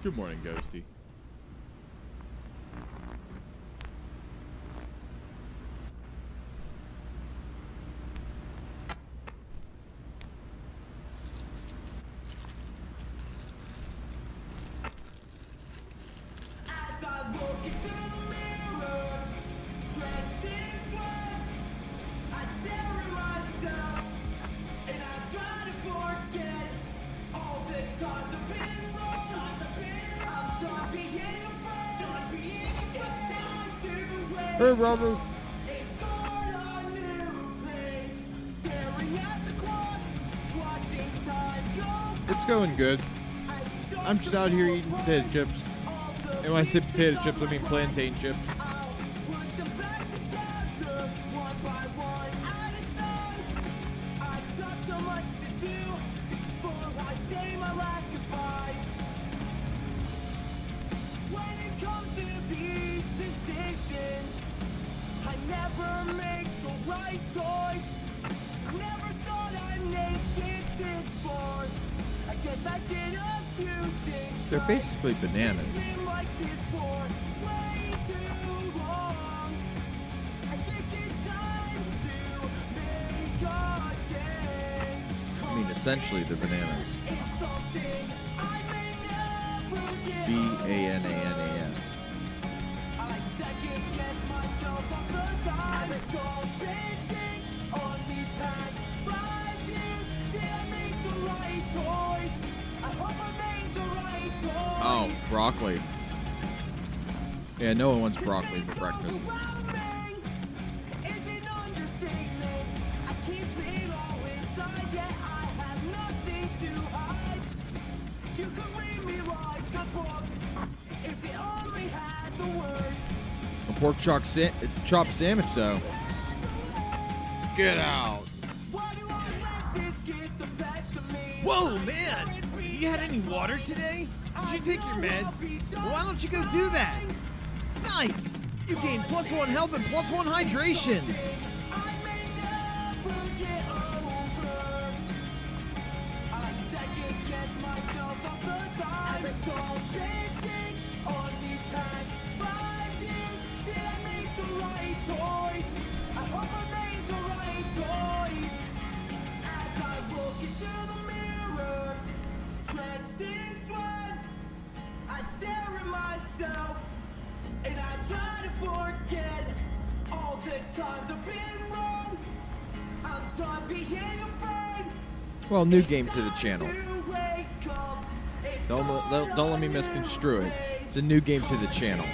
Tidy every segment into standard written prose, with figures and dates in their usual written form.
Good morning, Ghosty. As I look into the mirror, drenched in sweat, I stare at myself, and I try to forget all the times I've been wrong. I'm done being afraid. It's time to wait. Hey, Robert. It's on a new place. Staring at the clock, watching time go. It's going good. I'm just out here eating potato chips. And when I say potato chips, I mean plantain chips. I'll put them back together, one by one at a time. I've got so much to do before I say my last goodbyes. When it comes to these decisions, I never make the right choice. Never thought I'd make it this far. I guess I did a few things. They're right. basically bananas. Been like this for way too long. I think it's time to make a change. I mean, essentially, they're bananas. It's something I may never get B-A-N-A-N-A-S. I second guess myself all the time. As I start thinking on these past 5 years, did I make the right choice? I hope I made the right choice. Oh, broccoli. Yeah, no one wants broccoli for breakfast. A pork chop sandwich, though. Get out. Whoa, man! You had any water today? Did you take your meds? Well, why don't you go do that? Nice! You gained +1 health and +1 hydration! I stare at myself, and I try to forget all the times I've been wrong. I'm done being afraid. Well, new game to the channel. Don't let me misconstrue it. It's a new game to the channel.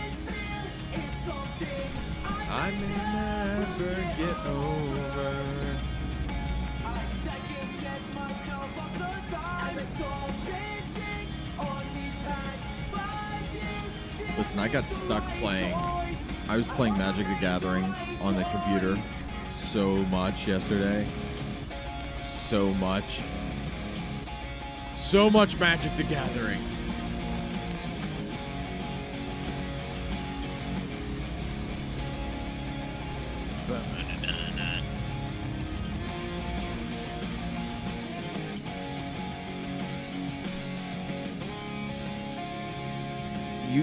I may never get over. I second guess myself all the time. As I start thinking on these past 5 years. Listen, I got stuck playing. I was playing Magic the Gathering on the computer so much yesterday. So much. So much Magic the Gathering.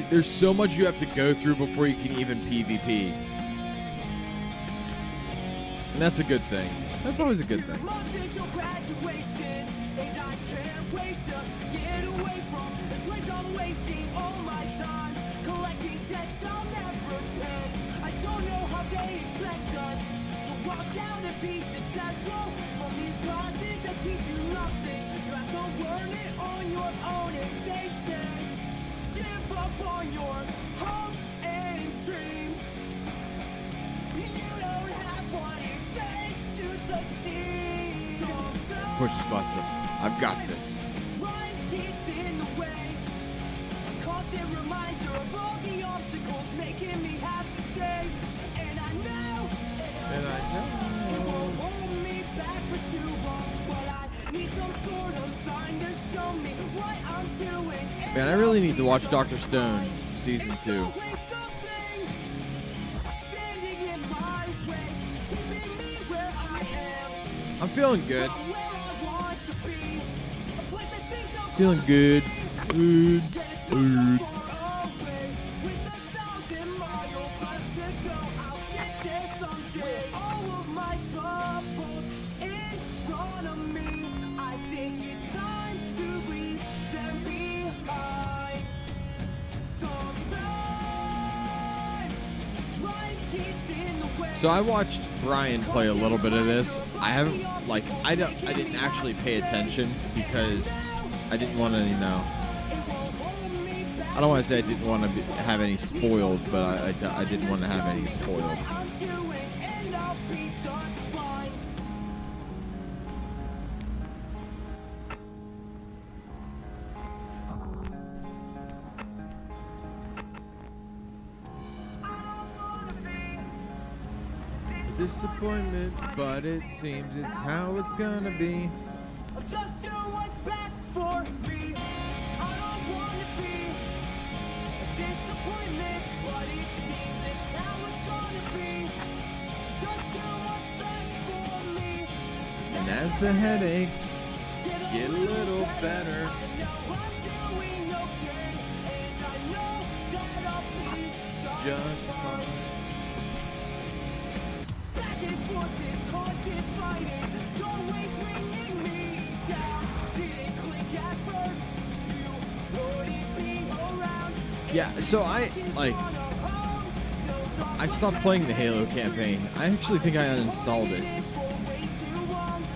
There's so much you have to go through before you can even PvP. And that's a good thing. That's always a good thing. Months until graduation, and I can't wait to get away from this place. I'm wasting all my time collecting debts I'll never pay. I don't know how they expect us to walk out and be successful from these classes that teach you nothing. You have to learn it on your own, and they say give up on your hopes and dreams. You don't have what it takes to succeed. Sometimes Push the button. I've got this. life gets in the way. A constant reminder of all the obstacles making me have to stay. And I know it won't hold me back for too long. But I need some sort of sign to show me what I'm doing. Man, I really need to watch Dr. Stone Season 2. I'm feeling good. Feeling good. Good. So I watched Brian play a little bit of this. I haven't, like, I didn't actually pay attention because I didn't want to, you know, I don't want to say I didn't want to have any spoiled, but I didn't want to have any spoiled. Disappointment, but it seems it's how it's gonna be. Just do what's best for me. I don't wanna be a disappointment, but it seems it's how it's gonna be. Just do what's best for me. And as the headaches get a little better, I know I'm doing okay, and I know that I'll be just fine. back and forth this constant fighting. It's always bringing me down. Didn't click at first. You wouldn't be around. Yeah, so I stopped playing the Halo campaign. I actually think I uninstalled it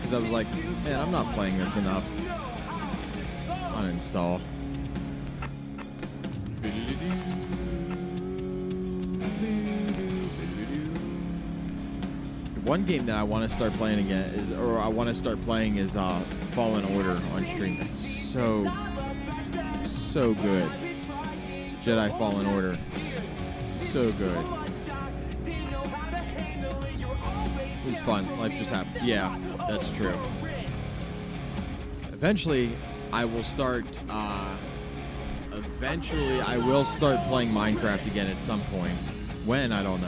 because I was like, man, I'm not playing this enough. Uninstall. One game that I want to start playing again is, or I want to start playing is Fallen Order on stream. It's so good. Jedi Fallen Order. So good. It was fun. Life just happens. Yeah, that's true. Eventually, I will start playing Minecraft again at some point. When, I don't know.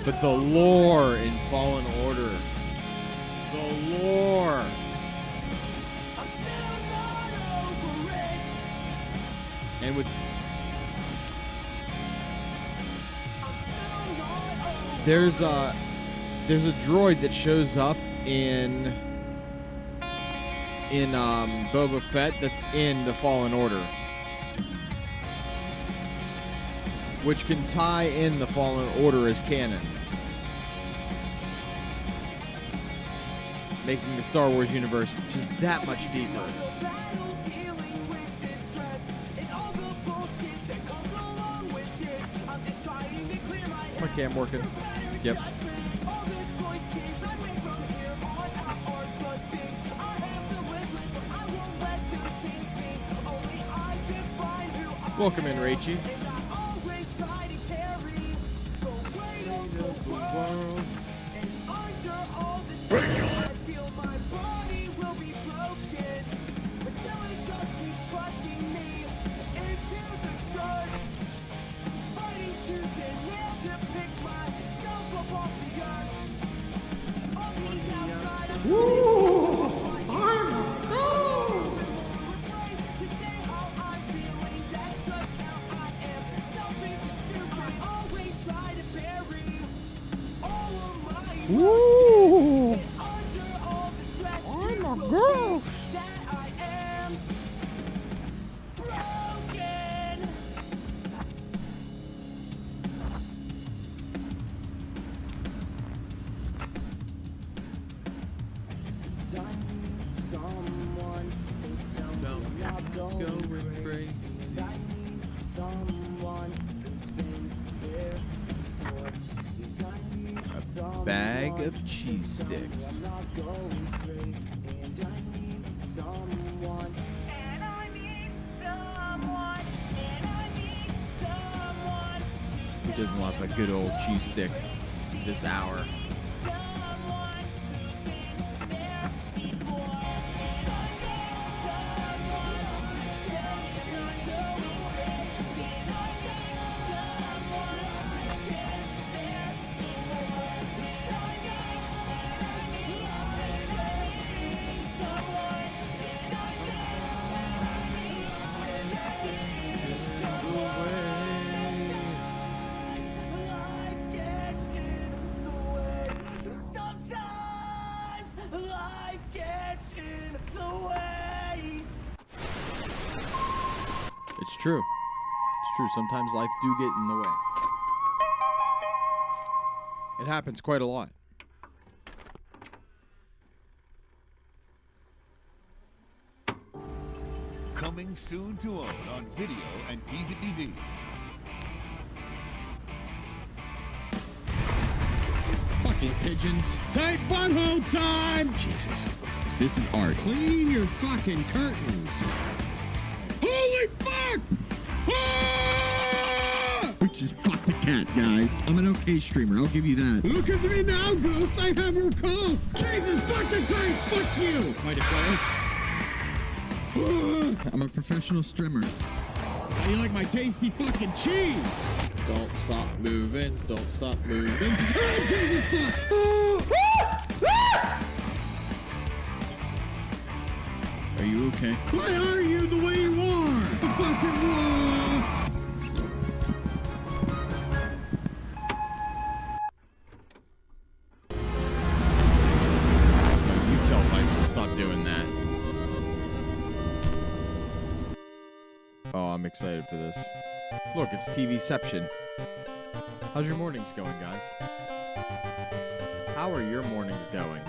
But the lore in Fallen Order. The lore. And with there's a droid that shows up in Boba Fett that's in the Fallen Order, which can tie in the Fallen Order as canon, making the Star Wars universe just that much deeper. My cam working? Yep. Welcome in, Rachie. Ooh, I'm a girl. Bag of cheese sticks. Who doesn't love a good old cheese stick this hour? true. It's true. Sometimes life do get in the way. It happens quite a lot. Coming soon to own on video and DVD. Fucking pigeons. Tight butthole time! Jesus Christ, this is art. Clean your fucking curtains. Holy fuck! Ah! Which is fuck the cat, guys. I'm an okay streamer, I'll give you that. Look at me now, Ghost. I have your call. Jesus fucking Christ, fuck you! My declare. I'm a professional streamer. How do you like my tasty fucking cheese? Don't stop moving. Don't stop moving. Oh, Jesus fuck! Are you okay? Why are you the way you are? The fucking wall! You tell life to stop doing that. Oh, I'm excited for this. Look, it's TVception. How's your mornings going, guys? How are your mornings going?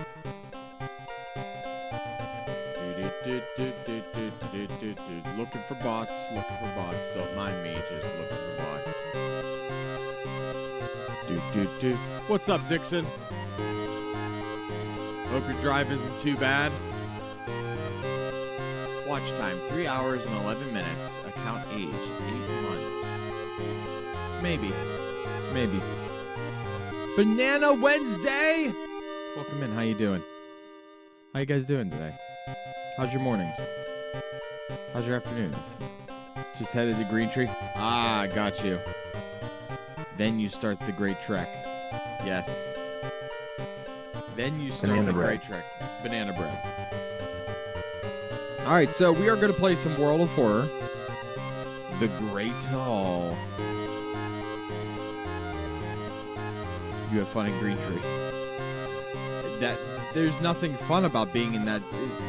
Looking for bots, looking for bots. Don't mind me, just looking for bots. What's up, Dixon? Hope your drive isn't too bad. Watch time, 3 hours and 11 minutes. Account age, 8 months. Maybe. Maybe. Banana Wednesday! Welcome in, how you doing? How you guys doing today? How's your mornings? How's your afternoons? Just headed to Green Tree? Ah, got you. Then you start the Great Trek. Yes. Then you start the Great Trek. Banana bread. Alright, so we are going to play some World of Horror. The Great Hall. You have fun in Green Tree. There's nothing fun about being in that,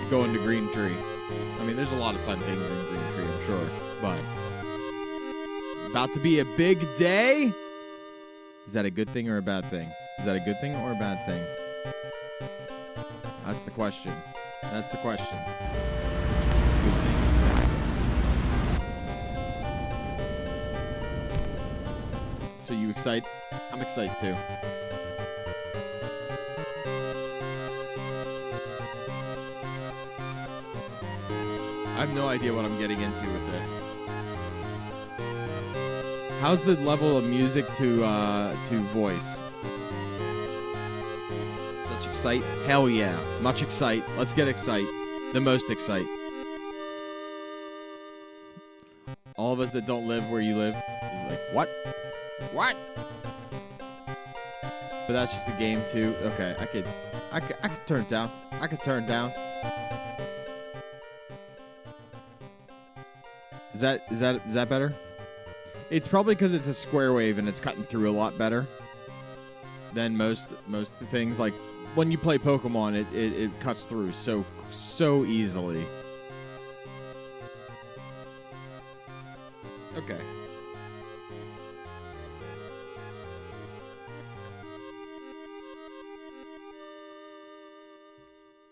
going to Green Tree. I mean, there's a lot of fun things in Green Tree, I'm sure. But, about to be a big day? Is that a good thing or a bad thing? Is that a good thing or a bad thing? That's the question. That's the question. So you excited? I'm excited too. I have no idea what I'm getting into with this. How's the level of music to voice? Such excite? Hell yeah. Much excite. Let's get excite. The most excite. All of us that don't live where you live is like, what? What? But that's just a game too. Okay, I could turn it down. I could turn it down. Is that better? It's probably because it's a square wave and it's cutting through a lot better than most things. Like when you play Pokemon, it cuts through so easily. Okay.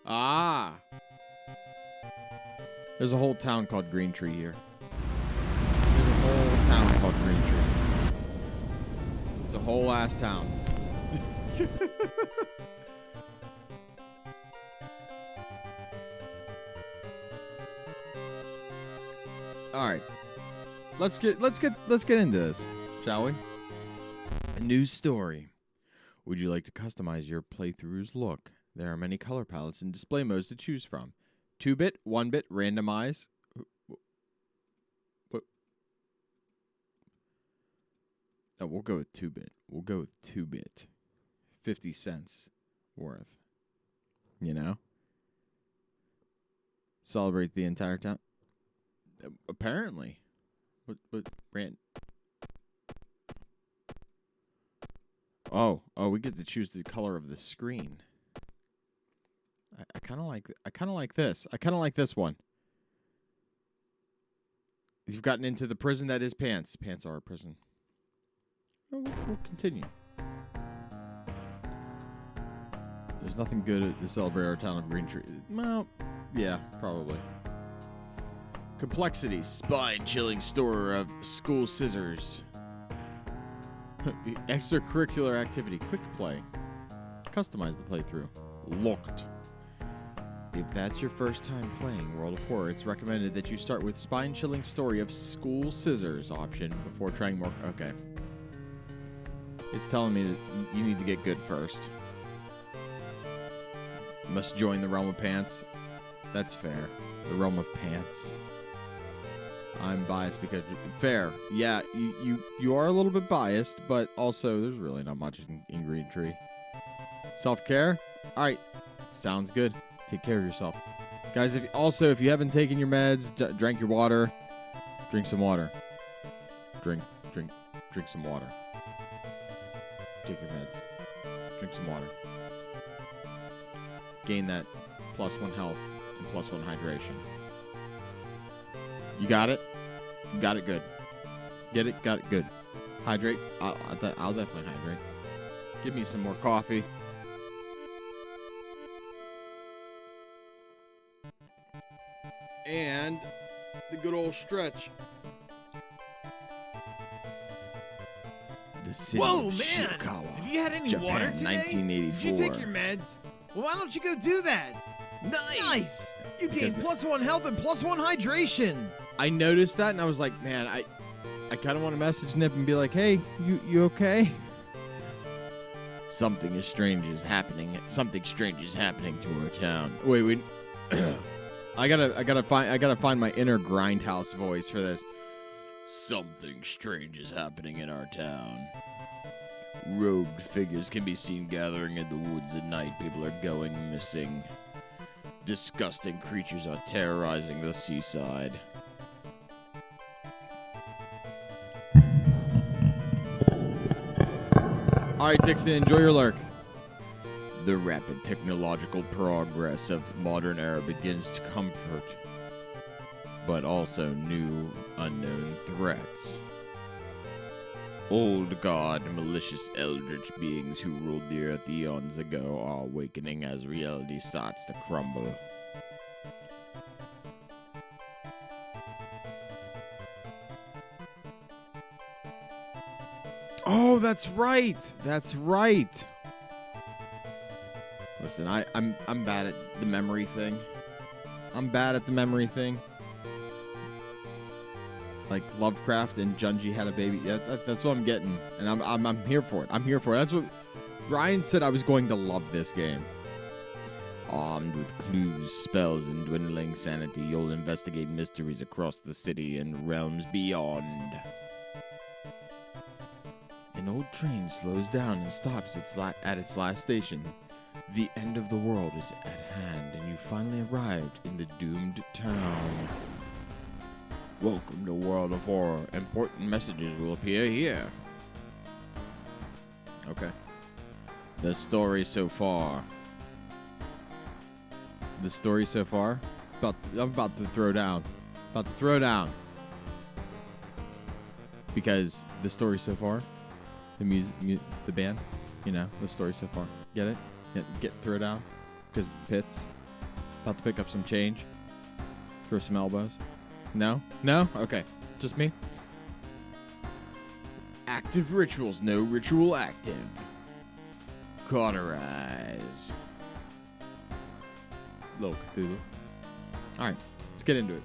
Ah. There's a whole town called Green Tree here. There's a whole town called Green Tree. It's a whole ass town. All right. Let's get into this, shall we? A news story. Would you like to customize your playthrough's look? There are many color palettes and display modes to choose from. 2-bit, 1-bit, randomize. What? Oh, we'll go with 2-bit. We'll go with 2-bit. 50 cents worth. You know? Celebrate the entire town. Apparently. But Rand. Oh, we get to choose the color of the screen. I kind of like this. I kind of like this one. You've gotten into the prison that is Pants. Pants are a prison. We'll continue. There's nothing good to celebrate our town of Green Tree. Well, yeah, probably. Complexity. Spine-chilling story of school scissors. Extracurricular activity. Quick play. Customize the playthrough. Locked. If that's your first time playing World of Horror, it's recommended that you start with spine-chilling story of school scissors option before trying more. Okay. It's telling me that you need to get good first. Must join the realm of pants. That's fair. The realm of pants. I'm biased because fair. Yeah, you are a little bit biased, but also there's really not much in Green Tree. Self-care? All right. Sounds good. Take care of yourself. Guys, if you haven't taken your meds, drank your water, drink some water. Drink some water. Take your meds. Drink some water. Gain that +1 health and +1 hydration. You got it? You got it good. Get it? Got it good. Hydrate? I'll definitely hydrate. Give me some more coffee. And the good old stretch. The city Whoa, of man! Shirakawa, Have you had any Japan, water today? 1984. Did you take your meds? Well, why don't you go do that? Nice! You gained +1 health and +1 hydration. I noticed that and I was like, man, I kind of want to message Nip and be like, hey, you okay? Something strange is happening to our town. Wait. I gotta find my inner grindhouse voice for this. Something strange is happening in our town. Robed figures can be seen gathering in the woods at night. People are going missing. Disgusting creatures are terrorizing the seaside. All right, Dixon, enjoy your lurk. The rapid technological progress of the modern era begins to comfort, but also new, unknown threats. Old god, malicious eldritch beings who ruled the earth eons ago are awakening as reality starts to crumble. Oh, that's right. That's right. Listen, I'm bad at the memory thing. Like Lovecraft and Junji had a baby. Yeah, that's what I'm getting, and I'm here for it. That's what Brian said. I was going to love this game. Armed with clues, spells, and dwindling sanity, you'll investigate mysteries across the city and realms beyond. An old train slows down and stops at its last station. The end of the world is at hand, and you finally arrived in the doomed town. Welcome to World of Horror. Important messages will appear here. Okay. The story so far. I'm about to throw down. Because the story so far, the music, the band, the story so far. Get it? Get throw down. Because Pits. About to pick up some change. Throw some elbows. No? Okay. Just me? Active rituals. No ritual active. Cauterize. Little Cthulhu. Alright. Let's get into it.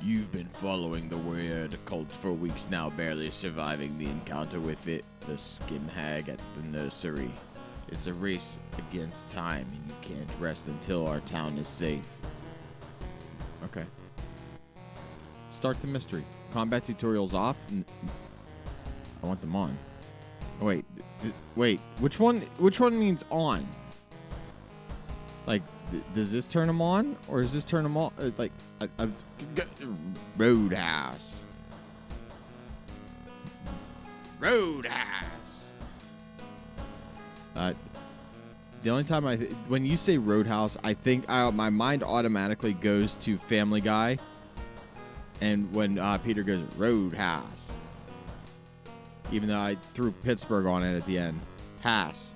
You've been following the weird cult for weeks now, barely surviving the encounter with it, the skin hag at the nursery. It's a race against time, and you can't rest until our town is safe. Okay. Start the mystery. Combat tutorials off. I want them on. Oh, wait. Which one means on? Like, does this turn them on, or does this turn them off? Roadhouse. The only time when you say Roadhouse, I think my mind automatically goes to Family Guy And when Peter goes, Roadhouse. Even though I threw Pittsburgh on it at the end. Haas.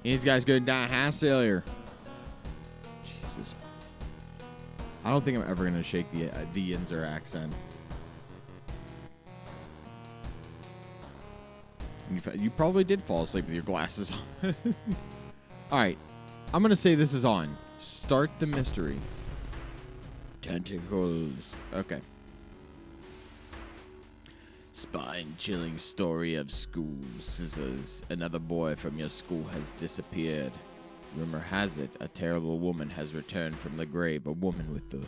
These guys go down Haas failure. Jesus. I don't think I'm ever going to shake the Yinzer accent. You probably did fall asleep with your glasses on. All right. I'm going to say this is on. Start the mystery. Tentacles. Okay. Spine-chilling story of school scissors. Another boy from your school has disappeared. Rumor has it, a terrible woman has returned from the grave. A woman with the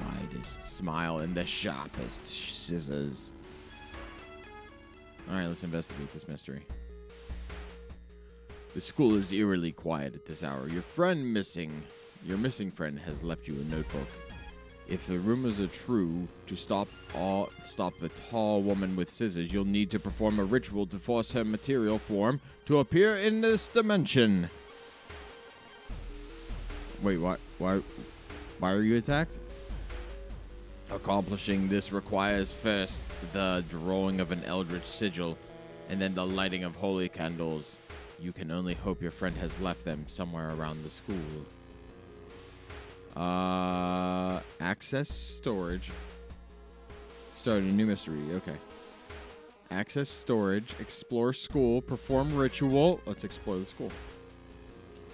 widest smile and the sharpest scissors. All right, let's investigate this mystery. The school is eerily quiet at this hour. Your missing friend has left you a notebook. If the rumors are true, to stop the tall woman with scissors, you'll need to perform a ritual to force her material form to appear in this dimension. Wait, what? Why are you attacked? Accomplishing this requires first the drawing of an eldritch sigil, and then the lighting of holy candles. You can only hope your friend has left them somewhere around the school. Access storage. Start a new mystery. Okay. Access storage. Explore school. Perform ritual. Let's explore the school.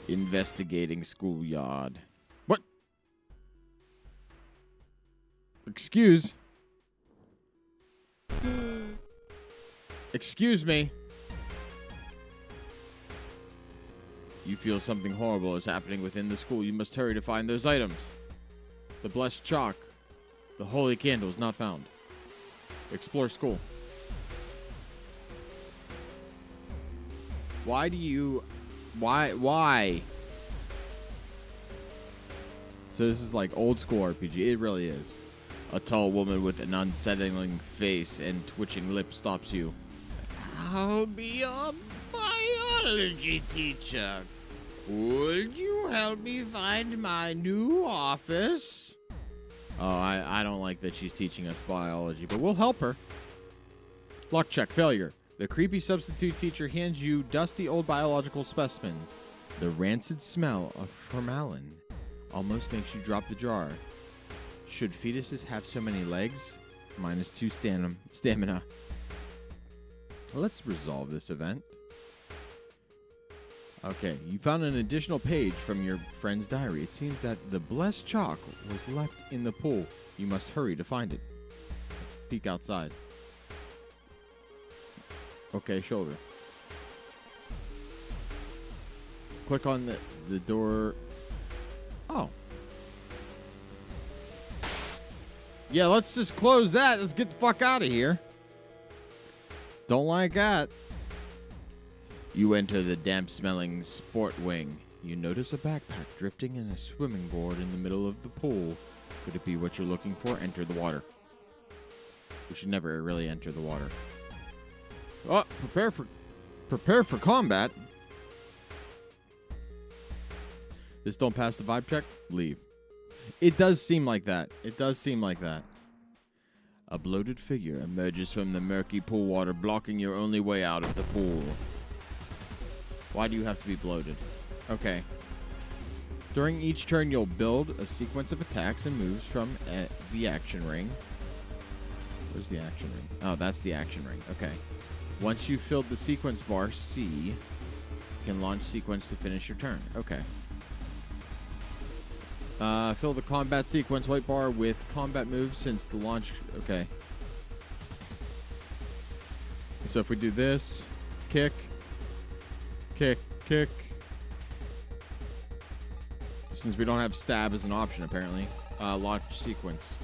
Investigating schoolyard. What? Excuse me. You feel something horrible is happening within the school. You must hurry to find those items. The blessed chalk. The holy candle is not found. Explore school. Why? So this is like old school RPG. It really is. A tall woman with an unsettling face and twitching lips stops you. I'll be your biology teacher. Would you help me find my new office? Oh, I don't like that she's teaching us biology, but we'll help her. Luck check, failure. The creepy substitute teacher hands you dusty old biological specimens. The rancid smell of formalin almost makes you drop the jar. Should fetuses have so many legs? -2 stamina. Let's resolve this event. Okay, you found an additional page from your friend's diary. It seems that the blessed chalk was left in the pool. You must hurry to find it. Let's peek outside. Okay, shoulder. Click on the door. Oh. Yeah, let's just close that. Let's get the fuck out of here. Don't like that. You enter the damp-smelling sport wing. You notice a backpack drifting and a swimming board in the middle of the pool. Could it be what you're looking for? Enter the water. We should never really enter the water. Oh, prepare for combat. This don't pass the vibe check? Leave. It does seem like that. A bloated figure emerges from the murky pool water, blocking your only way out of the pool. Why do you have to be bloated? Okay. During each turn, you'll build a sequence of attacks and moves from the action ring. Where's the action ring? Oh, that's the action ring. Okay. Once you've filled the sequence bar, C, you can launch sequence to finish your turn. Okay. Fill the combat sequence white bar with combat moves since the launch. Okay. So if we do this, kick. Since we don't have stab as an option, apparently. Launch sequence.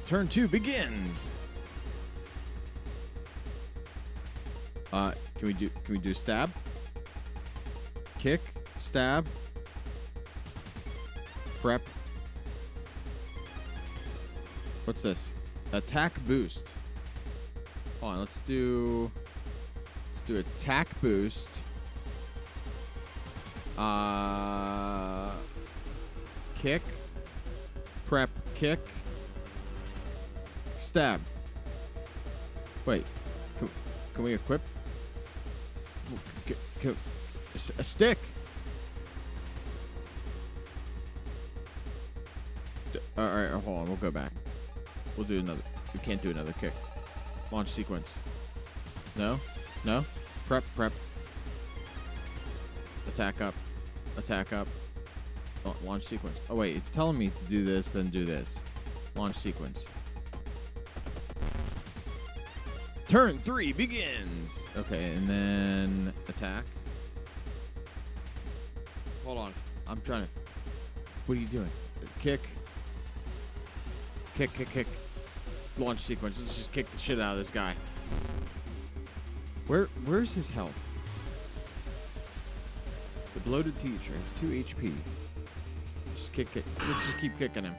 Turn 2 begins. Can we do stab? Kick, stab. Prep. What's this? Attack boost. Hold on, let's do attack boost. kick, prep, kick, stab. Wait, can we equip? A stick. All right, hold on. We'll go back. We'll do another. We can't do another kick. Launch sequence. No. Prep. Attack up. Launch sequence. Oh wait, it's telling me to do this, then do this. Launch sequence. Turn 3 begins. Okay, and then attack. Hold on. I'm trying to. What are you doing? Kick. Launch sequence. Let's just kick the shit out of this guy. Where's his health? The bloated teacher has 2 HP. Just kick it. Let's just keep kicking him.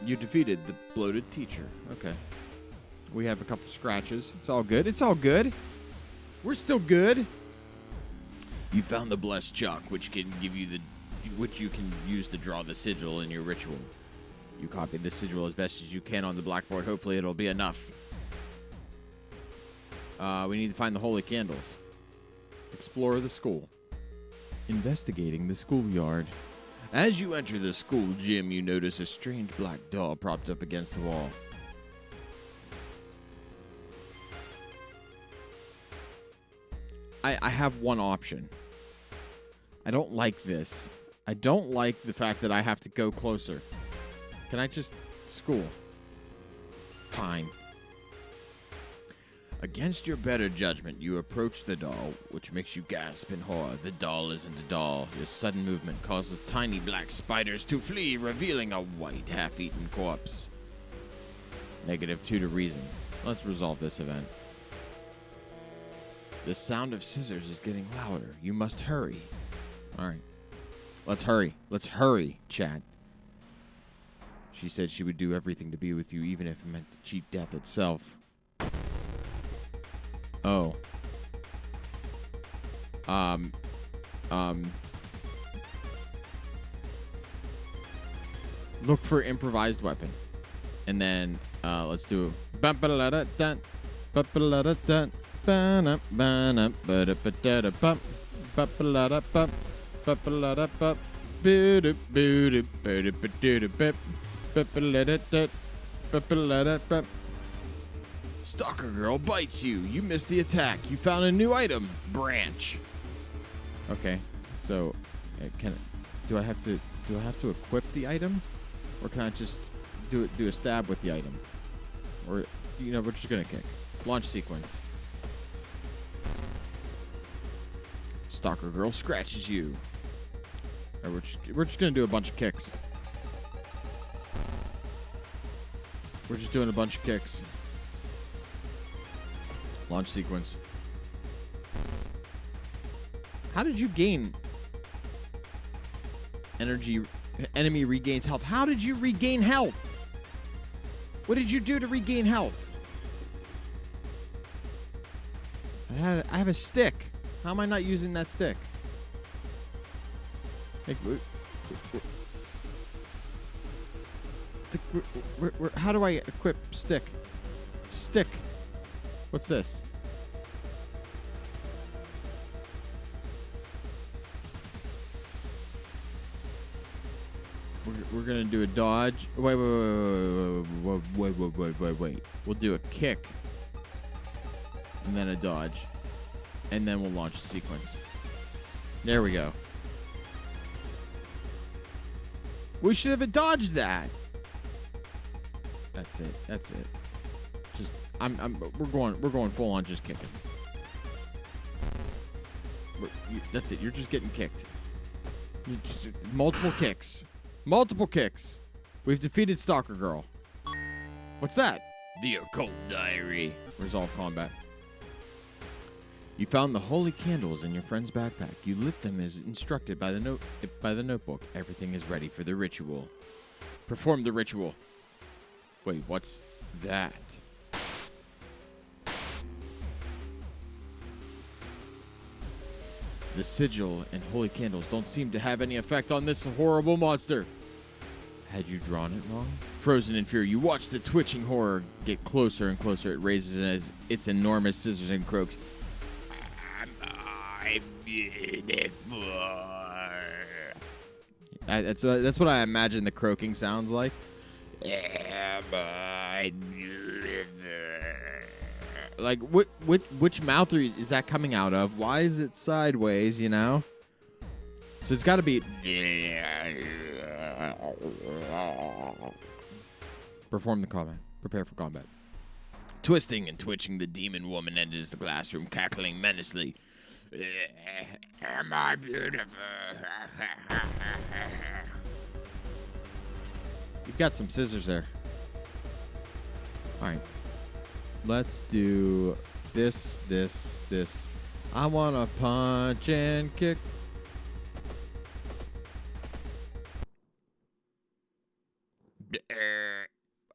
You defeated the bloated teacher. Okay. We have a couple scratches. It's all good. We're still good. You found the blessed chalk, which can give you which you can use to draw the sigil in your ritual. You copy the sigil as best as you can on the blackboard. Hopefully it'll be enough. We need to find the holy candles. Explore the school. Investigating the schoolyard. As you enter the school gym, you notice a strange black doll propped up against the wall. I have one option. I don't like this. I don't like the fact that I have to go closer. Can I just... School. Fine. Against your better judgment, you approach the doll, which makes you gasp in horror. The doll isn't a doll. Your sudden movement causes tiny black spiders to flee, revealing a white, half-eaten corpse. -2 to reason. Let's resolve this event. The sound of scissors is getting louder. You must hurry. All right. Let's hurry, chat. She said she would do everything to be with you, even if it meant to cheat death itself. Oh. Look for improvised weapon. And then, let's do... Stalker girl bites you. You missed the attack. You found a new item. Branch. Okay. So, do I have to equip the item, or can I just do a stab with the item? Or we're just gonna kick. Launch sequence. Stalker girl scratches you. All right, we're just gonna do a bunch of kicks. We're just doing a bunch of kicks. Launch sequence. How did you gain energy? Enemy regains health. How did you regain health? What did you do to regain health? I have a stick. How am I not using that stick? How do I equip stick? Stick. What's this? We're gonna do a dodge. Wait. We'll do a kick, and then a dodge, and then we'll launch a sequence. There we go. We should have dodged that. That's it. Just we're going full on just kicking. That's it. You're just getting kicked. Multiple kicks. We've defeated Stalker Girl. What's that? The Occult Diary. Resolve combat. You found the holy candles in your friend's backpack. You lit them as instructed by the notebook. Everything is ready for the ritual. Perform the ritual. Wait, what's that? The sigil and holy candles don't seem to have any effect on this horrible monster. Had you drawn it wrong? Frozen in fear, you watch the twitching horror get closer and closer. It raises its enormous scissors and croaks. Am I beautiful? That's what I imagine the croaking sounds like. Am I beautiful? Like, which mouth is that coming out of? Why is it sideways, you know? So it's got to be... Perform the combat. Prepare for combat. Twisting and twitching, the demon woman enters the classroom, cackling menacingly. Am I beautiful? You've got some scissors there. All right. Let's do this. I want to punch and kick.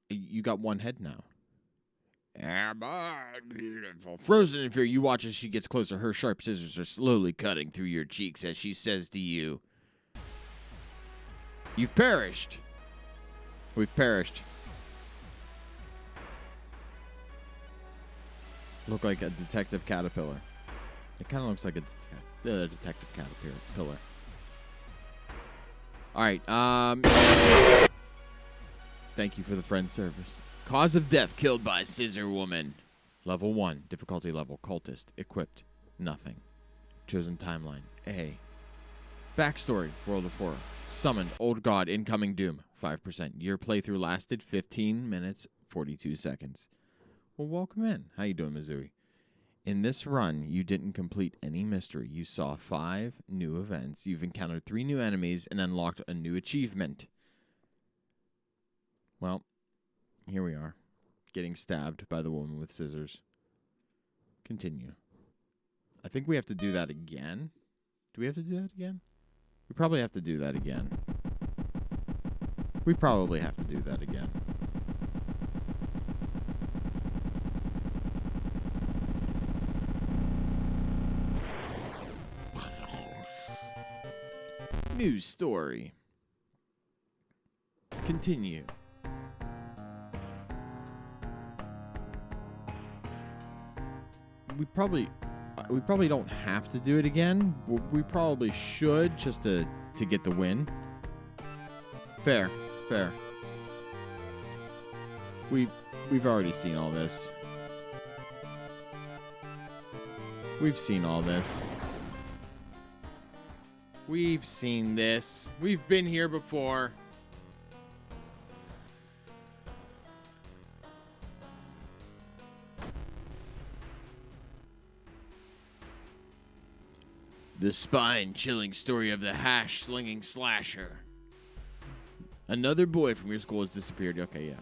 You got one head now. Am I beautiful? Frozen in fear, you watch as she gets closer. Her sharp scissors are slowly cutting through your cheeks as she says to you, "You've perished." We've perished. Look like a detective caterpillar. It kind of looks like a detective caterpillar. All right. Thank you for the friend service. Cause of death, killed by Scissor Woman. Level 1, difficulty level, cultist, equipped, nothing. Chosen timeline, A. Backstory, World of Horror. Summoned, Old God, incoming doom, 5%. Your playthrough lasted 15 minutes, 42 seconds. Well, welcome in. How you doing, Mizui? In this run, you didn't complete any mystery. You saw 5 new events. You've encountered 3 new enemies and unlocked a new achievement. Well, here we are, getting stabbed by the woman with scissors. Continue. I think we have to do that again. Do we have to do that again? We probably have to do that again. We probably have to do that again. News story. Continue. We probably don't have to do it again. We probably should, just to get the win. Fair. We've already seen all this. We've seen all this. We've seen this. We've been here before. The spine-chilling story of the hash-slinging slasher. Another boy from your school has disappeared. Okay, yeah.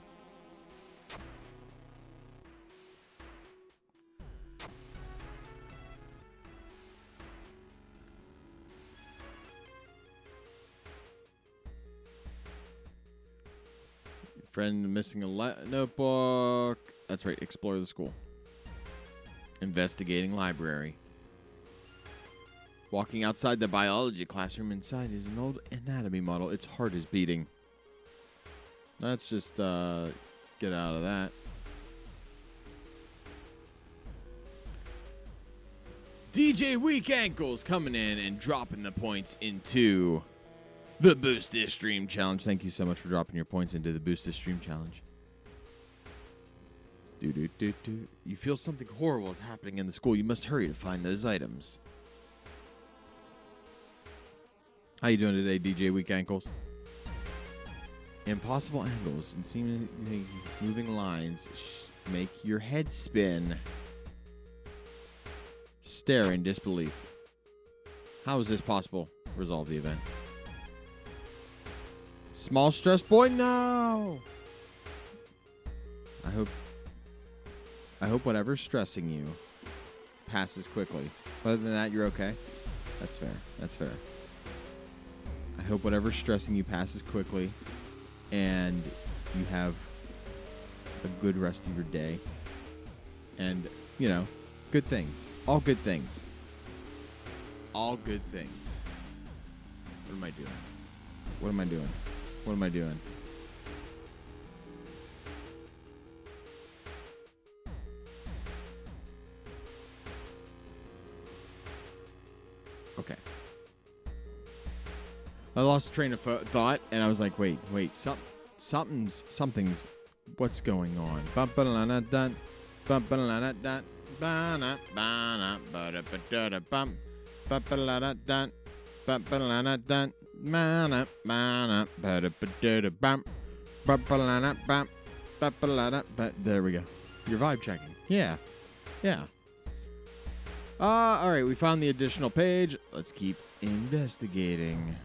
Your friend missing a notebook. That's right, explore the school. Investigating library. Walking outside the biology classroom, inside is an old anatomy model. Its heart is beating. Let's just get out of that. DJ Weak Ankles coming in and dropping the points into the Boost This Stream Challenge. Thank you so much for dropping your points into the Boost This Stream Challenge. You feel something horrible is happening in the school. You must hurry to find those items. How you doing today, DJ Weak Ankles? Impossible angles and seemingly moving lines make your head spin. Stare in disbelief. How is this possible? Resolve the event. Small stress boy, no! I hope whatever's stressing you passes quickly. Other than that, you're okay? That's fair. I hope whatever's stressing you passes quickly and you have a good rest of your day. And, good things. All good things. all good things. What am I doing? What am I doing? What am I doing? Okay. I lost train of thought, and I was like, wait, something's, what's going on? Ba-ba-la-na-dun, ba-ba-la-na-dun, ba-na-ba-na-ba-da-ba-da-da-bum, ba-ba-la-na-dun, ba-ba-la-na-dun, ba-na-ba-na, ba-da-ba-da-da-bum, ba-ba-la-na-bum, ba-ba-la-na-ba. There we go. You're vibe checking. Yeah. All right, we found the additional page. Let's keep investigating.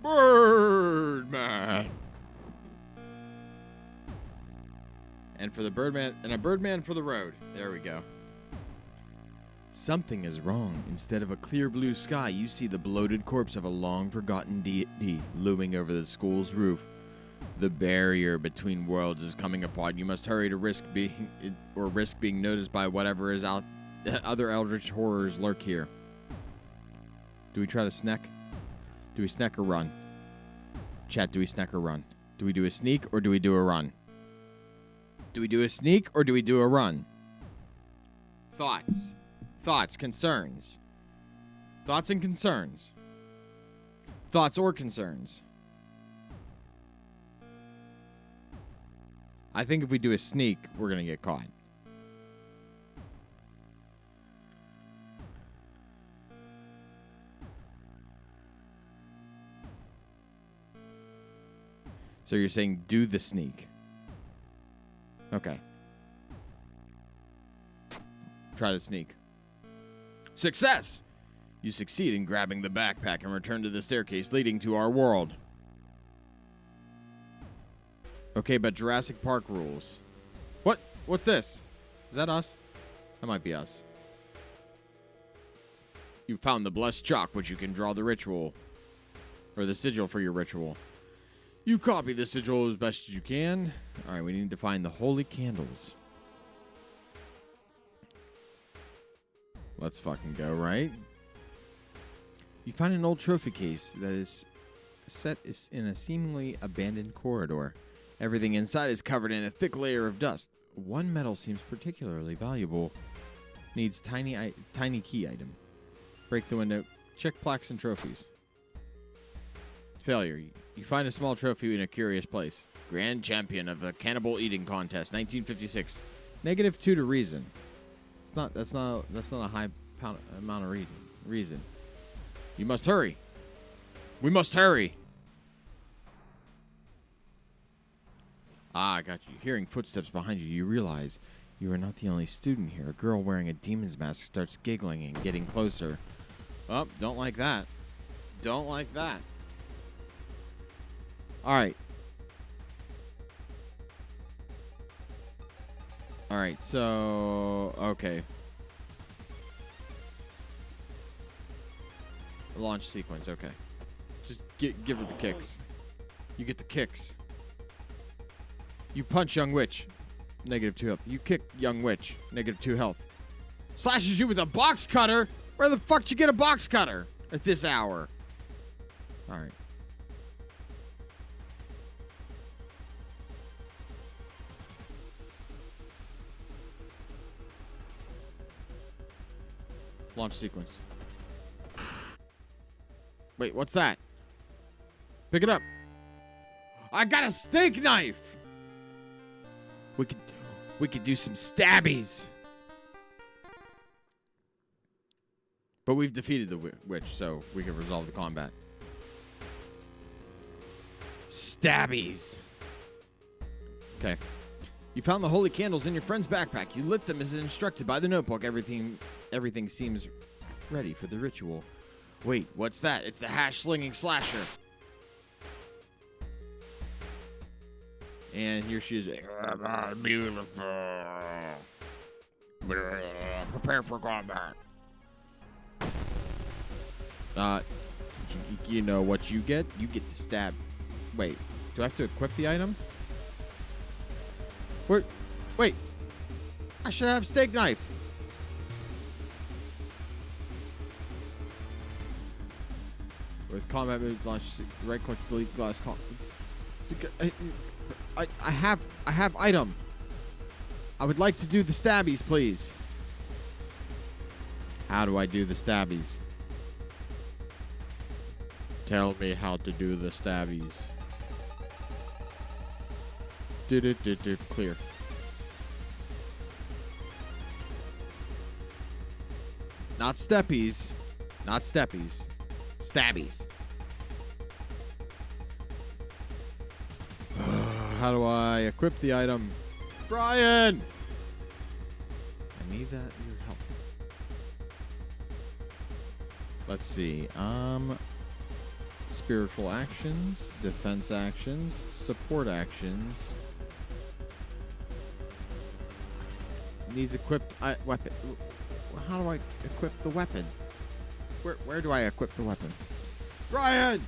Birdman. And for the Birdman, and a Birdman for the road. There we go. Something is wrong. Instead of a clear blue sky, you see the bloated corpse of a long-forgotten deity looming over the school's roof. The barrier between worlds is coming apart. You must hurry to risk being noticed by whatever is out. Other eldritch horrors lurk here. Do we try to snack? Do we snack or run? Chat, do we snack or run? Do we do a sneak or do we do a run? Do we do a sneak or do we do a run? Thoughts. Thoughts, concerns. Thoughts and concerns. Thoughts or concerns. I think if we do a sneak, we're going to get caught. So you're saying do the sneak. Okay. Try the sneak. Success! You succeed in grabbing the backpack and return to the staircase leading to our world. Okay, but Jurassic Park rules. What? What's this? Is that us? That might be us. You found the blessed chalk, which you can draw the ritual. Or the sigil for your ritual. You copy the sigil as best as you can. Alright, we need to find the holy candles. Let's fucking go, right? You find an old trophy case that is set in a seemingly abandoned corridor. Everything inside is covered in a thick layer of dust. One metal seems particularly valuable. Needs tiny key item. Break the window. Check plaques and trophies. Failure. You find a small trophy in a curious place. Grand champion of the cannibal eating contest, 1956. -2 to reason. That's not a high amount of reason. You must hurry. We must hurry. Ah, I got you. Hearing footsteps behind you, you realize you are not the only student here. A girl wearing a demon's mask starts giggling and getting closer. Oh, don't like that. Don't like that. Alright. Alright, so... Okay. Launch sequence, okay. Just give her the kicks. You get the kicks. You punch young witch. -2 health. You kick young witch. -2 health. Slashes you with a box cutter? Where the fuck did you get a box cutter at this hour? Alright. Launch sequence. Wait, what's that? Pick it up. I got a steak knife! We could do some stabbies. But we've defeated the witch, so we can resolve the combat. Stabbies. Okay. You found the holy candles in your friend's backpack. You lit them as instructed by the notebook. Everything seems ready for the ritual. Wait, what's that? It's the hash-slinging slasher. And here she is. Beautiful. Prepare for combat. You know what you get? You get to stab. Wait, do I have to equip the item? Wait. I should have steak knife. With combat move, launch, right click, delete glass. I have item. I would like to do the stabbies, please. How do I do the stabbies? Tell me how to do the stabbies. Clear. Not steppies. Not steppies. Stabbies. How do I equip the item? Brian! I need that your help. Let's see. Spiritual actions, defense actions, support actions. Needs equipped weapon. How do I equip the weapon? Where do I equip the weapon? Brian!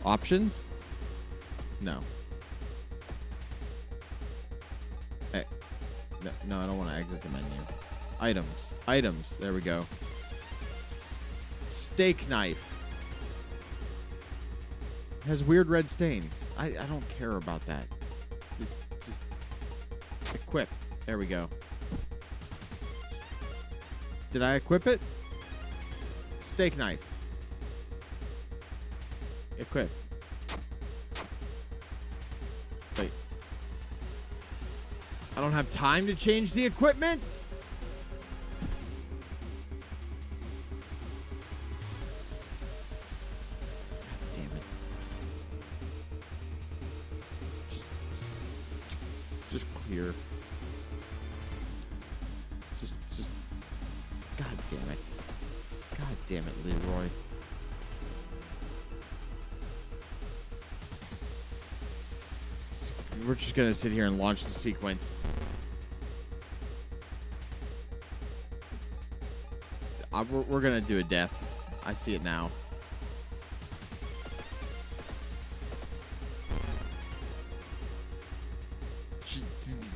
Options? No. Hey. No, I don't want to exit the menu. Items. Items. There we go. Steak knife. It has weird red stains. I don't care about that. Just equip. There we go. Did I equip it? Steak knife. Equip. Wait. I don't have time to change the equipment? God damn it. Just clear. Just God damn it. God damn it, Leroy. We're just gonna sit here and launch the sequence. We're gonna do a death. I see it now.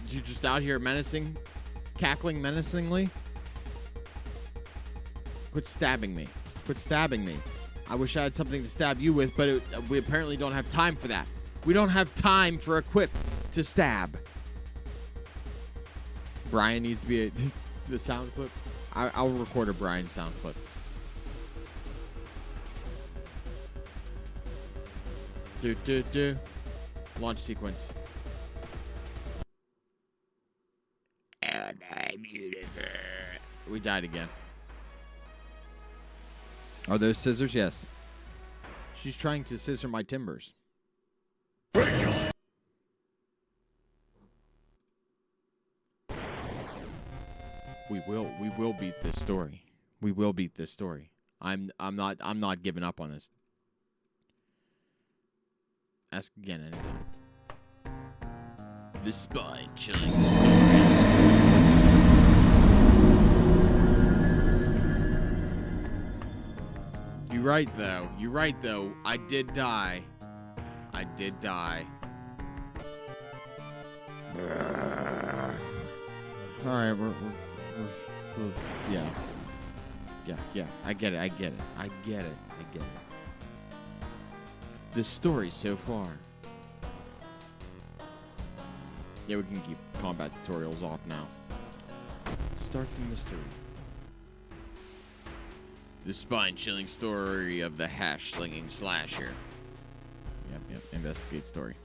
You just out here menacing, cackling menacingly. Quit stabbing me. Quit stabbing me. I wish I had something to stab you with, but we apparently don't have time for that. We don't have time for equipped to stab. Brian needs to be the sound clip. I'll record a Brian sound clip. Launch sequence. And I'm beautiful. We died again. Are those scissors? Yes. She's trying to scissor my timbers. We will beat this story. We will beat this story. I'm not giving up on this. Ask again anytime. The spine-chilling story. You're right though. You're right though. I did die. I did die. All right, we're yeah. I get it. The story so far. Yeah, we can keep combat tutorials off now. Start the mystery. The spine-chilling story of the hash-slinging slasher. Yep. Investigate story.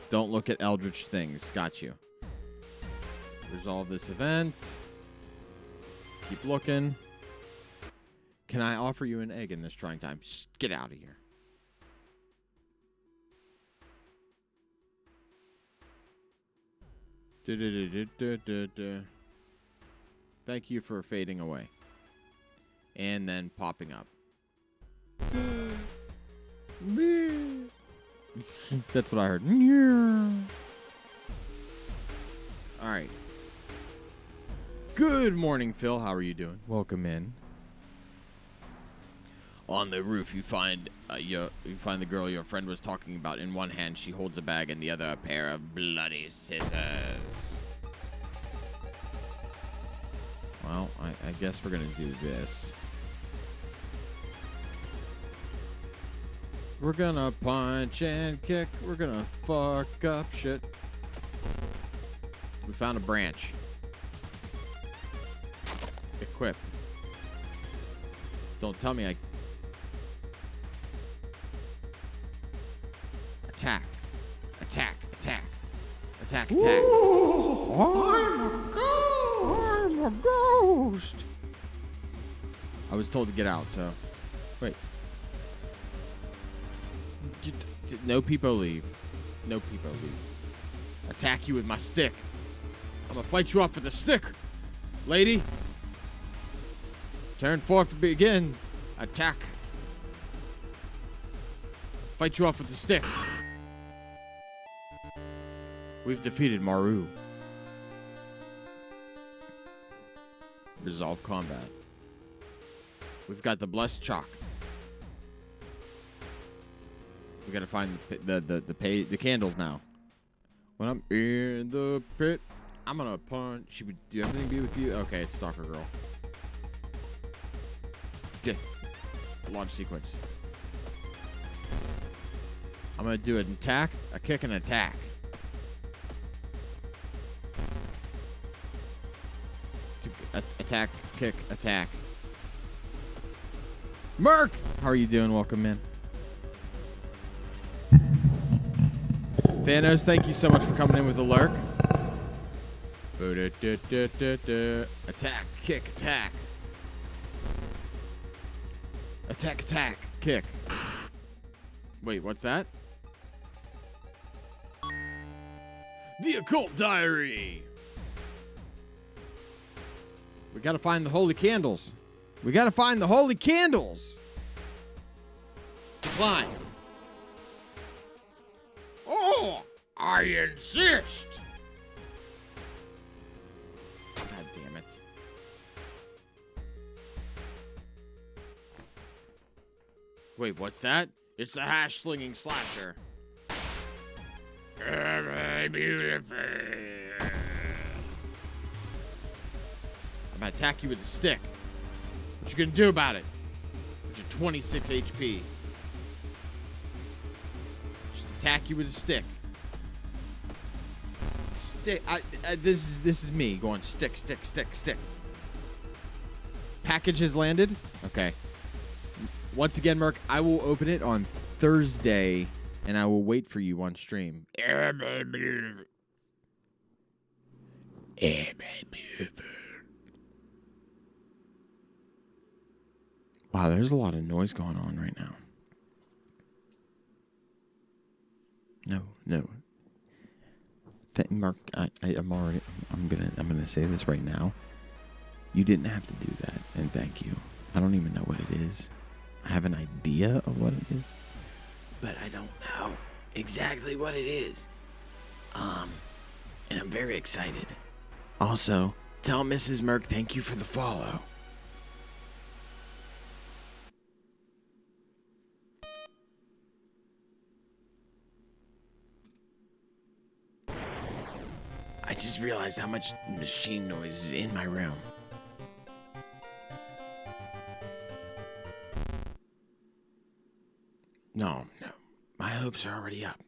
Don't look at eldritch things. Got you. Resolve this event. Keep looking. Can I offer you an egg in this trying time? Just get out of here. Thank you for fading away. And then popping up. That's what I heard. All right. Good morning, Phil. How are you doing? Welcome in. On the roof, you find the girl your friend was talking about. In one hand, she holds a bag, and the other a pair of bloody scissors. Well, I guess we're gonna do this. We're gonna punch and kick. We're gonna fuck up shit. We found a branch. Equip. Don't tell me I... Attack. Attack. Attack. Attack. Attack. I'm a ghost. I was told to get out, so... Wait. No peepo leave. No peepo leave. Attack you with my stick. I'm gonna fight you off with the stick, lady. Turn 4 begins. Attack. Fight you off with the stick. We've defeated Maru. Resolve combat. We've got the blessed chalk. We gotta find the candles now. When I'm in the pit, I'm gonna punch. She would do everything be with you. Okay, it's Stalker Girl. Yeah. Launch sequence. I'm gonna do an attack, a kick, and an attack. Attack, kick, attack. Merc! How are you doing? Welcome in. Thanos, thank you so much for coming in with the lurk. Attack, kick, attack. Attack, attack, kick. Wait, what's that? The Occult Diary. We gotta find the holy candles. We gotta find the holy candles. Climb. Oh, I insist. God damn it. Wait, what's that? It's the hash slinging slasher. Beautiful. I'm gonna attack you with a stick. What you gonna do about it? With your 26 HP. Just attack you with a stick. Stick. This is me going stick, stick, stick, stick. Package has landed. Okay. Once again, Merc, I will open it on Thursday, and I will wait for you on stream. Wow, there's a lot of noise going on right now. No. Mark, I'm gonna say this right now. You didn't have to do that, and thank you. I don't even know what it is. I have an idea of what it is, but I don't know exactly what it is. And I'm very excited. Also, tell Mrs. Merc thank you for the follow. I just realized how much machine noise is in my room. No. My hopes are already up.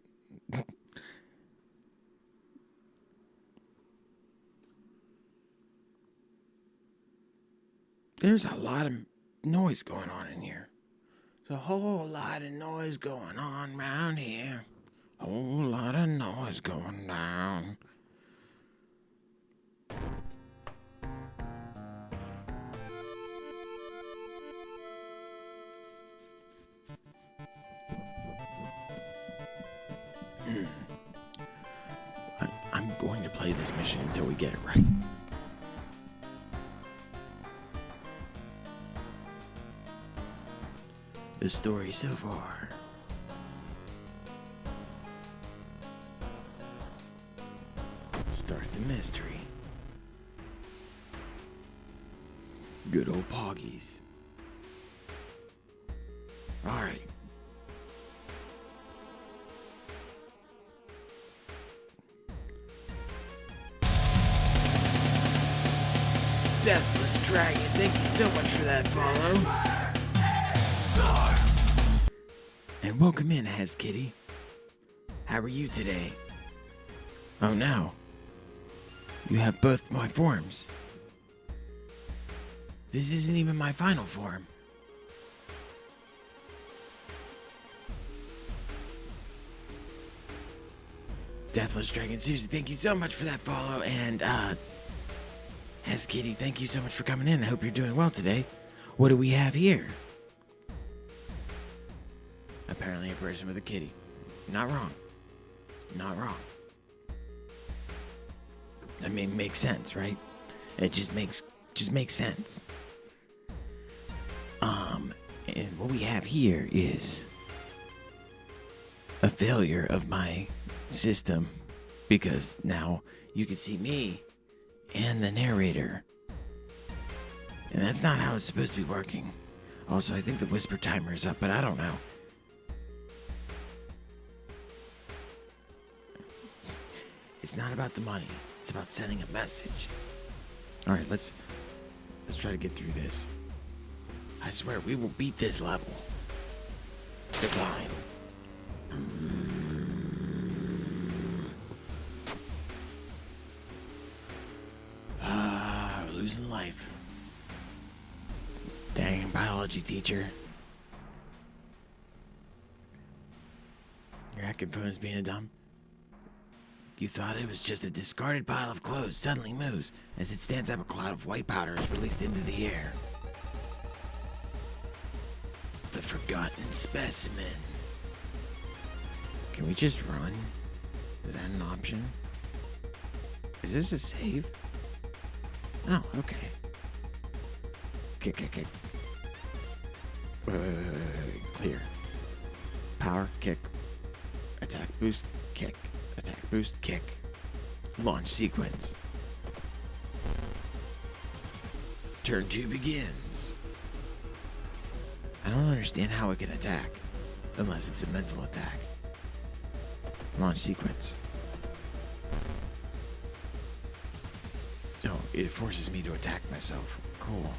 There's a lot of noise going on in here. There's a whole lot of noise going on around here. A whole lot of noise going down. play this mission until we get it right. The story so far. Start the mystery. Good old Poggies. Alright. Deathless Dragon, thank you so much for that follow. And welcome in, Has Kitty. How are you today? Oh no. You have both my forms. This isn't even my final form. Deathless Dragon, seriously, thank you so much for that follow. And, Has Kitty, thank you so much for coming in. I hope you're doing well today. What do we have here? Apparently a person with a kitty. Not wrong. Not wrong. I mean, makes sense, right? It just makes sense. And what we have here is a failure of my system, because now you can see me and the narrator, and that's not how it's supposed to be working. Also, I think the whisper timer is up, but I don't know. It's not about the money. It's about sending a message. All right, let's try to get through this. I swear we will beat this level. Decline. We're losing life. Dang, biology teacher. Your hacking phone is being a dumb. You thought it was just a discarded pile of clothes suddenly moves as it stands up. A cloud of white powder is released into the air. The forgotten specimen. Can we just run? Is that an option? Is this a save? Oh, okay. Kick. Wait. Clear. Power, kick. Attack, boost, kick. Attack, boost, kick. Launch sequence. Turn 2 begins. I don't understand how it can attack, unless it's a mental attack. Launch sequence. No, it forces me to attack myself. Cool.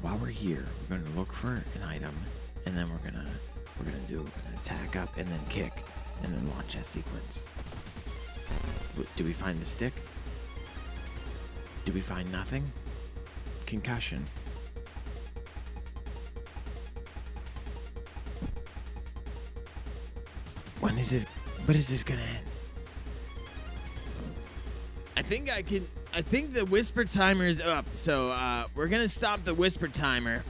While we're here, we're gonna look for an item, and then we're gonna do an attack up and then kick. And then launch that sequence. Do we find the stick? Do we find nothing? Concussion. When is this? What is this gonna end? I think the whisper timer is up, so we're gonna stop the whisper timer.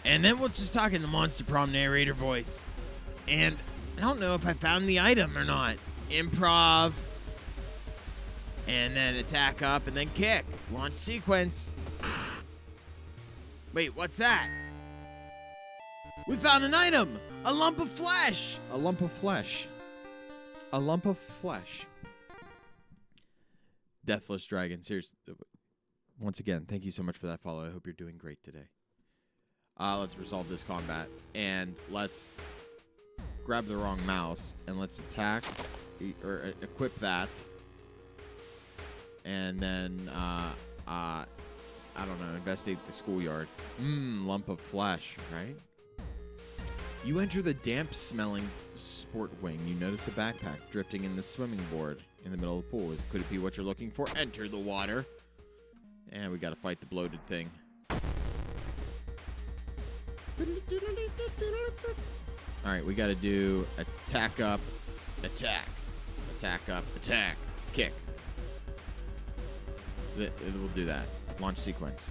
And then we'll just talk in the Monster Prom narrator voice. And I don't know if I found the item or not. Improv. And then attack up and then kick. Launch sequence. Wait, what's that? We found an item! A lump of flesh! A lump of flesh. A lump of flesh. Deathless Dragon, seriously. Once again, thank you so much for that follow. I hope you're doing great today. Let's resolve this combat. And let's grab the wrong mouse. And let's attack or equip that. And then, I don't know, investigate the schoolyard. Lump of flesh, right? You enter the damp-smelling sport wing. You notice a backpack drifting in the swimming board in the middle of the pool. Could it be what you're looking for? Enter the water. And we gotta fight the bloated thing. Alright, we gotta do attack up, attack. Attack up, attack. Kick. We'll do that. Launch sequence.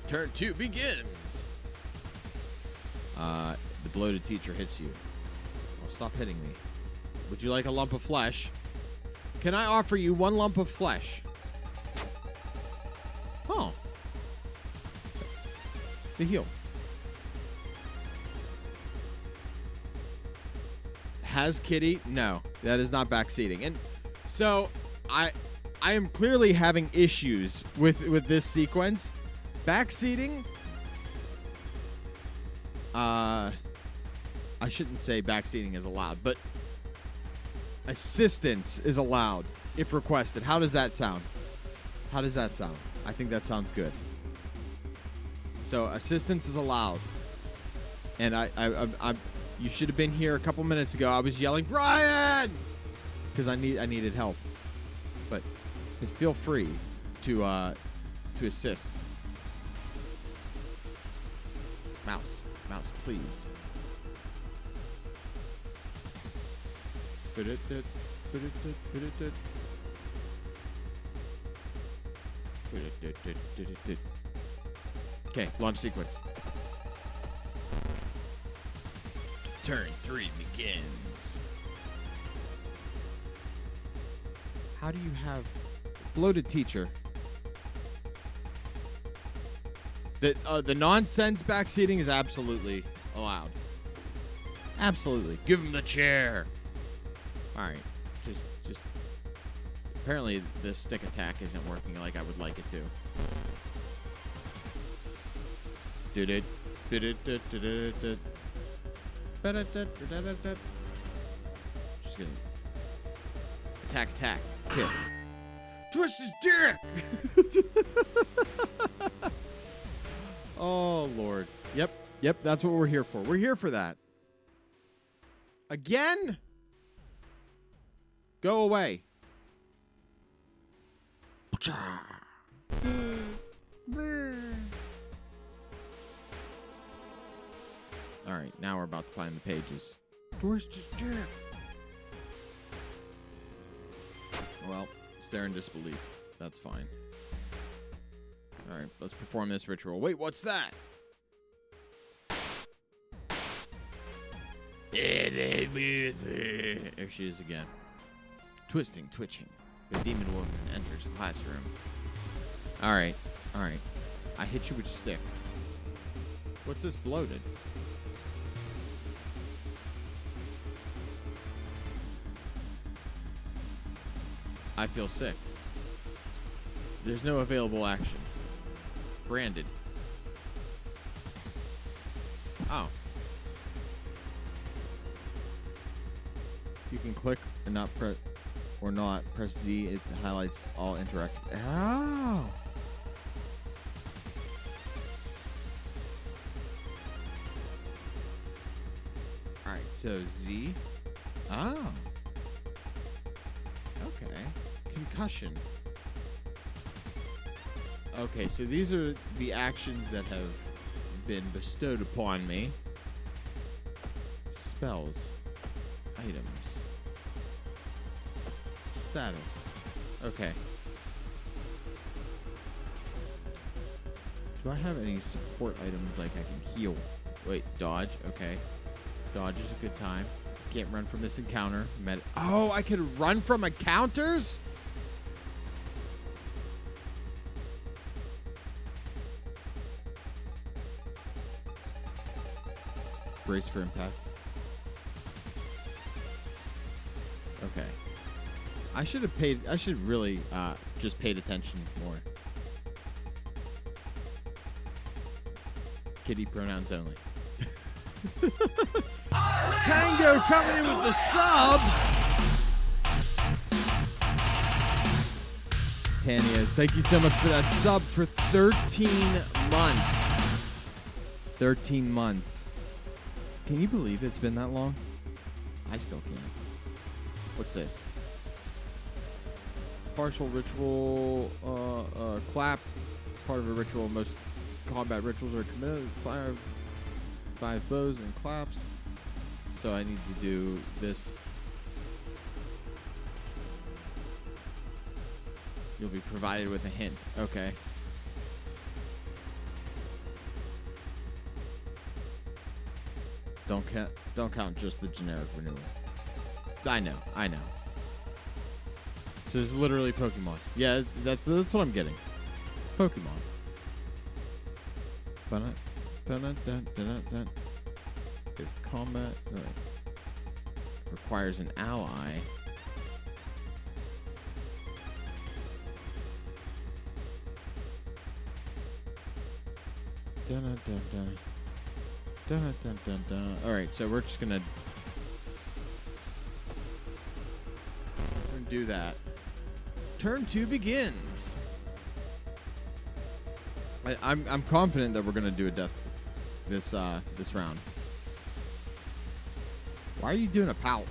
Turn 2 begins. The bloated teacher hits you. Well, stop hitting me. Would you like a lump of flesh? Can I offer you 1 lump of flesh? Oh. The heel. Has Kitty? No, that is not backseating. And so I am clearly having issues with this sequence. Backseating. I shouldn't say backseating is allowed, but assistance is allowed if requested. How does that sound? How does that sound? I think that sounds good. So assistance is allowed. And I you should have been here a couple minutes ago. I was yelling, Brian, because I needed help. But feel free to assist. Mouse, please. Okay, launch sequence. Turn 3 begins. How do you have bloated teacher? The nonsense backseating is absolutely allowed. Absolutely. Give him the chair. All right. Just apparently the stick attack isn't working like I would like it to. Just gonna attack, kill. Twist his dick. Oh Lord. Yep, that's what we're here for. We're here for that. Again? Go away. All right, now we're about to find the pages. Twist his dick. Well, stare in disbelief. That's fine. All right, let's perform this ritual. Wait, what's that? There she is again. Twisting, twitching. The demon woman enters the classroom. All right. I hit you with a stick. What's this bloated? I feel sick. There's no available actions. Branded. Oh. You can click and not press press Z. It highlights all interact. Oh. All right. So Z. Oh. Okay. Concussion. Okay, so these are the actions that have been bestowed upon me. Spells. Items. Status. Okay. Do I have any support items like I can heal? Wait, dodge. Okay. Dodge is a good time. Can't run from this encounter. Oh, I could run from encounters? Brace for impact. Okay. I should really just paid attention more. Kitty pronouns only. Tango coming in with the sub. Tanias, thank you so much for that sub for 13 months. 13 months. Can you believe it's been that long? I still can't. What's this? Partial ritual, clap. Part of a ritual. Most combat rituals are committed. Five bows and claps. So I need to do this. You'll be provided with a hint. Okay. Don't count just the generic renewal. I know. So it's literally Pokemon. Yeah, that's what I'm getting. It's Pokemon. If combat requires an ally. Alright, so we're just gonna do that. Turn 2 begins. I'm confident that we're gonna do a death this round. Why are you doing a pout?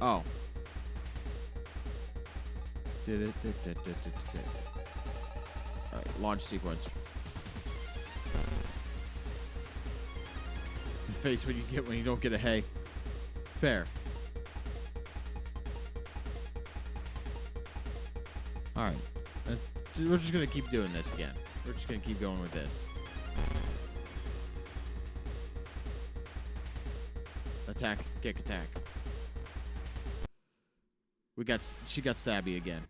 Oh. Alright, launch sequence. The face what you get when you don't get a hay. Fair. Alright. We're just going to keep doing this again. We're just going to keep going with this. Attack. Kick, attack. She got stabby again.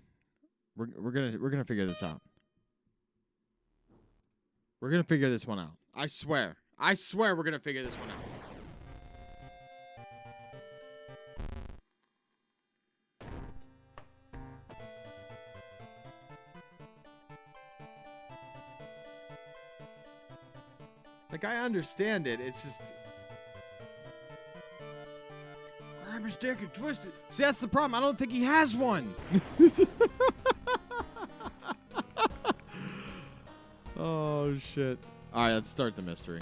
We're gonna figure this out. We're gonna figure this one out. I swear we're gonna figure this one out. Like, I understand it. It's just... grab his dick and twist it. See, that's the problem. I don't think he has one. Oh, shit. All right, let's start the mystery.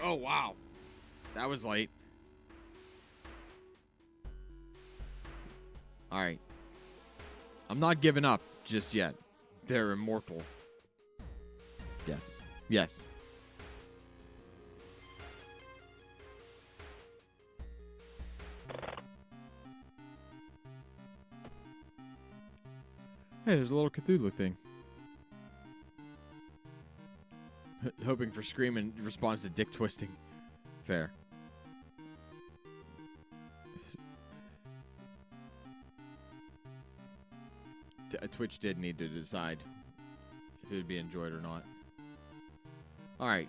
Oh, wow. That was late. All right. I'm not giving up just yet. They're immortal. Yes. Yes. Hey, there's a little Cthulhu thing. Hoping for Scream in response to dick twisting. Fair. Twitch did need to decide if it would be enjoyed or not. Alright.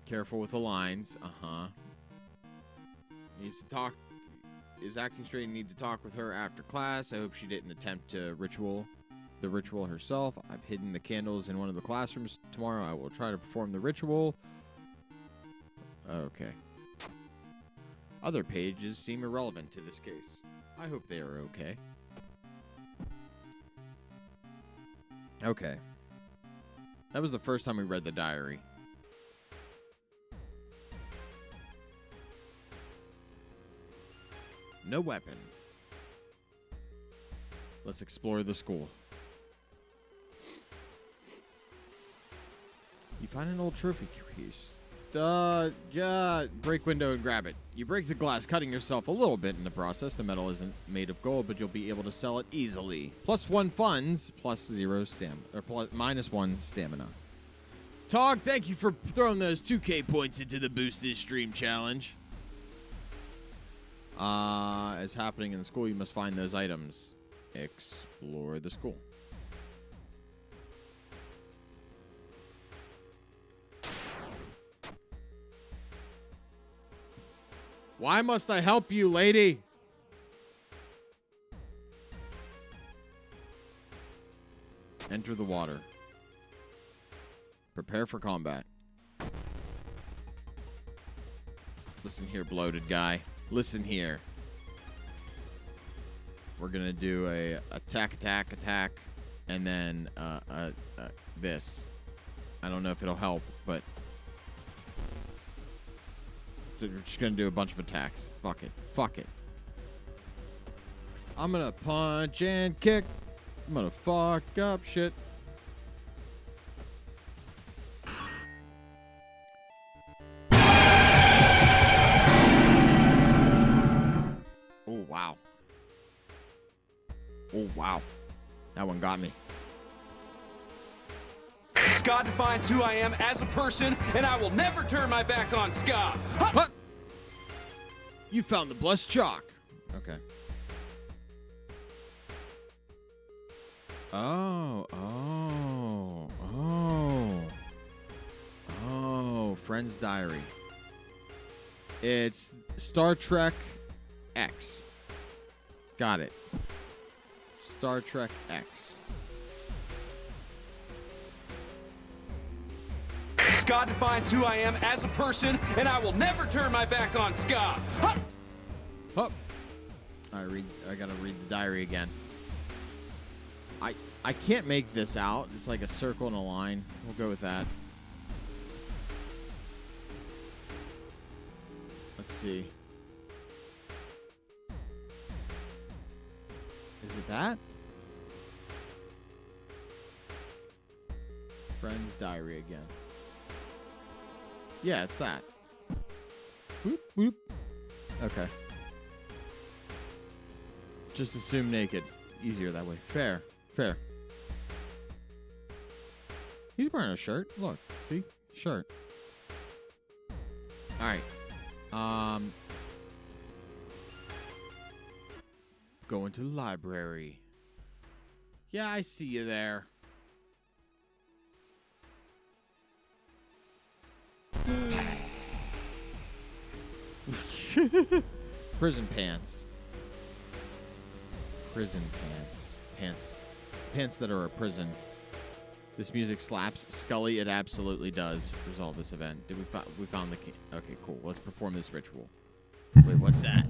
Careful with the lines. Uh-huh. Needs to talk. Is acting straight and need to talk with her after class. I hope she didn't attempt to the ritual herself. I've hidden the candles in one of the classrooms. Tomorrow I will try to perform the ritual. Okay. Other pages seem irrelevant to this case. I hope they are okay. Okay. That was the first time we read the diary. No weapon. Let's explore the school. You find an old trophy piece. God. Break window and grab it. You break the glass, cutting yourself a little bit in the process. The metal isn't made of gold, but you'll be able to sell it easily. +1 funds, +0 stamina, or -1 stamina. Tog, thank you for throwing those 2K points into the boosted stream challenge. As happening in the school, you must find those items. Explore the school. Why must I help you, lady? Enter the water. Prepare for combat. Listen here, bloated guy. Listen here. We're gonna do a attack, and then this. I don't know if it'll help, but we're just gonna do a bunch of attacks. Fuck it. I'm gonna punch and kick. I'm gonna fuck up shit. Oh, wow. That one got me. Scott defines who I am as a person, and I will never turn my back on Scott. Huh. What? You found the blessed chalk. Okay. Oh. Friend's Diary. It's Star Trek X. Got it. Star Trek X. Scott defines who I am as a person, and I will never turn my back on Scott. Huh. Hup. I gotta read the diary again. I can't make this out. It's like a circle and a line. We'll go with that. Let's see. Is it that? Friend's Diary again. Yeah, it's that. Boop, boop. Okay. Just assume naked. Easier that way. Fair. Fair. He's wearing a shirt. Look. See? Shirt. Alright. Going to the library. Yeah, I see you there. Prison pants. Prison pants. Pants that are a prison. This music slaps. Scully, it absolutely does. Resolve this event. Did we found the key? Okay, cool. Let's perform this ritual. Wait, what's that?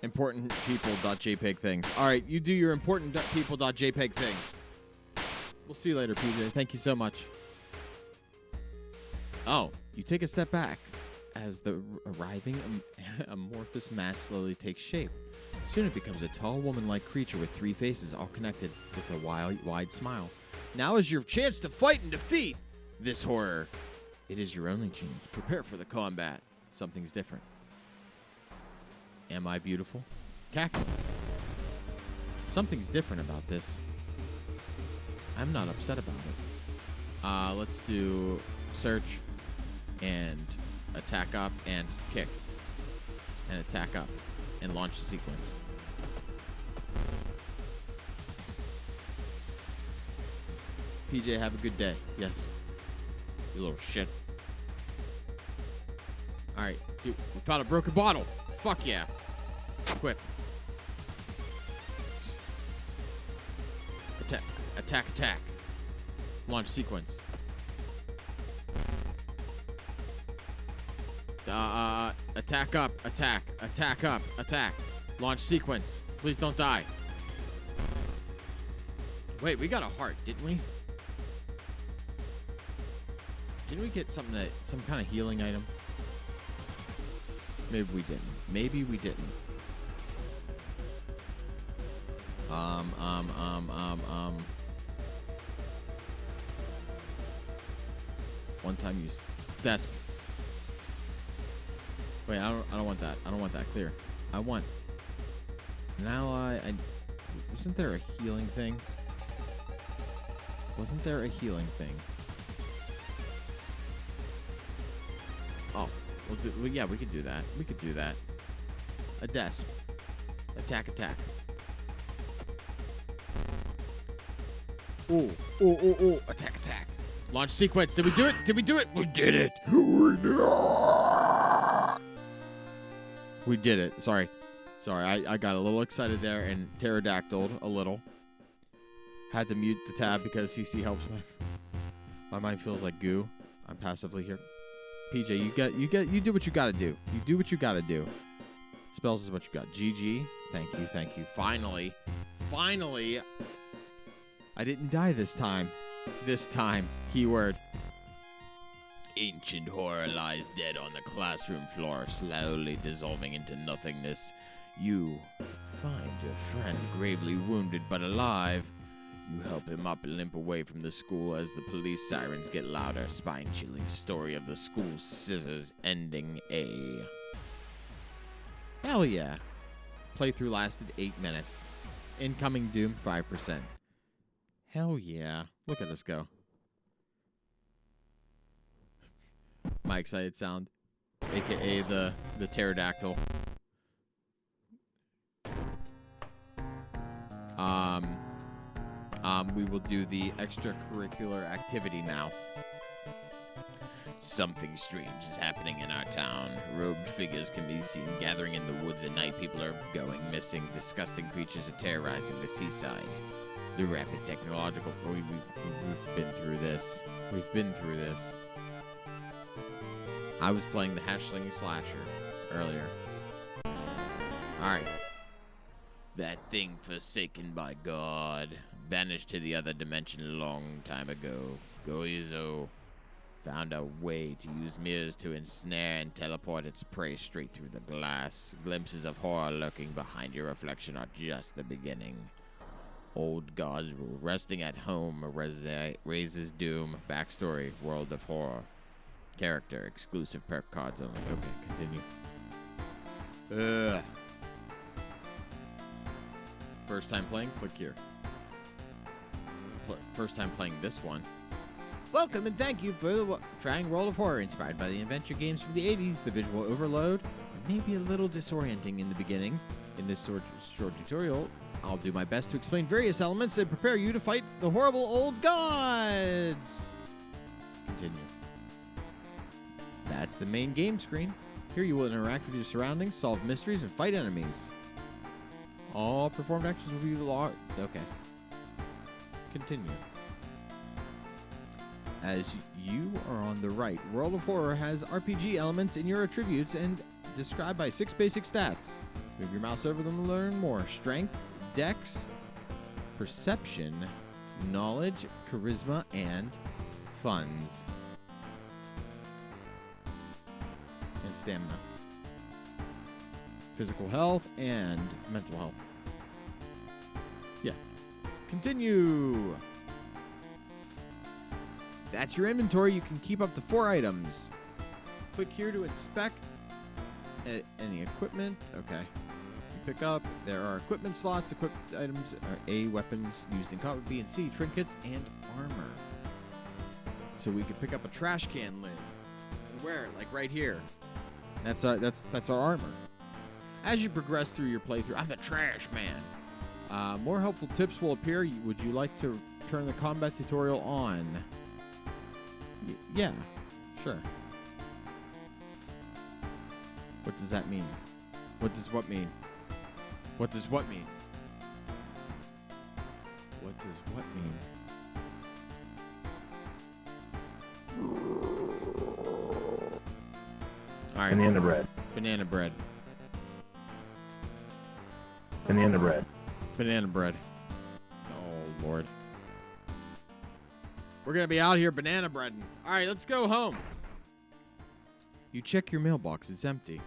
Important people.jpg things. All right, you do your important people.jpg things. We'll see you later, PJ. Thank you so much. Oh, you take a step back as the arriving amorphous mass slowly takes shape. Soon it becomes a tall woman-like creature with 3 faces, all connected with a wide smile. Now is your chance to fight and defeat this horror. It is your only chance. Prepare for the combat. Something's different. Am I beautiful? Cackle. Something's different about this. I'm not upset about it. Let's do search and attack up and kick. And attack up and launch the sequence. PJ, have a good day. Yes. You little shit. Alright, dude, we found a broken bottle. Fuck yeah. Equip. Attack. Launch sequence. Attack up. Attack up. Attack. Launch sequence. Please don't die. Wait, we got a heart, didn't we? Didn't we get some kind of healing item? Maybe we didn't. One time use. That's. Wait, I don't want that. I don't want that. Clear. I want. Now I wasn't there a healing thing? Wasn't there a healing thing? Oh, well, yeah, we could do that. We could do that. A desp. Attack. Ooh. Attack. Launch sequence. Did we do it? We did it. We did it. Sorry. I got a little excited there and pterodactyled a little. Had to mute the tab because CC helps me. My mind feels like goo. I'm passively here. PJ, you do what you gotta do. You do what you gotta do. Spells is what you got. GG. Thank you. Finally. I didn't die this time. Keyword. Ancient horror lies dead on the classroom floor, slowly dissolving into nothingness. You find your friend gravely wounded but alive. You help him up and limp away from the school as the police sirens get louder. Spine-chilling story of the school scissors ending A. Hell yeah. Playthrough lasted 8 minutes. Incoming Doom 5%. Hell yeah. Look at us go. My excited sound, aka the pterodactyl. We will do the extracurricular activity now. Something strange is happening in our town. Robed figures can be seen gathering in the woods at night. People are going missing. Disgusting creatures are terrorizing the seaside. The rapid technological... We've been through this. We've been through this. I was playing the Hashling Slasher earlier. Alright. That thing forsaken by God. Banished to the other dimension a long time ago. Goizo found a way to use mirrors to ensnare and teleport its prey straight through the glass. Glimpses of horror lurking behind your reflection are just the beginning. Old gods rule. Resting at home raises doom. Backstory. World of horror. Character. Exclusive perk cards only. Okay, continue. First time playing? Click here. First time playing this one. Welcome and thank you for trying World of Horror, inspired by the adventure games from the 80s. The visual overload may be a little disorienting in the beginning. In this short tutorial, I'll do my best to explain various elements that prepare you to fight the horrible old gods. Continue. That's the main game screen. Here you will interact with your surroundings, solve mysteries, and fight enemies. All performed actions will be logged. Okay. Continue. As you are on the right, World of Horror has RPG elements in your attributes and described by 6 basic stats. Move your mouse over them to learn more. Strength, Dex, Perception, Knowledge, Charisma, and Funds. And Stamina. Physical health and mental health. Yeah. Continue. That's your inventory. You can keep up to 4 items. Click here to inspect any equipment. Okay. You pick up. There are equipment slots. Equipped items are A, weapons used in combat, B and C, trinkets, and armor. So we can pick up a trash can lid and wear it, like right here. That's our armor. As you progress through your playthrough, I'm the trash man. More helpful tips will appear. Would you like to turn the combat tutorial on? Yeah, sure. What does that mean? What does what mean? What does what mean? What does what mean? All right. Banana bread. Banana bread. Banana bread. Banana bread. Oh, Lord. We're going to be out here banana breading. All right, let's go home. You check your mailbox. It's empty.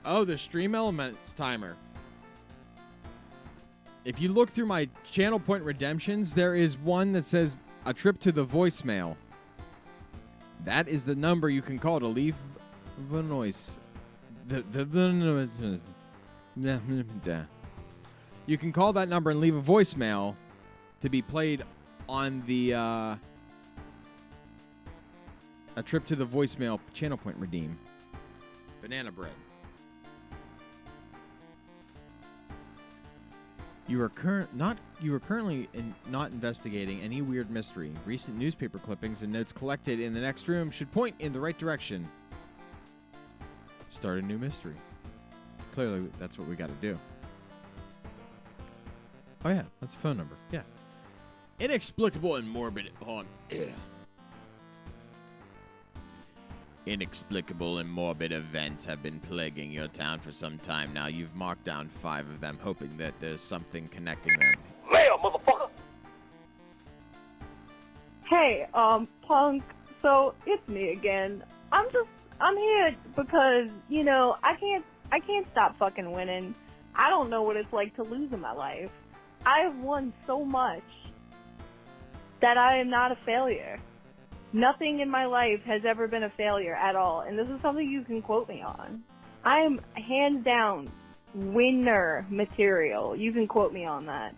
Oh, the Stream Elements timer. If you look through my channel point redemptions, there is one that says a trip to the voicemail. That is the number you can call to leave the noise. You can call that number and leave a voicemail to be played on the a trip to the voicemail channel point redeem. Banana bread. You are currently not investigating any weird mystery. Recent newspaper clippings and notes collected in the next room should point in the right direction. Start a new mystery. Clearly, that's what we got to do. Oh yeah, that's a phone number. Yeah. Inexplicable and morbid. Inexplicable and morbid events have been plaguing your town for some time now. You've marked down 5 of them, hoping that there's something connecting them. Mail, motherfucker! Hey, Punk, so it's me again. I'm here because, you know, I can't stop fucking winning. I don't know what it's like to lose in my life. I have won so much that I am not a failure. Nothing in my life has ever been a failure at all, and this is something you can quote me on. I'm hands down winner material. You can quote me on that.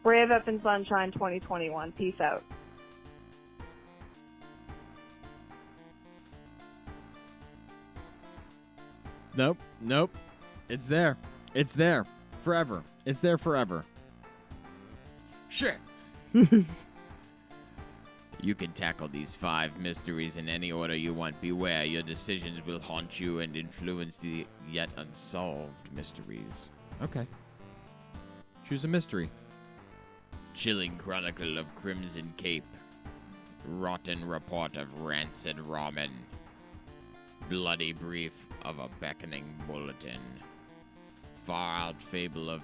Brave up in sunshine 2021. Peace out. Nope. Nope. It's there. It's there. Forever. It's there forever. Shit. You can tackle these 5 mysteries in any order you want. Beware, your decisions will haunt you and influence the yet unsolved mysteries. Okay. Choose a mystery. Chilling Chronicle of Crimson Cape. Rotten Report of Rancid Ramen. Bloody Brief of a Beckoning Bulletin. Far Out Fable of...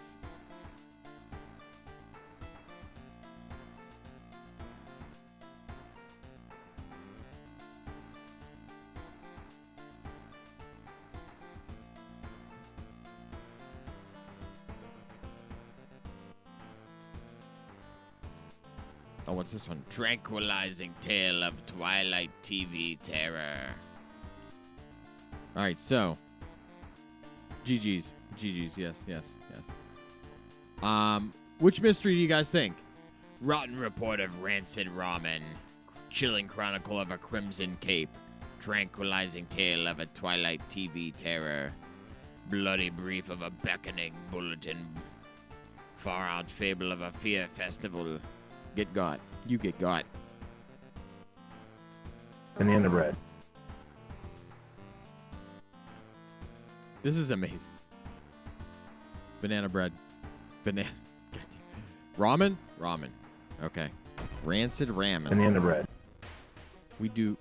Oh, what's this one? Tranquilizing Tale of Twilight TV Terror. All right, so. GG's. GG's. Yes, yes, yes. Which mystery do you guys think? Rotten Report of Rancid Ramen. Chilling Chronicle of a Crimson Cape. Tranquilizing Tale of a Twilight TV Terror. Bloody Brief of a Beckoning Bulletin. Far Out Fable of a Fear Festival. Get got. You get got. Banana bread. This is amazing. Banana bread. Banana. Ramen? Ramen. Okay. Rancid ramen. Banana bread. We do.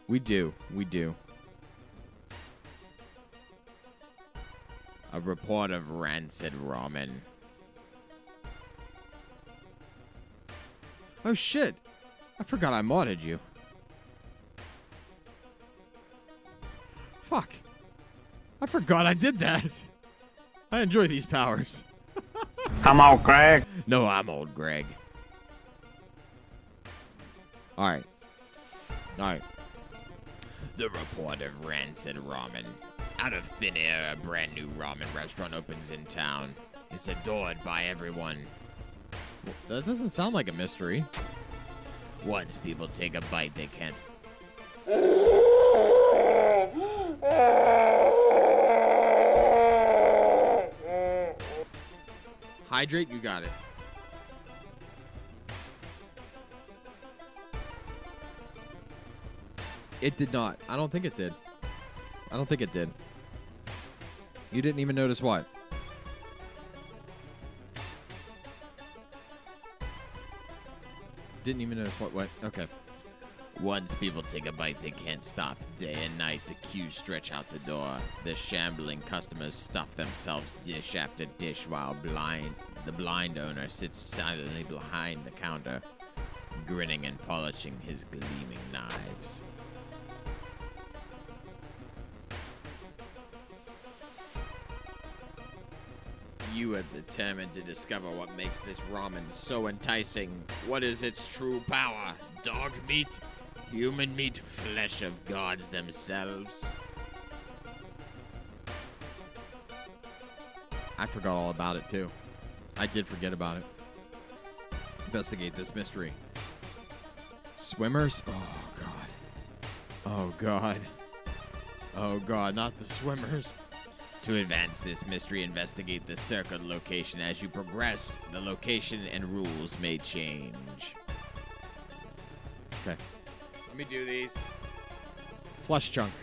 We do. We do. A report of rancid ramen. Oh, shit. I forgot I modded you. Fuck. I forgot I did that. I enjoy these powers. I'm old Greg. No, I'm old Greg. All right. All right. The report of rancid ramen. Out of thin air, a brand new ramen restaurant opens in town. It's adored by everyone. That doesn't sound like a mystery. Once people take a bite, they can't. Hydrate, you got it. It did not. I don't think it did. I don't think it did. You didn't even notice what? Didn't even notice what? Okay. Once people take a bite, they can't stop. Day and night, the queues stretch out the door. The shambling customers stuff themselves dish after dish while the blind owner sits silently behind the counter, grinning and polishing his gleaming knives. You are determined to discover what makes this ramen so enticing. What is its true power? Dog meat? Human meat? Flesh of gods themselves? I forgot all about it, too. I did forget about it. Investigate this mystery. Swimmers? Oh, God. Oh, God. Oh, God, not the swimmers. To advance this mystery, investigate the circled location. As you progress, the location and rules may change. Okay. Let me do these. Flesh chunk.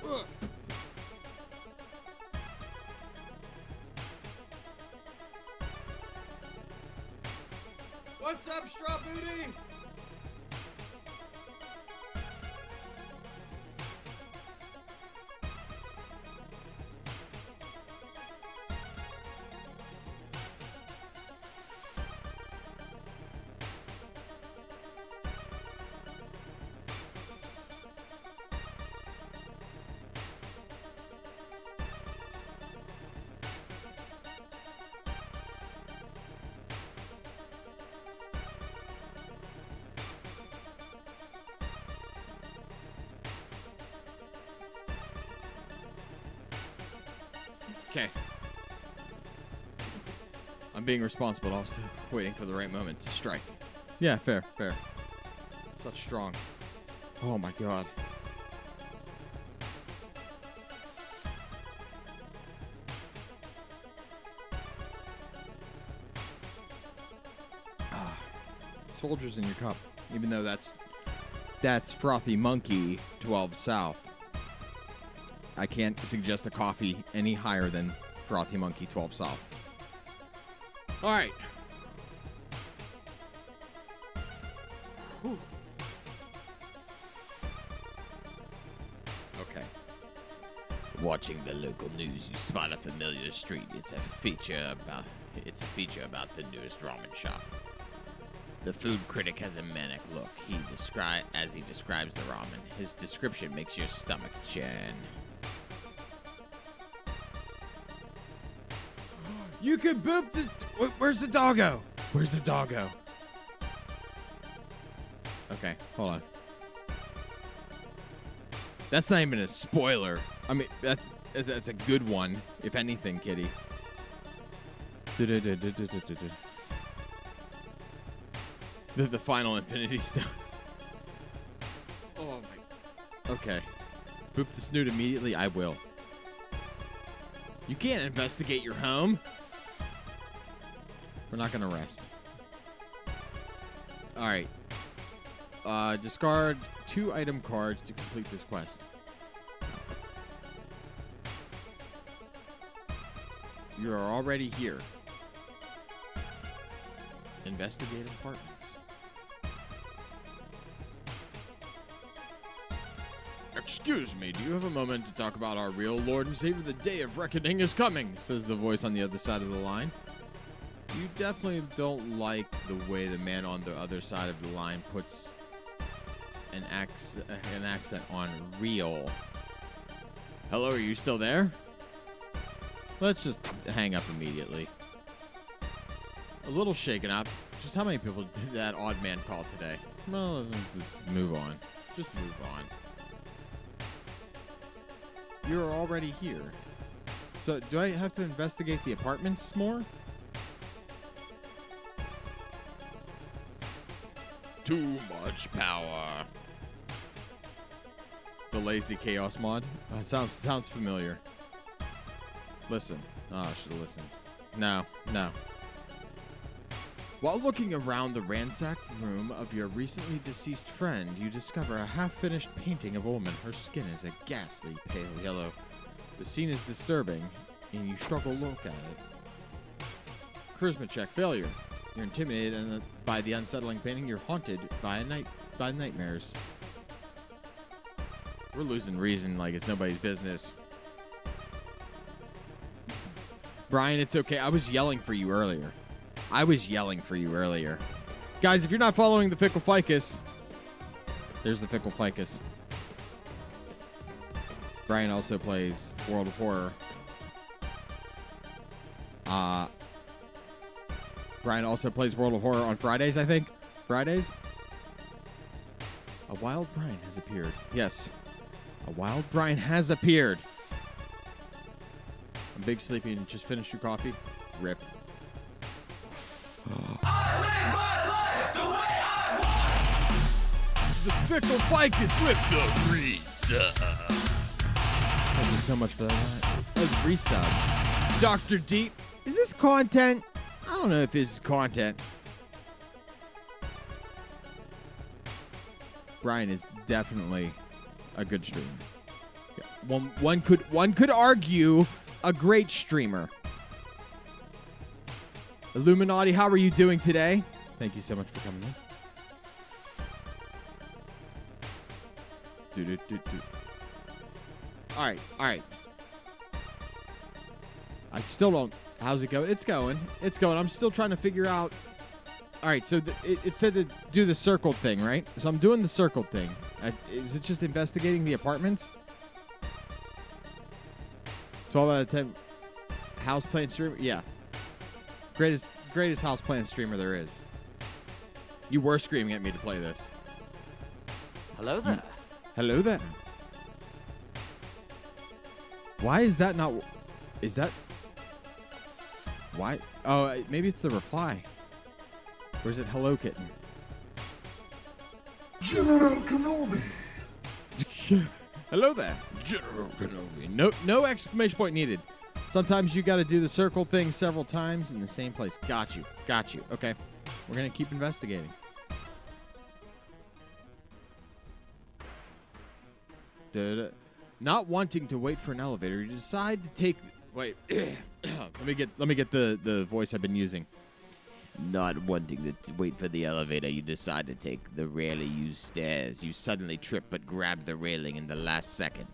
Ugh. What's up, straw booty? Okay. I'm being responsible, also waiting for the right moment to strike. Yeah, fair. Such strong. Oh my god. Soldiers in your cup. Even though that's Frothy Monkey 12 South. I can't suggest a coffee any higher than Frothy Monkey 12 South. All right. Whew. Okay. Watching the local news, you spot a familiar street. It's a feature about the newest ramen shop. The food critic has a manic look. As he describes the ramen. His description makes your stomach churn. You could boop the... Where's the doggo? Where's the doggo? Okay, hold on. That's not even a spoiler. I mean, that's a good one, if anything, kitty. The final Infinity Stone. Oh my. Okay. Boop the snoot immediately. I will. You can't investigate your home. We're not gonna rest. All right. Discard 2 item cards to complete this quest. You are already here. Investigate apartments. Excuse me, do you have a moment to talk about our real Lord and Savior? The day of reckoning is coming, says the voice on the other side of the line. You definitely don't like the way the man on the other side of the line puts an accent on real. Hello, are you still there? Let's just hang up immediately. A little shaken up. Just how many people did that odd man call today? Well, let's just move on. Just move on. You're already here. So, do I have to investigate the apartments more? Too much power. The lazy chaos mod. Sounds familiar. Listen. Oh, I should have listened. No. While looking around the ransacked room of your recently deceased friend, you discover a half-finished painting of a woman. Her skin is a ghastly pale yellow. The scene is disturbing, and you struggle to look at it. Charisma check failure. You're intimidated by the unsettling painting. You're haunted by nightmares. We're losing reason like it's nobody's business. Brian, it's okay. I was yelling for you earlier. Guys, if you're not following the Fickle Ficus, there's the Fickle Ficus. Brian also plays World of Horror. Brian also plays World of Horror on Fridays, I think. Fridays? A wild Brian has appeared. Yes. A wild Brian has appeared. I'm big sleepy and just finished your coffee. Rip. I live my life the way I want. The Fickle Ficus with the resub. Thank you so much for that. That was resub. Dr. Deep. Is this content? I don't know if this is content. Brian is definitely a good streamer. Yeah. One could argue a great streamer. Illuminati, how are you doing today? Thank you so much for coming in. All right. I still don't. How's it going? It's going. I'm still trying to figure out. All right, so it said to do the circle thing, right? So I'm doing the circle thing. Is it just investigating the apartments? 12 out of 10 house plant streamer? Yeah. Greatest house plant streamer there is. You were screaming at me to play this. Hello there. Hello there. Why is that not... Is that... Why? Oh, maybe it's the reply. Or is it Hello Kitten? General Kenobi. Hello there, General Kenobi. No exclamation point needed. Sometimes you got to do the circle thing several times in the same place. Got you. Okay. We're going to keep investigating. Not wanting to wait for an elevator, you decide to take... Wait. let me get the voice I've been using. Not wanting to wait for the elevator, you decide to take the rarely used stairs. You suddenly trip but grab the railing in the last second.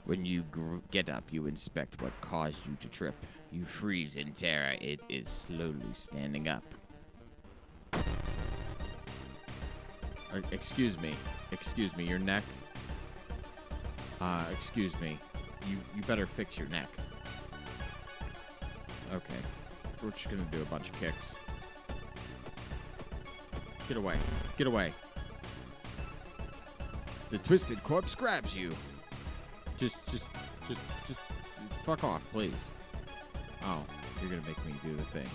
When you get up, you inspect what caused you to trip. You freeze in terror. It is slowly standing up. Excuse me, your neck. Excuse me. You better fix your neck. Okay. We're just gonna do a bunch of kicks. Get away. The twisted corpse grabs you. Just fuck off, please. Oh, you're gonna make me do the thing.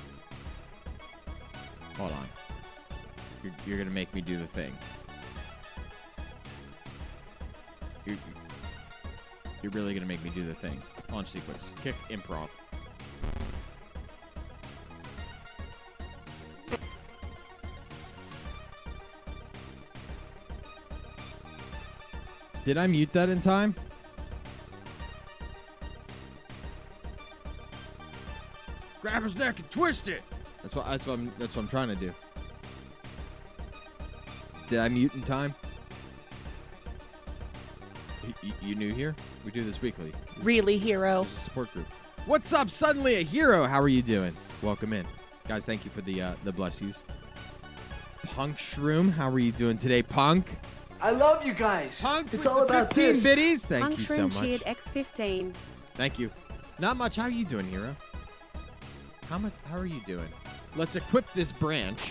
Hold on. You're gonna make me do the thing. You're really gonna make me do the thing. Launch sequence. Kick, improv. Did I mute that in time? Grab his neck and twist it. That's what I'm trying to do. Did I mute in time? You new here? We do this weekly. Really, hero? This is a support group. What's up, Suddenly a Hero? How are you doing? Welcome in. Guys, thank you for the bless yous. Punk Shroom, how are you doing today, Punk? I love you guys. Punk, it's all about 15 this. biddies. Thank Punk you so Shroom much. cheered X15. Thank you. Not much. How are you doing, Hero? How are you doing? Let's equip this branch.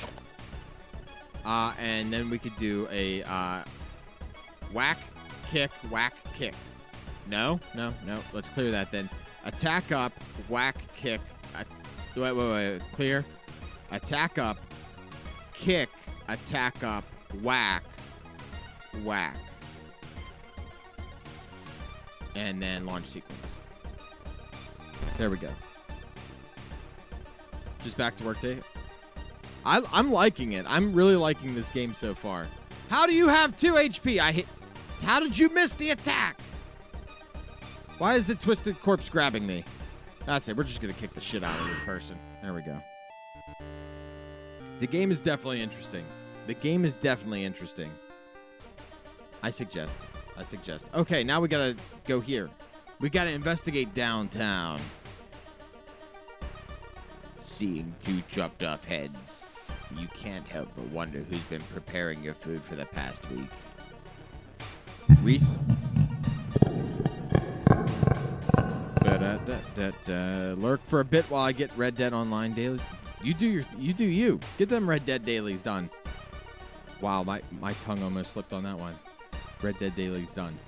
And then we could do a whack, kick. No. Let's clear that then. Attack up, whack, kick. Wait. Clear. Attack up, kick, attack up, whack. And then launch sequence. There we go. Just back to work day. I'm liking it. I'm really liking this game so far. How do you have 2 HP? How did you miss the attack? Why is the twisted corpse grabbing me? That's it. We're just going to kick the shit out of this person. There we go. The game is definitely interesting. I suggest. Okay, now we got to go here. We got to investigate downtown. Seeing 2 chopped off heads, you can't help but wonder who's been preparing your food for the past week. Reese? Lurk for a bit while I get Red Dead Online dailies. You do you. Get them Red Dead dailies done. Wow, my tongue almost slipped on that one. Red Dead dailies done.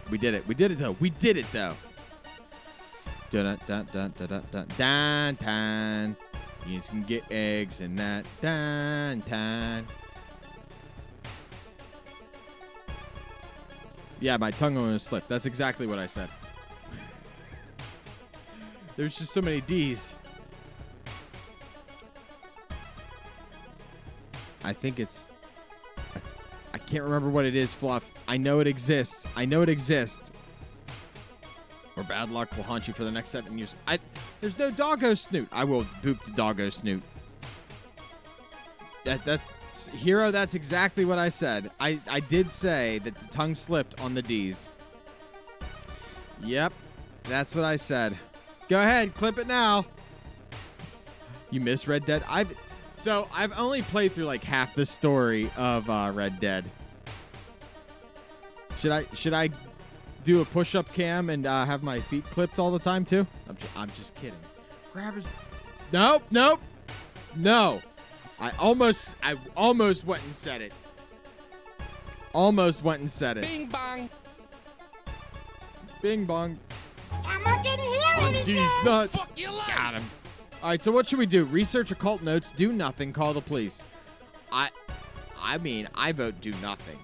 We did it though. Downtown. You can get eggs and that downtown. Yeah, my tongue almost slipped. That's exactly what I said. There's just so many D's. I think it's... I can't remember what it is, Fluff. I know it exists. Or bad luck will haunt you for the next 7 years. There's no doggo snoot. I will boop the doggo snoot. That's... Hero, that's exactly what I said. I did say that the tongue slipped on the D's. Yep, that's what I said. Go ahead, clip it now. You miss Red Dead? I've only played through like half the story of Red Dead. Should I do a push-up cam and have my feet clipped all the time too? I'm just kidding. Grabbers. Nope. No. I almost went and said it. Bing bong. Elmo didn't hear anything. These nuts. Got him. All right, so what should we do? Research occult notes, do nothing, call the police. I mean, I vote do nothing.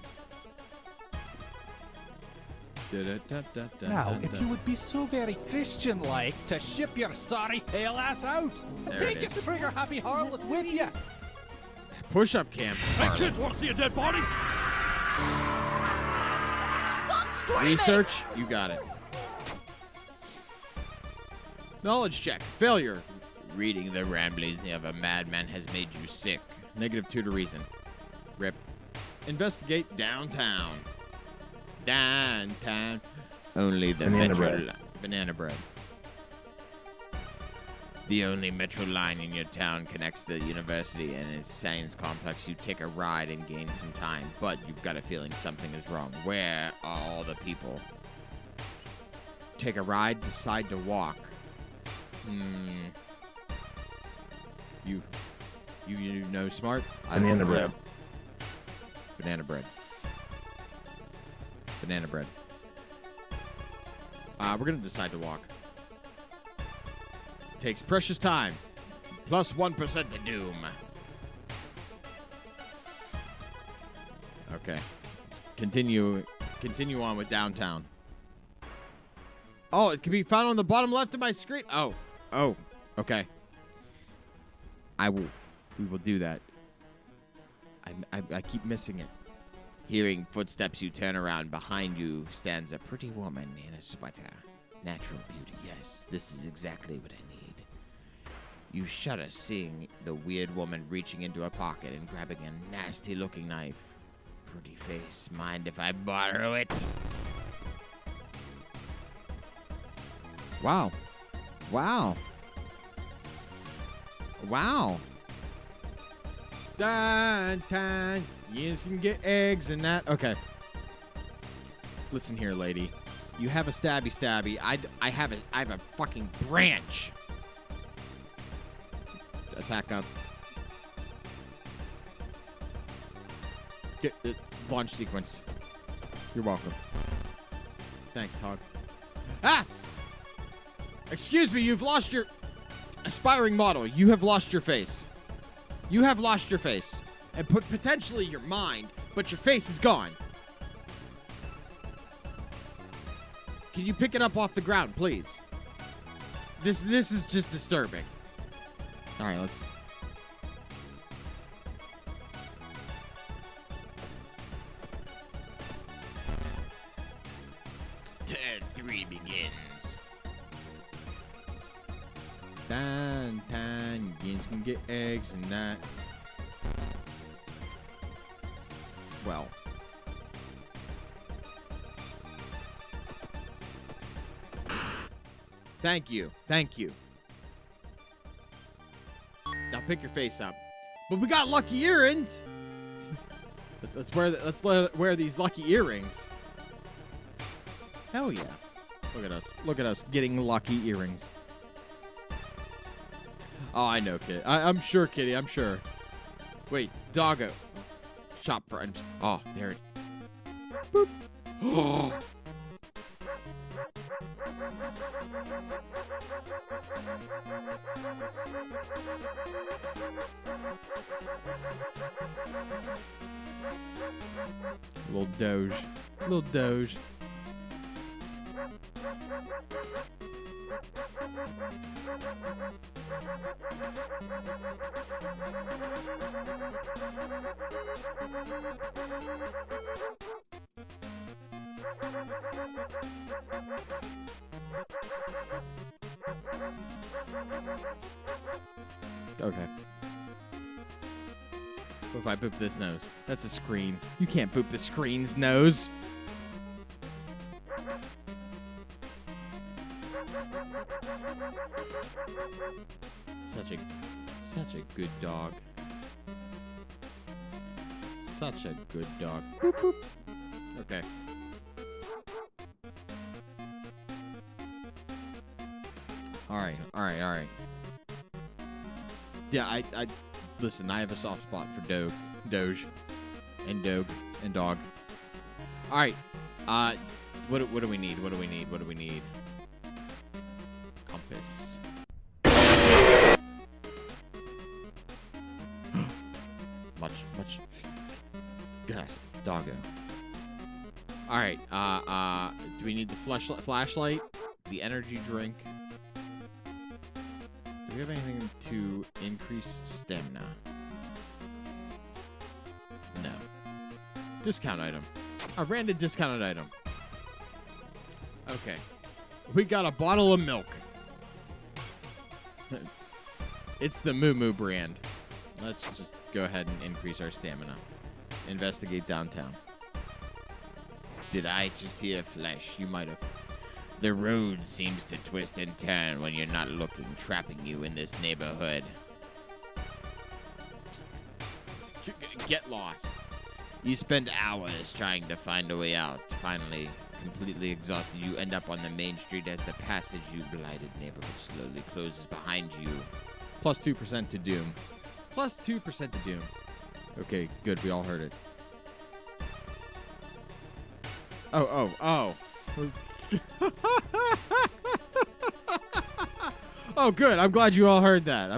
Now, if you would be so very Christian-like to ship your sorry pale ass out. There Take it your is. trigger-happy harlot with you. Push-up camp. Hey, kids, want to see a dead body? Stop screaming! Research, you got it. Knowledge check. Failure. Reading the ramblings of a madman has made you sick. -2 to reason. Rip. Investigate downtown. Downtown. Only the Banana metro bread. banana bread. The only metro line in your town connects the university and its science complex. You take a ride and gain some time, but you've got a feeling something is wrong. Where are all the people? Take a ride, decide to walk. You know smart? Banana bread. Banana bread. Banana bread. We're gonna decide to walk. Takes precious time. Plus 1% to doom. Okay. Let's continue on with downtown. Oh, it can be found on the bottom left of my screen. Oh, okay. We will do that. I keep missing it. Hearing footsteps, you turn around. Behind you stands a pretty woman in a sweater. Natural beauty, yes. This is exactly what I need. You shudder seeing the weird woman reaching into her pocket and grabbing a nasty-looking knife. Pretty face. Mind if I borrow it? Wow. Wow. Wow. Downtown. You just can get eggs and that. Okay. Listen here, lady. You have a stabby. I have a fucking branch. Attack up. Get launch sequence. You're welcome. Thanks, Todd. Ah! Excuse me, you've lost your aspiring model. You have lost your face. You have lost your face. And potentially your mind, but your face is gone. Can you pick it up off the ground, please? This is just disturbing. All right, let's... Turn 3 begins. Downtown, you can get eggs and that. Well. Thank you. Now pick your face up. But we got lucky earrings. Let's wear these lucky earrings. Hell yeah. Look at us getting lucky earrings. Oh, I know, Kitty. I'm sure, Kitty. I'm sure. Wait, doggo. Shop for items. Oh, there it. Boop. Oh. Little Doge. Okay. What if I boop this nose? That's a screen. You can't boop the screen's nose. Such a good dog. Such a good dog. Boop, boop. Okay. All right. Yeah, I listen, I have a soft spot for Doge, and Dog. All right. What do we need? Piss. much. Gasp, doggo. All right. Do we need the flashlight? The energy drink? Do we have anything to increase stamina? No. Discount item. A random discounted item. Okay. We got a bottle of milk. It's the Moo Moo brand. Let's just go ahead and increase our stamina. Investigate downtown. Did I just hear flesh? You might have. The road seems to twist and turn when you're not looking, trapping you in this neighborhood. Get lost. You spend hours trying to find a way out. Finally, completely exhausted, you end up on the main street as the passage you blighted neighborhood slowly closes behind you. Plus 2% to Doom. Plus 2% to Doom. Okay, good. We all heard it. Oh. Oh, good. I'm glad you all heard that.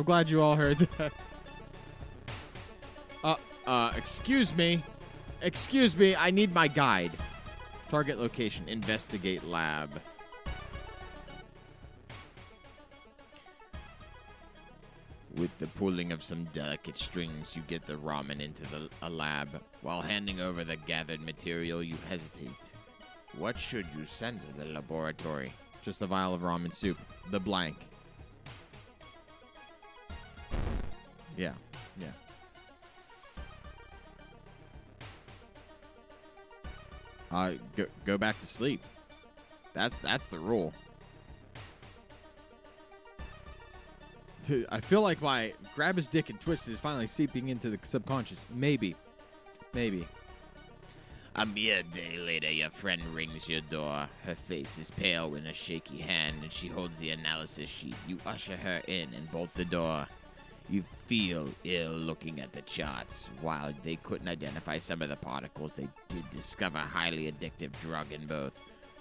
Excuse me. Excuse me. I need my guide. Target location. Investigate lab. With the pulling of some delicate strings, you get the ramen into a lab. While handing over the gathered material, you hesitate. What should you send to the laboratory? Just a vial of ramen soup. The blank. Yeah. Go back to sleep. That's the rule. I feel like my grab his dick and twist is finally seeping into the subconscious. Maybe. A mere day later, your friend rings your door. Her face is pale in a shaky hand, and she holds the analysis sheet. You usher her in and bolt the door. You feel ill looking at the charts. While they couldn't identify some of the particles, they did discover a highly addictive drug in both.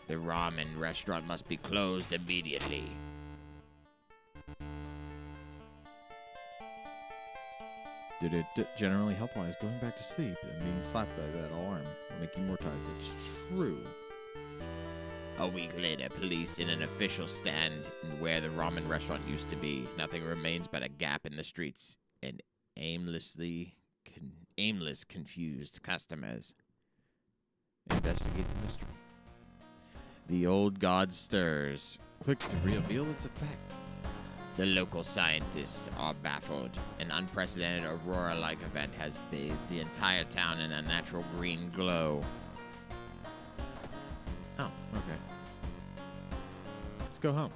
The ramen restaurant must be closed immediately. Did it generally health-wise going back to sleep and being slapped by that alarm, making more tired? It's true. A week later, police in an official stand where the ramen restaurant used to be. Nothing remains but a gap in the streets and aimless, confused customers. Investigate the mystery. The old god stirs. Click to reveal its effect. The local scientists are baffled. An unprecedented aurora-like event has bathed the entire town in a natural green glow. Oh, okay. Let's go home.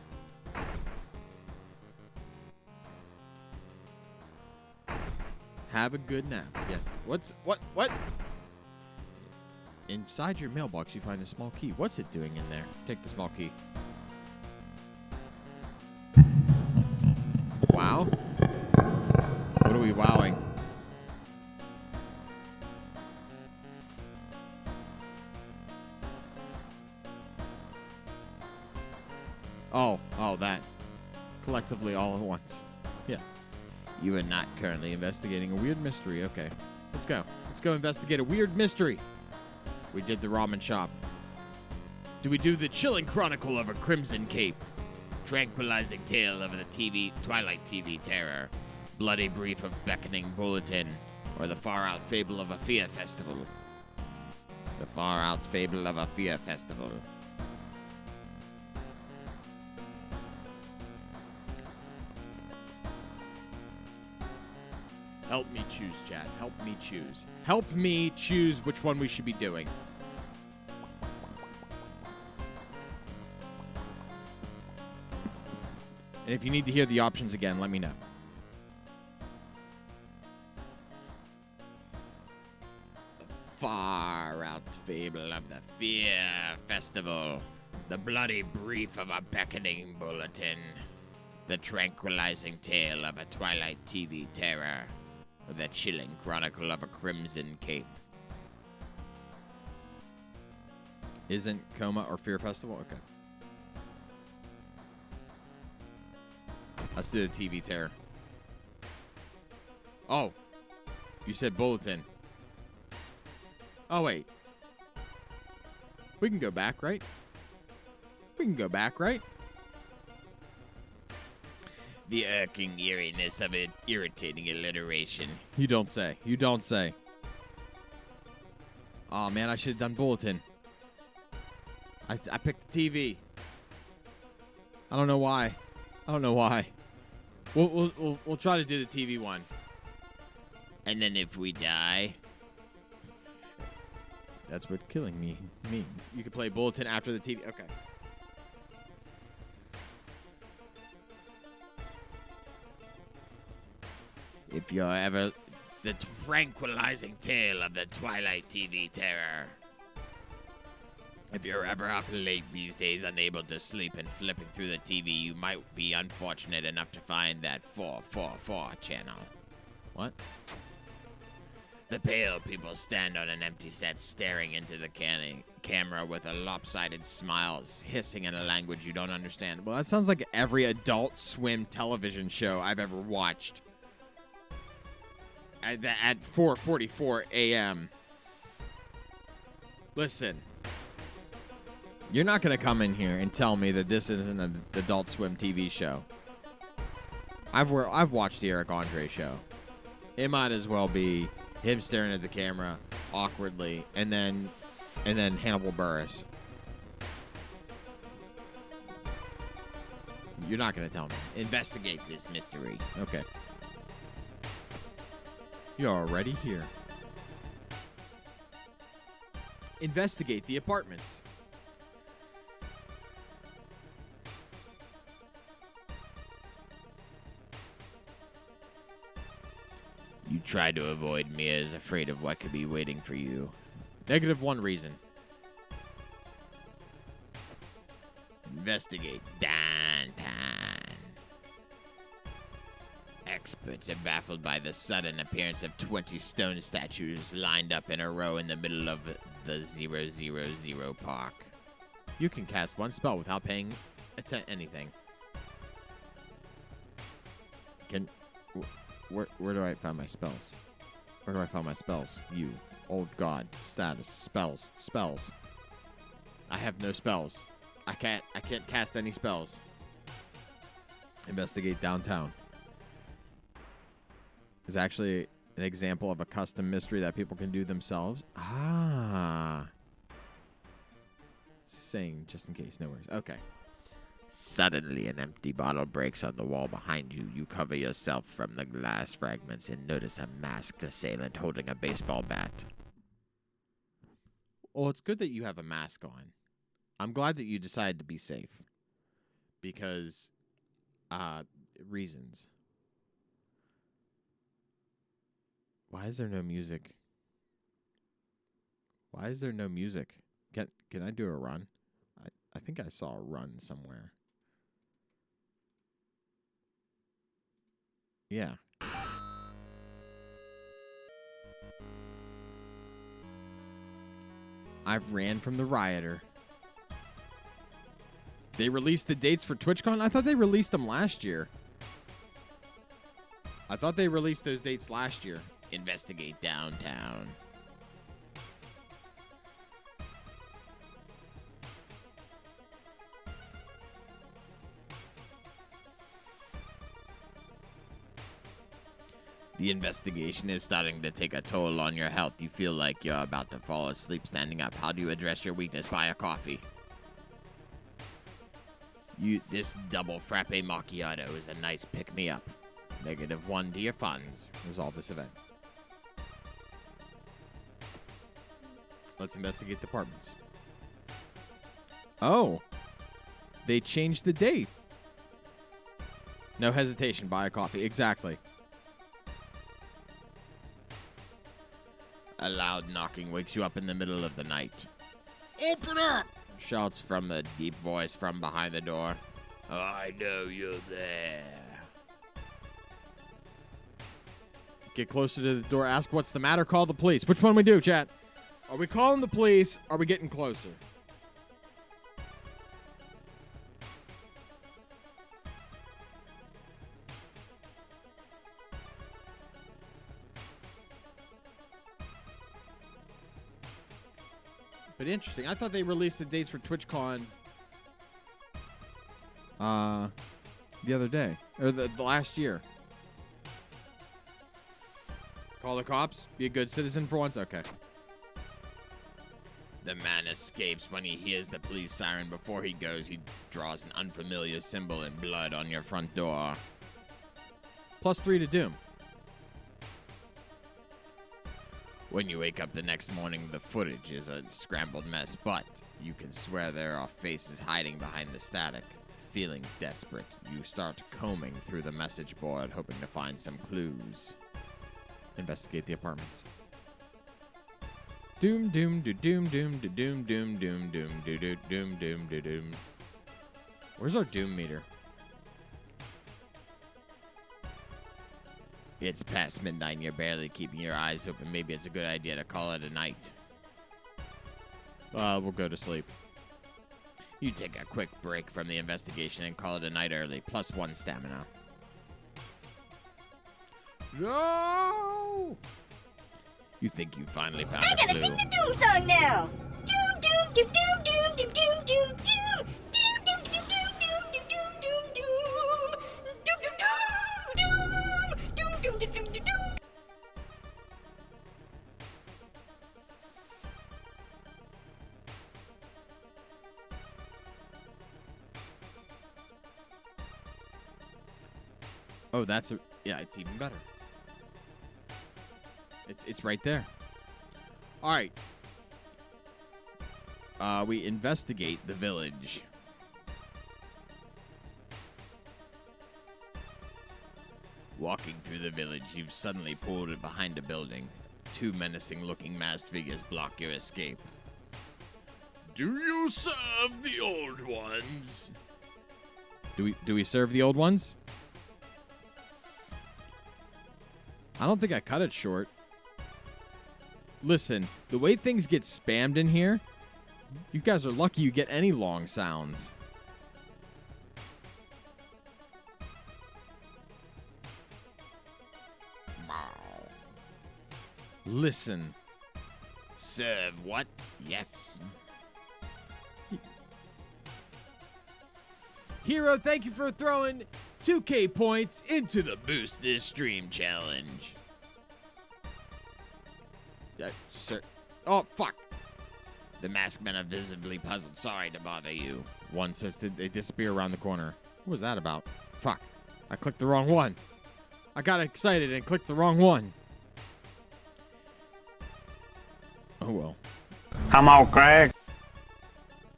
Have a good nap. Yes. What? Inside your mailbox, you find a small key. What's it doing in there? Take the small key. Wow? What are we wowing? Oh, that. Collectively all at once. Yeah. You are not currently investigating a weird mystery. Okay. Let's go. Let's go investigate a weird mystery. We did the ramen shop. Do we do the chilling chronicle of a crimson cape? Tranquilizing tale of the Twilight TV terror, bloody brief of beckoning bulletin, or the far-out fable of a fear festival? The far-out fable of a fear festival. Help me choose, chat. Help me choose. Help me choose which one we should be doing. And if you need to hear the options again, let me know. The far-out fable of the Fear Festival. The bloody brief of a beckoning bulletin. The tranquilizing tale of a Twilight TV terror. Or the chilling chronicle of a crimson cape. Isn't Coma or Fear Festival? Okay. Let's do the TV terror. Oh. You said bulletin. Oh, wait. We can go back, right? We can go back, right? The irking eeriness of it, irritating alliteration. You don't say. You don't say. Oh, man, I should have done bulletin. I picked the TV. I don't know why. I don't know why. We'll try to do the TV one. And then if we die... That's what killing me means. You can play bulletin after the TV. Okay. If you're ever... The tranquilizing tale of the Twilight TV terror. If you're ever up late these days, unable to sleep and flipping through the TV, you might be unfortunate enough to find that 444 channel. What? The pale people stand on an empty set staring into the camera with a lopsided smiles, hissing in a language you don't understand. Well, that sounds like every Adult Swim television show I've ever watched. At 4:44 a.m. Listen. You're not going to come in here and tell me that this isn't an Adult Swim TV show. I've watched the Eric Andre show. It might as well be him staring at the camera awkwardly, and then Hannibal Buress. You're not going to tell me. Investigate this mystery. Okay. You're already here. Investigate the apartments. You try to avoid me as afraid of what could be waiting for you. -1 reason. Investigate downtown. Experts are baffled by the sudden appearance of 20 stone statues lined up in a row in the middle of the 000 park. You can cast one spell without paying anything. Where do I find my spells? Where do I find my spells? You. Old god. Status. Spells. I have no spells. I can't cast any spells. Investigate downtown. There's actually an example of a custom mystery that people can do themselves. Ah. Saying just in case. No worries. Okay. Suddenly, an empty bottle breaks on the wall behind you. You cover yourself from the glass fragments and notice a masked assailant holding a baseball bat. Well, it's good that you have a mask on. I'm glad that you decided to be safe. Because, reasons. Why is there no music? Why is there no music? Can I do a run? I think I saw a run somewhere. Yeah. I've ran from the rioter. They released the dates for TwitchCon? I thought they released them last year. I thought they released those dates last year. Investigate downtown. The investigation is starting to take a toll on your health. You feel like you're about to fall asleep standing up. How do you address your weakness? Buy a coffee. This double frappe macchiato is a nice pick-me-up. -1 to your funds. Resolve this event. Let's investigate the apartments. Oh. They changed the date. No hesitation. Buy a coffee. Exactly. A loud knocking wakes you up in the middle of the night. Open up! Shouts from a deep voice from behind the door. I know you're there. Get closer to the door. Ask what's the matter. Call the police. Which one we do, chat? Are we calling the police? Are we getting closer? But interesting. I thought they released the dates for TwitchCon the other day. Or the last year. Call the cops? Be a good citizen for once? Okay. The man escapes when he hears the police siren. Before he goes, he draws an unfamiliar symbol in blood on your front door. +3 to Doom. When you wake up the next morning, the footage is a scrambled mess, but you can swear there are faces hiding behind the static. Feeling desperate, you start combing through the message board, hoping to find some clues. Investigate the apartments. Doom, doom, do, doom, doom, do, doom, doom, doom, doom, do, do, doom, doom, do, doom. Where's our doom meter? It's past midnight and you're barely keeping your eyes open. Maybe it's a good idea to call it a night. We'll go to sleep. You take a quick break from the investigation and call it a night early. +1 stamina. No! You think you finally found I a gotta clue. sing the Doom song now. Doom, doom, doom, doom, doom, doom, doom, doom, doom. Doom, doom, doom, doom, doom, doom, doom, doom. Doom, doom, doom, doom. Doom, doom, doom, doom, doom. Oh, that's a... Yeah, it's even better. It's right there. All right. We investigate the village. Walking through the village, you've suddenly pulled behind a building. 2 menacing-looking masked figures block your escape. Do you serve the old ones? Do we serve the old ones? I don't think I cut it short. Listen, the way things get spammed in here, you guys are lucky you get any long sounds. Listen. Serve what? Yes. Hero, thank you for throwing 2K points into the Boost this stream challenge. Sir. Oh, fuck. The masked men are visibly puzzled. Sorry to bother you. One says they disappear around the corner. What was that about? Fuck. I clicked the wrong one. I got excited and clicked the wrong one. Oh, well. Come on, Craig.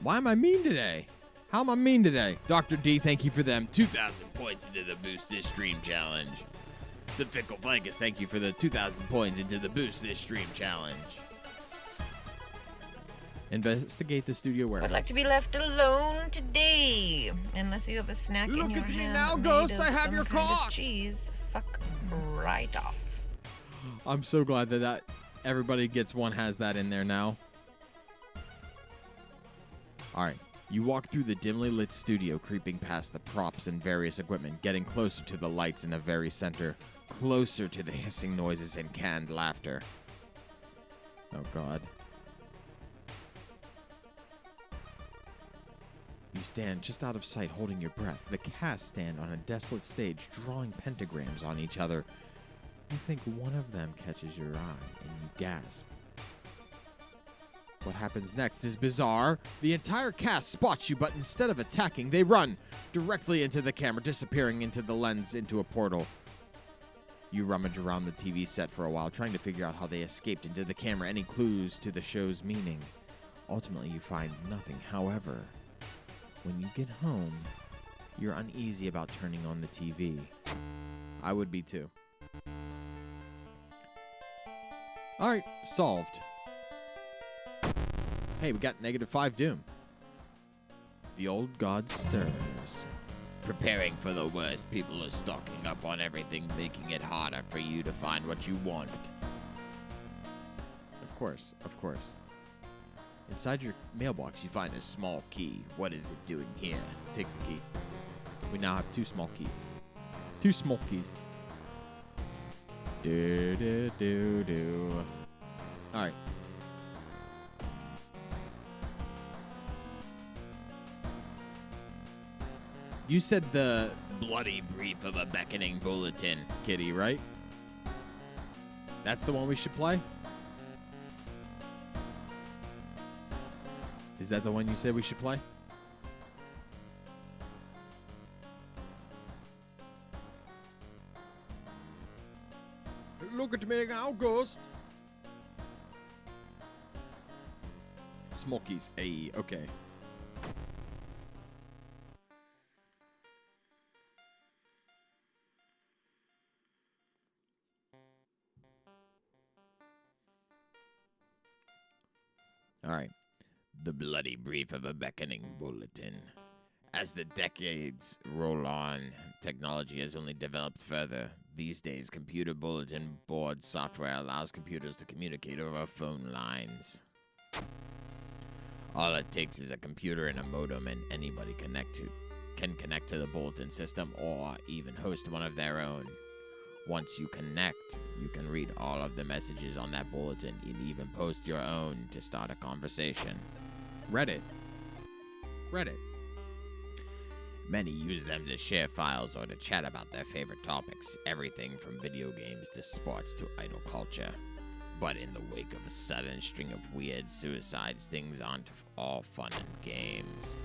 Why am I mean today? How am I mean today? Dr. D, thank you for them. 2,000 points into the Boost this stream challenge. The Fickle Ficus, thank you for the 2,000 points into the Boost this stream challenge. Investigate the studio warehouse. I'd like to be left alone today. Unless you have a snack in your hand. Look at me now, Ghost. I have your cock. Cheese. Fuck right off. I'm so glad that everybody gets one has that in there now. All right. You walk through the dimly lit studio, creeping past the props and various equipment, getting closer to the lights in the very center, closer to the hissing noises and canned laughter. Oh, God. You stand just out of sight, holding your breath. The cast stand on a desolate stage, drawing pentagrams on each other. You think one of them catches your eye, and you gasp. What happens next is bizarre. The entire cast spots you, but instead of attacking, they run directly into the camera, disappearing into the lens into a portal. You rummage around the TV set for a while, trying to figure out how they escaped into the camera, any clues to the show's meaning. Ultimately, you find nothing. However, when you get home, you're uneasy about turning on the TV. I would be too. All right, solved. Hey, we got -5 Doom. The old god stirs. Preparing for the worst, people are stocking up on everything, making it harder for you to find what you want. Of course, of course. Inside your mailbox, you find a small key. What is it doing here? Take the key. We now have 2 small keys. 2 small keys. Do. All right. You said the bloody brief of a beckoning bulletin, Kitty, right? That's the one we should play? Is that the one you said we should play? Look at me now, Ghost. Smokies. Hey, okay. All right. The bloody brief of a beckoning bulletin. As the decades roll on, technology has only developed further. These days, computer bulletin board software allows computers to communicate over phone lines. All it takes is a computer and a modem, and anybody can connect to the bulletin system or even host one of their own. Once you connect, you can read all of the messages on that bulletin and even post your own to start a conversation. Reddit. Many use them to share files or to chat about their favorite topics, everything from video games to sports to idol culture. But in the wake of a sudden string of weird suicides, things aren't all fun and games.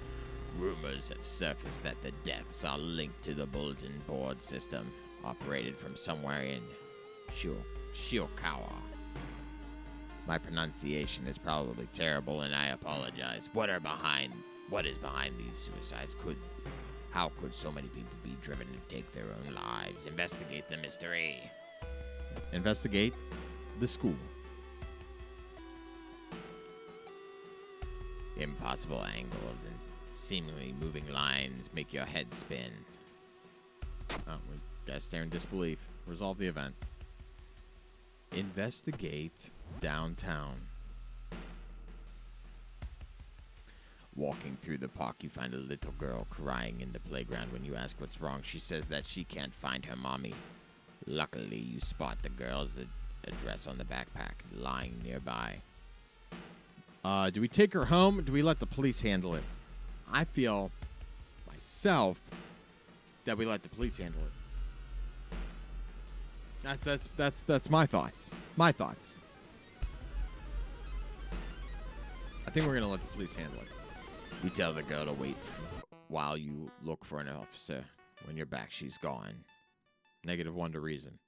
Rumors have surfaced that the deaths are linked to the bulletin board system, operated from somewhere in Shiokawa. My pronunciation is probably terrible, and I apologize. What is behind these suicides? How could so many people be driven to take their own lives? Investigate the mystery. Investigate the school. Impossible angles and seemingly moving lines make your head spin. Oh, we gotta stare in disbelief. Resolve the event. Investigate downtown. Walking through the park, you find a little girl crying in the playground. When you ask what's wrong, she says that she can't find her mommy. Luckily, you spot the girl's address on the backpack lying nearby. Do we take her home, or do we let the police handle it? I feel, myself, that we let the police handle it. That's my thoughts. My thoughts. I think we're gonna let the police handle it. You tell the girl to wait while you look for an officer. When you're back, she's gone. -1 to reason.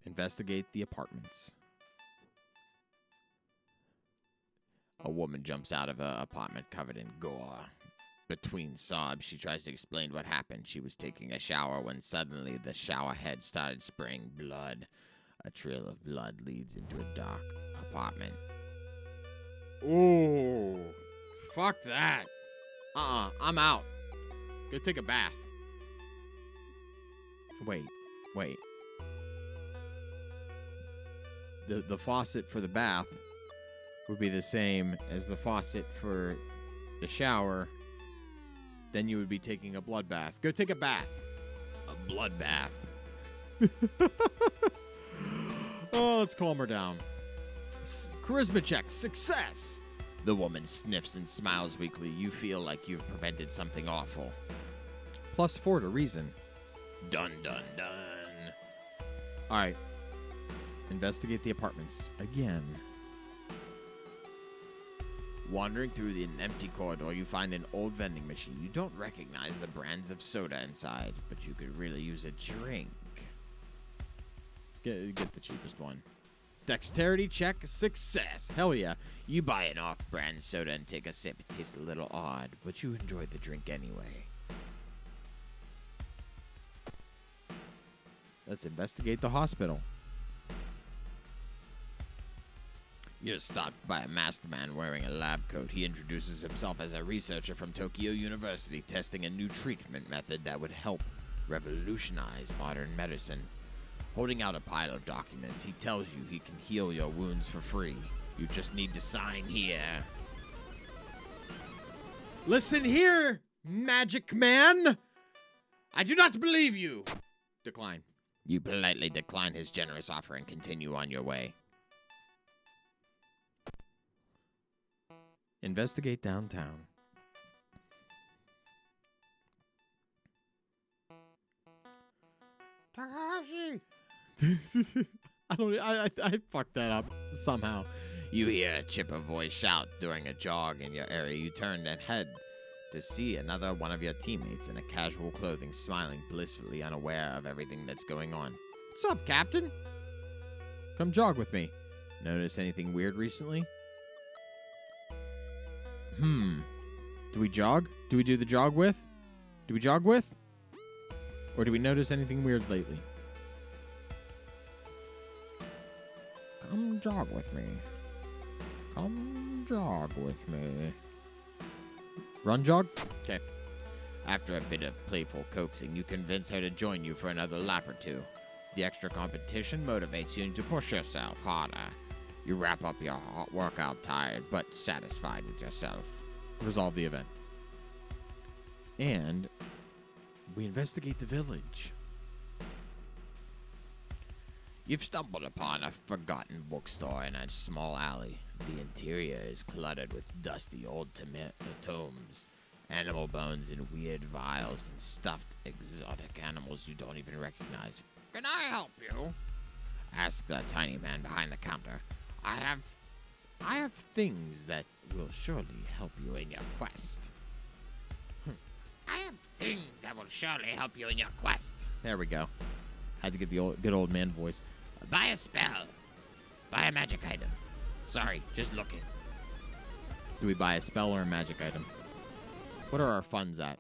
Investigate the apartments. A woman jumps out of her apartment covered in gore. Between sobs, she tries to explain what happened. She was taking a shower when suddenly the shower head started spraying blood. A trail of blood leads into a dark apartment. Ooh. Fuck that. I'm out. Go take a bath. Wait. The faucet for the bath would be the same as the faucet for the shower. Then you would be taking a blood bath. Go take a bath. A blood bath. Oh, let's calm her down. Charisma check. Success. The woman sniffs and smiles weakly. You feel like you've prevented something awful. +4 to reason. Done. All right. Investigate the apartments again. Wandering through an empty corridor, you find an old vending machine. You don't recognize the brands of soda inside, but you could really use a drink. Get the cheapest one. Dexterity check, success. Hell yeah. You buy an off-brand soda and take a sip. It tastes a little odd, but you enjoy the drink anyway. Let's investigate the hospital. You're stopped by a masked man wearing a lab coat. He introduces himself as a researcher from Tokyo University, testing a new treatment method that would help revolutionize modern medicine. Holding out a pile of documents, he tells you he can heal your wounds for free. You just need to sign here. Listen here, magic man. I do not believe you. Decline. You politely decline his generous offer and continue on your way. Investigate downtown. Takahashi. I fucked that up somehow. You hear a chipper voice shout during a jog in your area. You turn and head to see another one of your teammates in a casual clothing, smiling blissfully, unaware of everything that's going on. What's up, Captain? Come jog with me. Notice anything weird recently? Do we jog? Do we do the jog with? Do we jog with? Or do we notice anything weird lately? Come jog with me. Come jog with me. Run jog? Okay. After a bit of playful coaxing, you convince her to join you for another lap or two. The extra competition motivates you to push yourself harder. You wrap up your workout tired but satisfied with yourself. Resolve the event. And we investigate the village. You've stumbled upon a forgotten bookstore in a small alley. The interior is cluttered with dusty old tomes, animal bones in weird vials, and stuffed exotic animals you don't even recognize. Can I help you? Asked the tiny man behind the counter. I have things that will surely help you in your quest. I have things that will surely help you in your quest. There we go. Had to get the good old man voice. Buy a spell. Buy a magic item. Sorry, just looking. Do we buy a spell or a magic item? What are our funds at?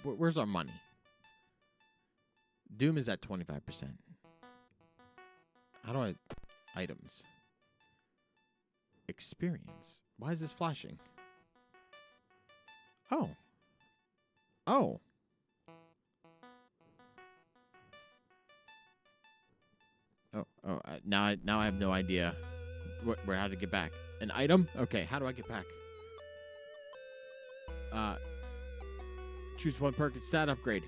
Where's our money? Doom is at 25%. How do I... Items. Experience. Why is this flashing? Oh. Oh. Now I have no idea how to get back. An item? Okay, how do I get back? Choose one perk and stat upgrade.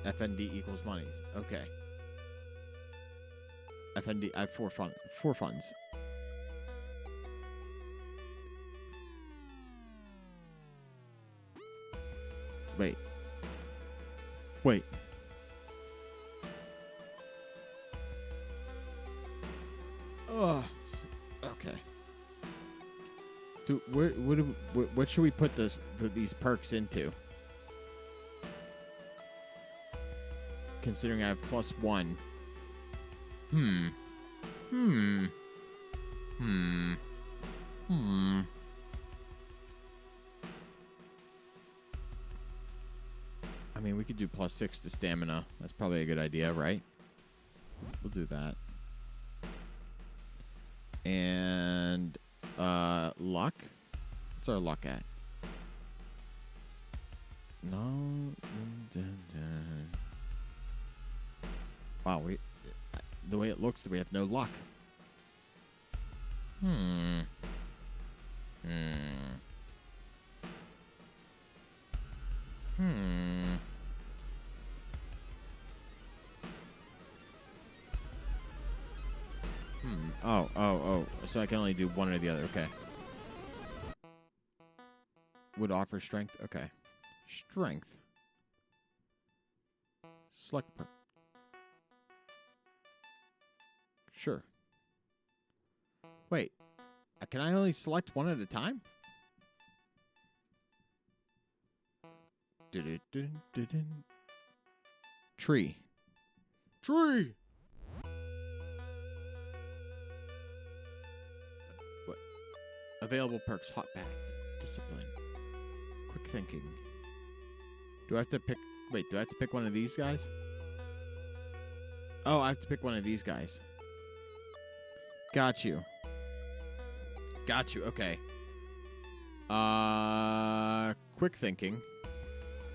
FND equals money. Okay. FND, I have four funds. Wait. Okay. What should we put these perks into? Considering I have +1. I mean, we could do +6 to stamina. That's probably a good idea, right? We'll do that. And luck. What's our luck at? No. Wow, the way it looks, we have no luck. Oh. So I can only do one or the other. Okay. Would offer strength. Okay. Strength. Select perk. Sure. Wait. Can I only select one at a time? Tree. What? Available perks. Hot bath. Discipline. Quick thinking. Do I have to pick... Wait, do I have to pick one of these guys? Oh, I have to pick one of these guys. Got you. Okay. Quick thinking.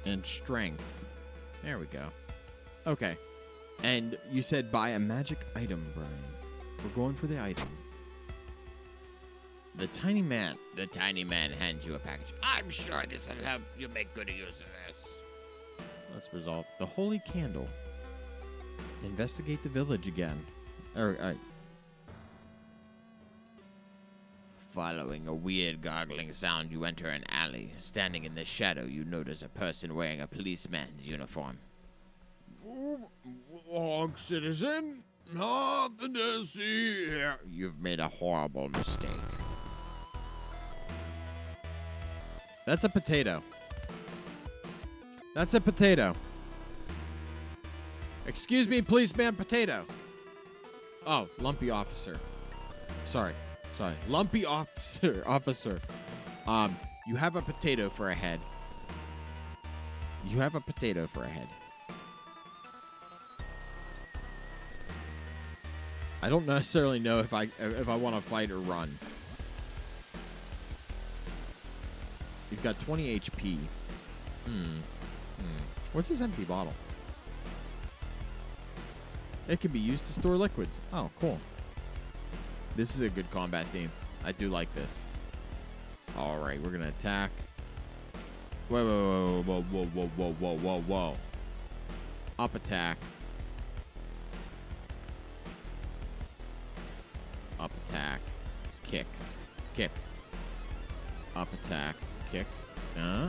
And strength. There we go. Okay. And you said buy a magic item, Brian. We're going for the item. The tiny man hands you a package. I'm sure this will help you make good use of this. Let's resolve. The holy candle. Investigate the village again. Following a weird gargling sound, you enter an alley. Standing in the shadow, you notice a person wearing a policeman's uniform. Wrong citizen. Nothing to see here. You've made a horrible mistake. That's a potato. That's a potato. Excuse me, policeman, potato. Oh, lumpy officer. Sorry. Lumpy officer. You have a potato for a head. You have a potato for a head. I don't necessarily know if I want to fight or run. You've got 20 HP. What's this empty bottle? It can be used to store liquids. Oh, cool. This is a good combat theme. I do like this. All right, we're gonna attack. Whoa. Up attack. Up attack. Kick. Up attack. Kick. No.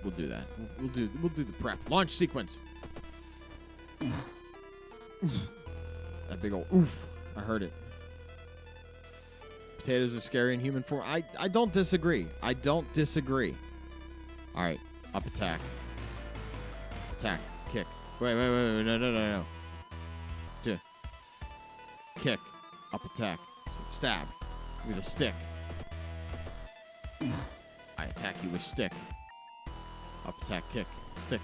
We'll do that. We'll do the prep. Launch sequence. That big old oof. I heard it. Potatoes are scary in human form. I don't disagree. I don't disagree. All right. Up attack. Attack. Kick. Wait. No. Two. Kick. Up attack. Stab. With a stick. I attack you with stick. Up attack. Kick. Stick.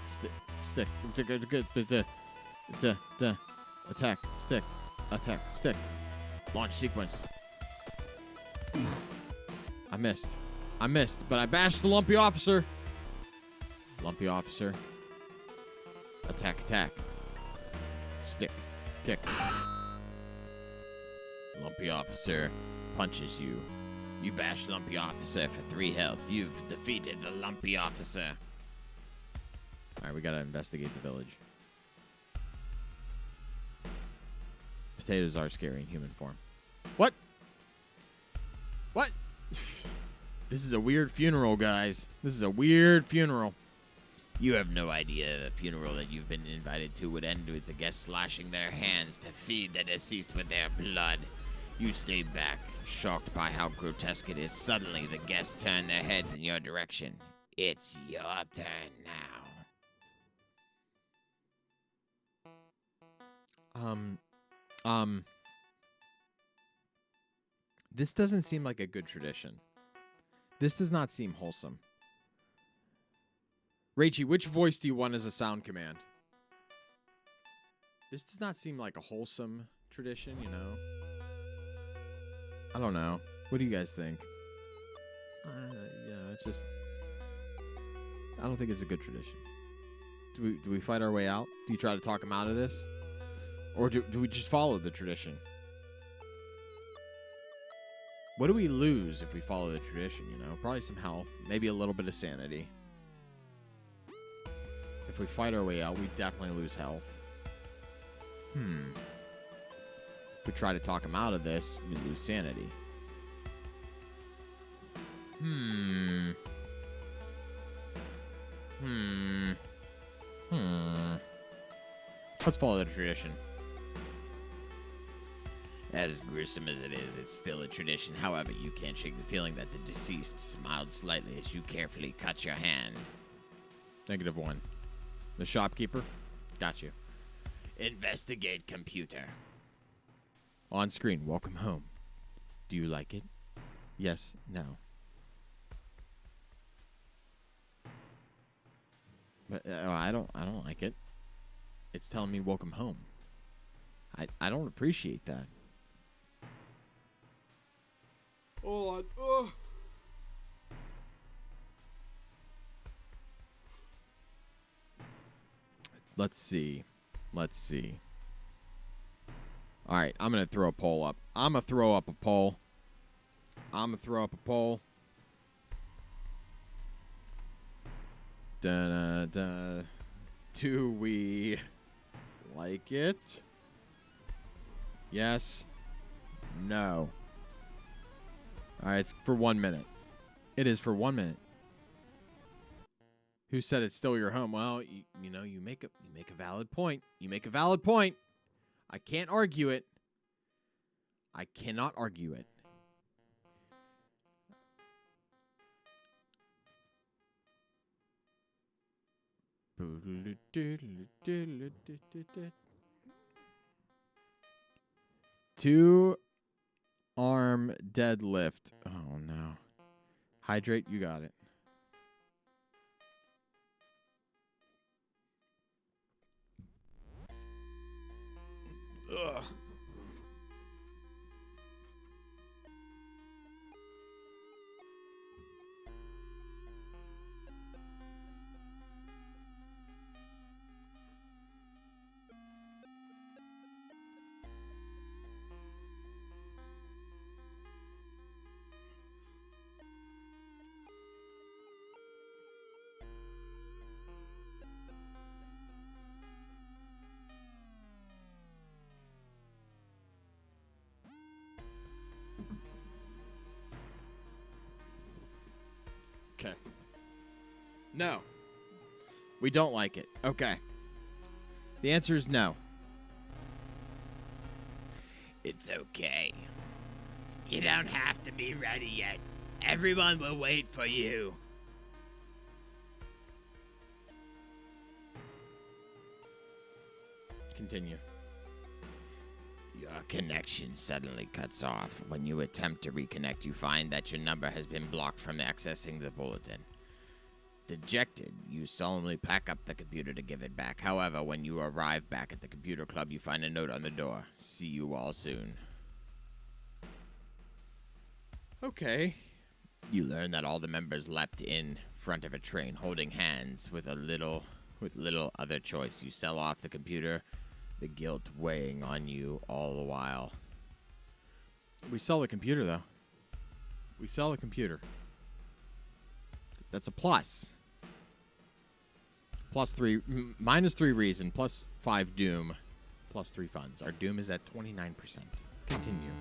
Attack. Stick. Attack. Stick. Launch sequence. I missed, but I bashed the lumpy officer. Lumpy officer. Attack. Stick. Kick. Lumpy officer punches you. You bash lumpy officer for 3 health. You've defeated the lumpy officer. Alright, we gotta investigate the village. Potatoes are scary in human form. What? This is a weird funeral, guys. This is a weird funeral. You have no idea the funeral that you've been invited to would end with the guests slashing their hands to feed the deceased with their blood. You stay back, shocked by how grotesque it is. Suddenly, the guests turn their heads in your direction. It's your turn now. This doesn't seem like a good tradition. This does not seem wholesome. Rachie, which voice do you want as a sound command? This does not seem like a wholesome tradition, you know? I don't know. What do you guys think? It's just... I don't think it's a good tradition. Do we fight our way out? Do you try to talk him out of this? Or do we just follow the tradition? What do we lose if we follow the tradition, you know? Probably some health. Maybe a little bit of sanity. If we fight our way out, we definitely lose health. If we try to talk him out of this, we lose sanity. Let's follow the tradition. As gruesome as it is, it's still a tradition. However, you can't shake the feeling that the deceased smiled slightly as you carefully cut your hand. -1. The shopkeeper? Got you. Investigate, computer. On screen, welcome home. Do you like it? Yes, no. But I don't like it. It's telling me welcome home. I don't appreciate that. Hold on. Let's see. All right, I'm going to throw a poll up. I'm going to throw up a poll. Do we like it? Yes. No. All right, it's for 1 minute. It is for 1 minute. Who said it's still your home? Well, you know, you make a valid point. You make a valid point. I can't argue it. I cannot argue it. Two-arm deadlift. Oh, no. Hydrate, you got it. Ugh. Okay. No. We don't like it. Okay. The answer is no. It's okay. You don't have to be ready yet. Everyone will wait for you. Continue. Your connection suddenly cuts off. When you attempt to reconnect, you find that your number has been blocked from accessing the bulletin. Dejected, you solemnly pack up the computer to give it back. However, when you arrive back at the computer club, you find a note on the door. See you all soon. Okay. You learn that all the members leapt in front of a train, holding hands with little other choice. You sell off the computer, the guilt weighing on you all the while. We sell the computer, though. We sell the computer. That's a plus. Plus 3, minus 3 reason, plus 5 doom, plus 3 funds. Our doom is at 29%. Continue.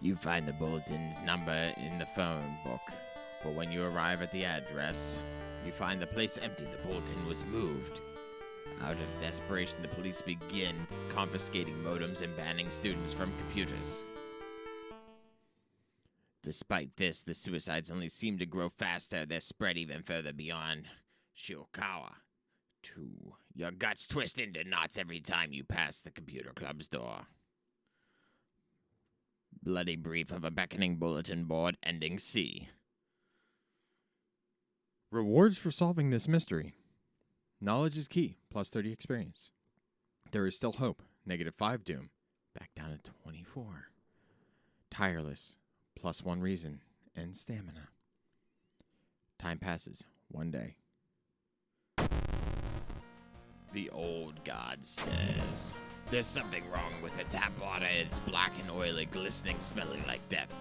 You find the bulletin's number in the phone book, but when you arrive at the address, you find the place empty. The bulletin was moved. Out of desperation, the police begin confiscating modems and banning students from computers. Despite this, the suicides only seem to grow faster. They're spread even further beyond Shiokawa. 2. Your guts twist into knots every time you pass the computer club's door. Bloody brief of a beckoning bulletin board ending C. Rewards for solving this mystery. Knowledge is key, plus 30 experience. There is still hope, negative 5 doom, back down to 24. Tireless, plus 1 reason, and stamina. Time passes, 1 day. The old god stares. There's something wrong with the tap water. It's black and oily, glistening, smelling like death.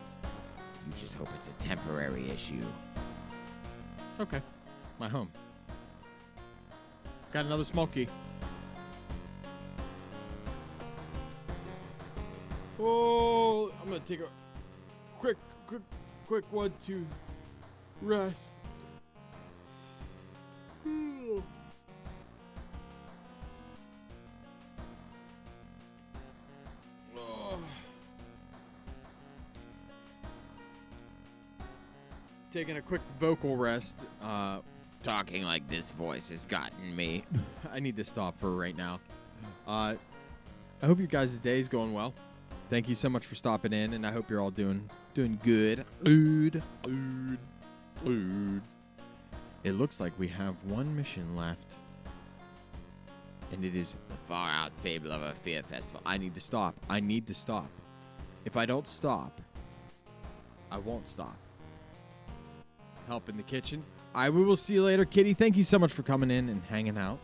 You just hope it's a temporary issue. Okay, my home. Got another small key. Oh, I'm gonna take a quick one to rest. Taking a quick vocal rest. Talking like this voice has gotten me. I need to stop for right now. I hope you guys' day is going well. Thank you so much for stopping in, and I hope you're all doing good. It looks like we have 1 mission left, and it is The far out fable of a fear festival. I need to stop. If I don't stop, I won't stop. Help in the kitchen. We will see you later, Kitty. Thank you so much for coming in and hanging out.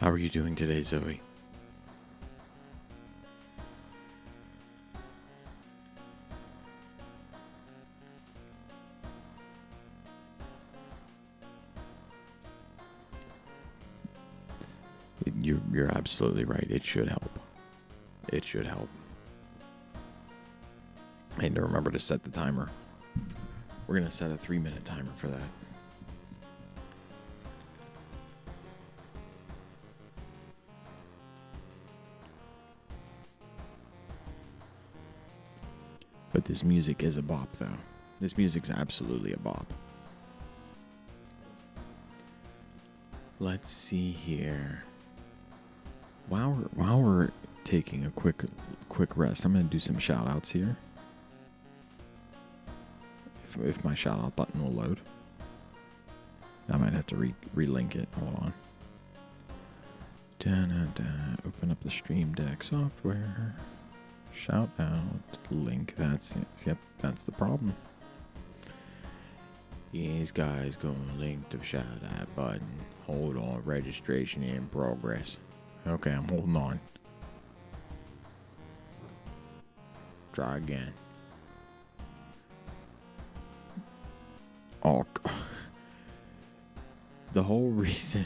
How are you doing today, Zoe? You're absolutely right. It should help. It should help. I need to remember to set the timer. We're going to set a 3-minute timer for that. But this music is a bop, though. This music's absolutely a bop. Let's see here. While we're taking a quick rest, I'm gonna do some shout outs here. If my shout out button will load. I might have to relink it. Hold on. Open up the Stream Deck software. Shout out link. That's it. Yep, that's the problem. These guys gonna link the shout out button. Hold on, registration in progress. Okay, I'm holding on. Try again. Oh, the whole reason.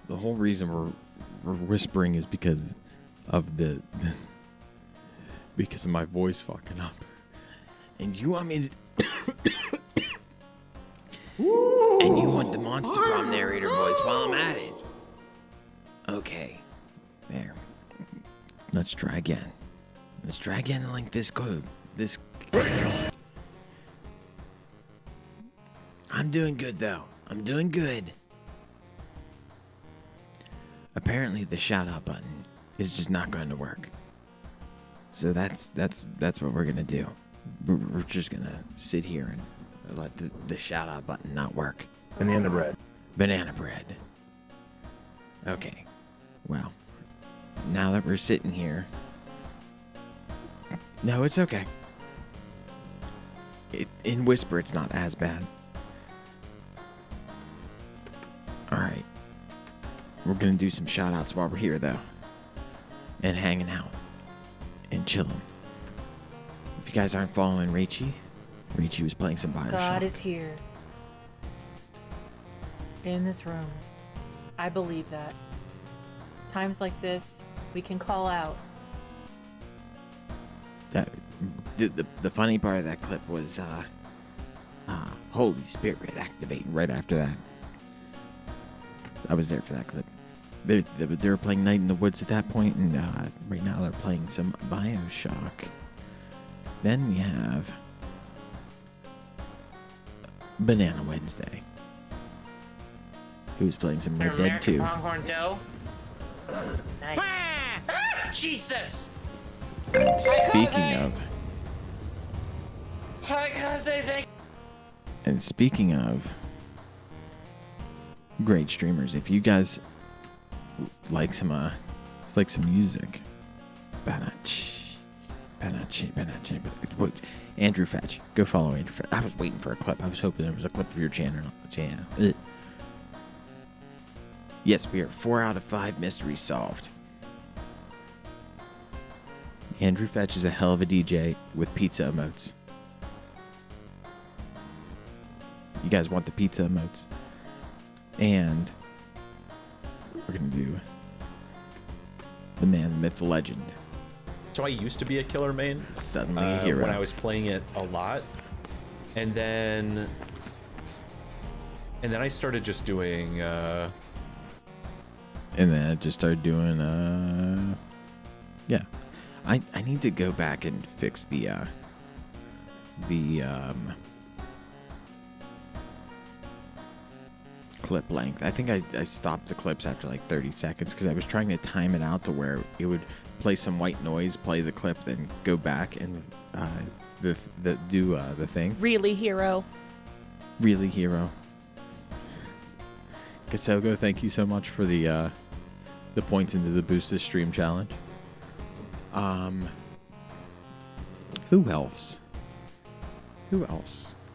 The whole reason we're whispering is because of because of my voice fucking up. And you want me to and you want the Monster Prom narrator voice while I'm at it. Okay. There. Let's try again. Let's try again and link this code. I'm doing good though. I'm doing good. Apparently the shout out button is just not going to work. So that's what we're gonna do. We're just gonna sit here and let the shout out button not work. Banana bread. Banana bread. Okay. Well, now that we're sitting here. No, it's okay. In Whisper, it's not as bad. Alright. We're gonna do some shout outs while we're here, though. And hanging out. And chilling. If you guys aren't following Rachie was playing some Bioshock. God is here. In this room. I believe that. Times like this, we can call out. That the funny part of that clip was Holy Spirit activating right after that. I was there for that clip. They were playing Night in the Woods at that point, and right now they're playing some Bioshock. Then we have Banana Wednesday, who's playing some Red Dead 2. Longhorn dough. Nice. Jesus! And speaking of... Hi, Kaze, thank And speaking of great streamers, if you guys like some music, Andrew Fetch, go follow Andrew Fetch. I was waiting for a clip. I was hoping there was a clip of your channel. Yes, we are 4 out of 5 mysteries solved. Andrew Fetch is a hell of a DJ with pizza emotes. You guys want the pizza emotes? And we're going to do the man, the myth, the legend. So I used to be a killer main. Suddenly a hero. When I was playing it a lot. And then I started just doing... And then I just started doing... Yeah. I need to go back and fix the clip length. I think I stopped the clips after like 30 seconds because I was trying to time it out to where it would play some white noise, play the clip, then go back and do the thing. Really, hero. Really, hero. Kasogo, thank you so much for the points into the Boosted Stream Challenge. Who else?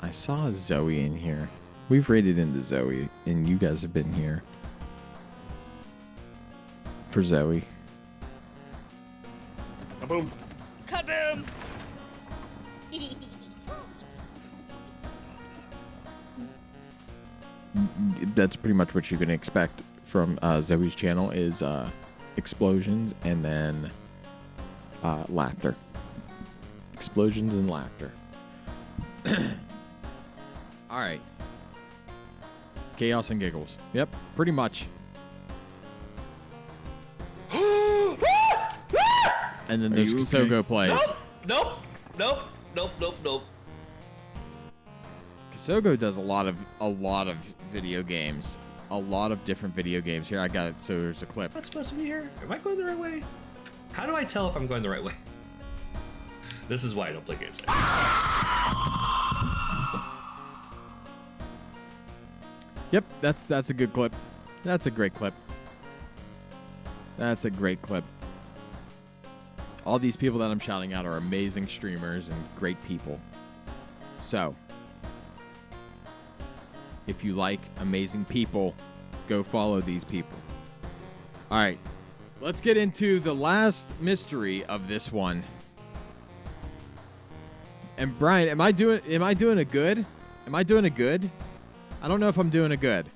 I saw Zoe in here. We've raided into Zoe, and you guys have been here for Zoe. Kaboom! Kaboom! that's pretty much what you can expect from Zoe's channel is explosions and then laughter. Explosions and laughter. All right. Chaos and giggles. Yep, pretty much. And then there's Kasogo plays. Nope. Kasogo does a lot of video games. A lot of different video games. Here, I got it. So there's a clip. What's supposed to be here? Am I going the right way? How do I tell if I'm going the right way? This is why I don't play games. Yep, that's a good clip. That's a great clip. That's a great clip. All these people that I'm shouting out are amazing streamers and great people. So, if you like amazing people, go follow these people. All right, let's get into the last mystery of this one. And Brian, am I doing a good? Am I doing a good? I don't know if I'm doing a good.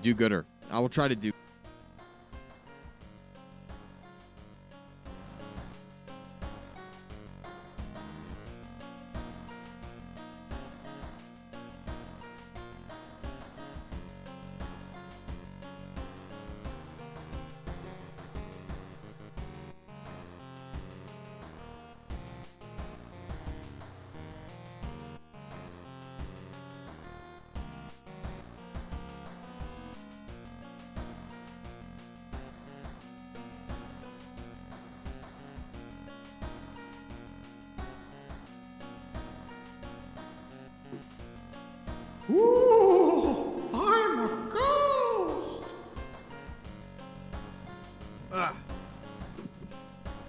Do gooder. I will try to do. Ooh, I'm a ghost.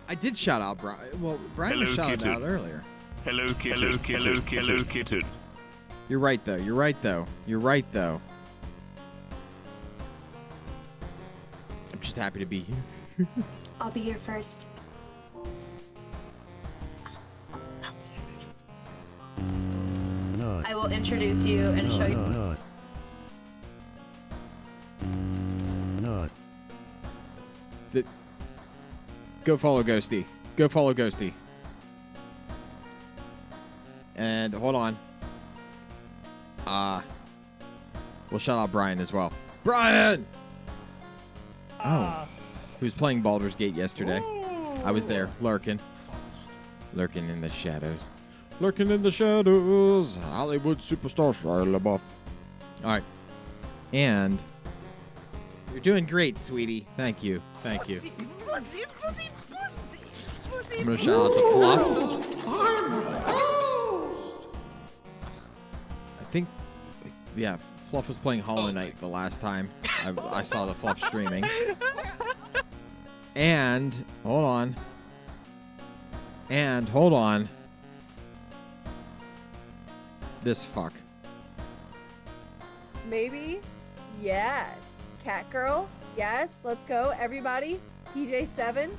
I did shout out Brian. Well, Brian was shouted out earlier. Hello, kitten. You're right, though. You're right, though. I'm just happy to be here. I'll be here first. I will introduce you and show you. Go follow Ghosty. And hold on. We'll shout out Brian as well. Brian! Oh. Who was playing Baldur's Gate yesterday. I was there, lurking in the shadows. Hollywood superstar Shia LaBeouf. All right. And you're doing great, sweetie. Thank you. I'm going to shout out to Fluff. I think, yeah, Fluff was playing Hollow Knight the last time I saw the Fluff streaming. And, hold on. This fuck. Maybe? Yes. Cat girl? Yes. Let's go, everybody. PJ7.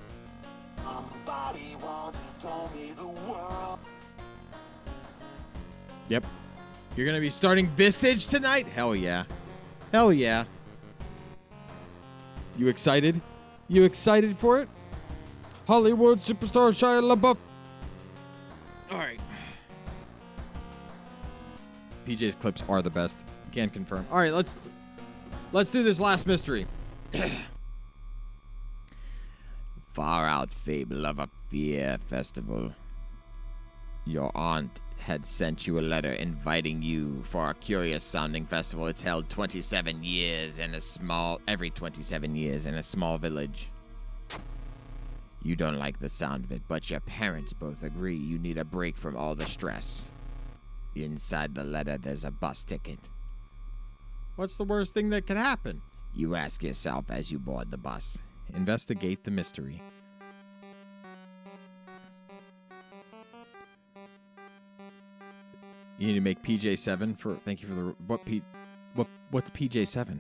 Yep. You're going to be starting Visage tonight? Hell yeah. You excited? You excited for it? Hollywood superstar Shia LaBeouf. All right. PJ's clips are the best. Can confirm. All right, let's do this last mystery. Far out fable of a fear festival. Your aunt had sent you a letter inviting you for a curious sounding festival. It's held every 27 years in a small village. You don't like the sound of it, but your parents both agree you need a break from all the stress. Inside the letter, there's a bus ticket. What's the worst thing that could happen? You ask yourself as you board the bus. Investigate the mystery. You need to make PJ7 for. Thank you for the. What's PJ7?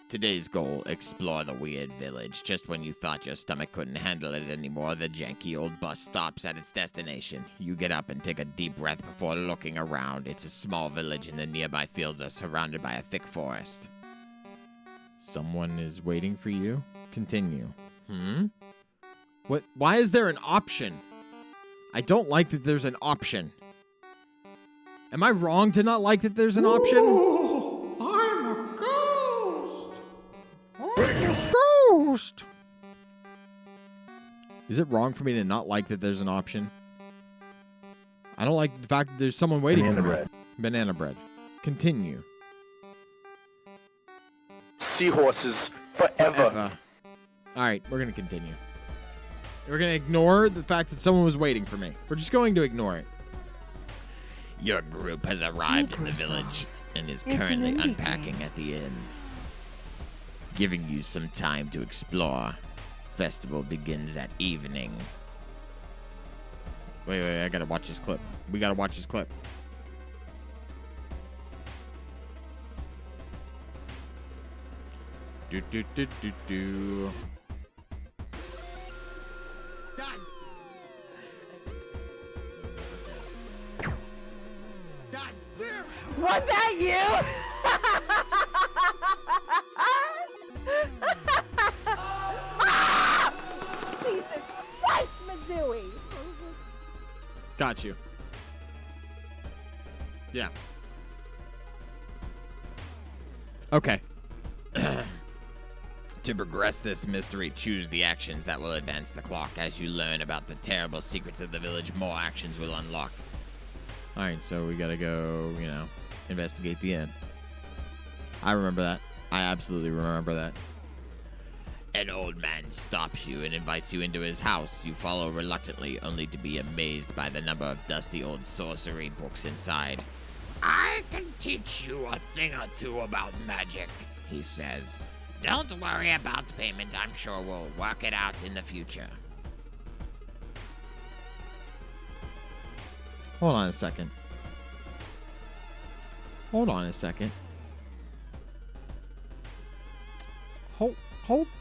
Today's goal, explore the weird village. Just when you thought your stomach couldn't handle it anymore, the janky old bus stops at its destination. You get up and take a deep breath before looking around. It's a small village and the nearby fields are surrounded by a thick forest. Someone is waiting for you? Continue. What? Why is there an option? I don't like that there's an option. Am I wrong to not like that there's an option? I'm a ghost. Ghost! Is it wrong for me to not like that there's an option? I don't like the fact that there's someone waiting Banana for me. bread. Banana bread. Continue. Seahorses forever. Alright, we're going to continue. We're going to ignore the fact that someone was waiting for me. We're just going to ignore it. Your group has arrived in the village and is currently unpacking at the inn. Giving you some time to explore. Festival begins at evening. Wait, I gotta watch this clip. We gotta watch this clip. Do. Was that you? Jesus Christ, Mizooie. Got you. Yeah. Okay. To progress this mystery, choose the actions that will advance the clock. As you learn about the terrible secrets of the village, more actions will unlock. Alright, so we gotta go, investigate the inn. I remember that. I absolutely remember that. An old man stops you and invites you into his house. You follow reluctantly, only to be amazed by the number of dusty old sorcery books inside. I can teach you a thing or two about magic, he says. Don't worry about payment. I'm sure we'll work it out in the future. Hold on a second. Hold on a second.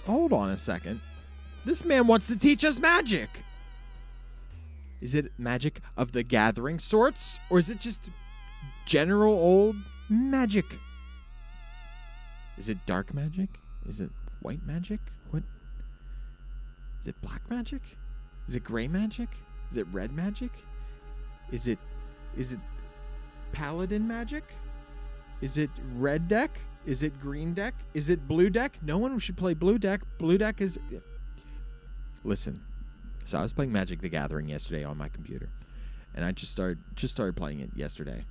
Hold on a second. This man wants to teach us magic. Is it magic of the gathering sorts? Or is it just general old magic? Is it dark magic? Is it white magic? What? Is it black magic? Is it gray magic? Is it red magic? Is it paladin magic? Is it red deck? Is it green deck? Is it blue deck? No one should play blue deck. Blue deck is... Listen. So I was playing Magic the Gathering yesterday on my computer. And I just started playing it yesterday.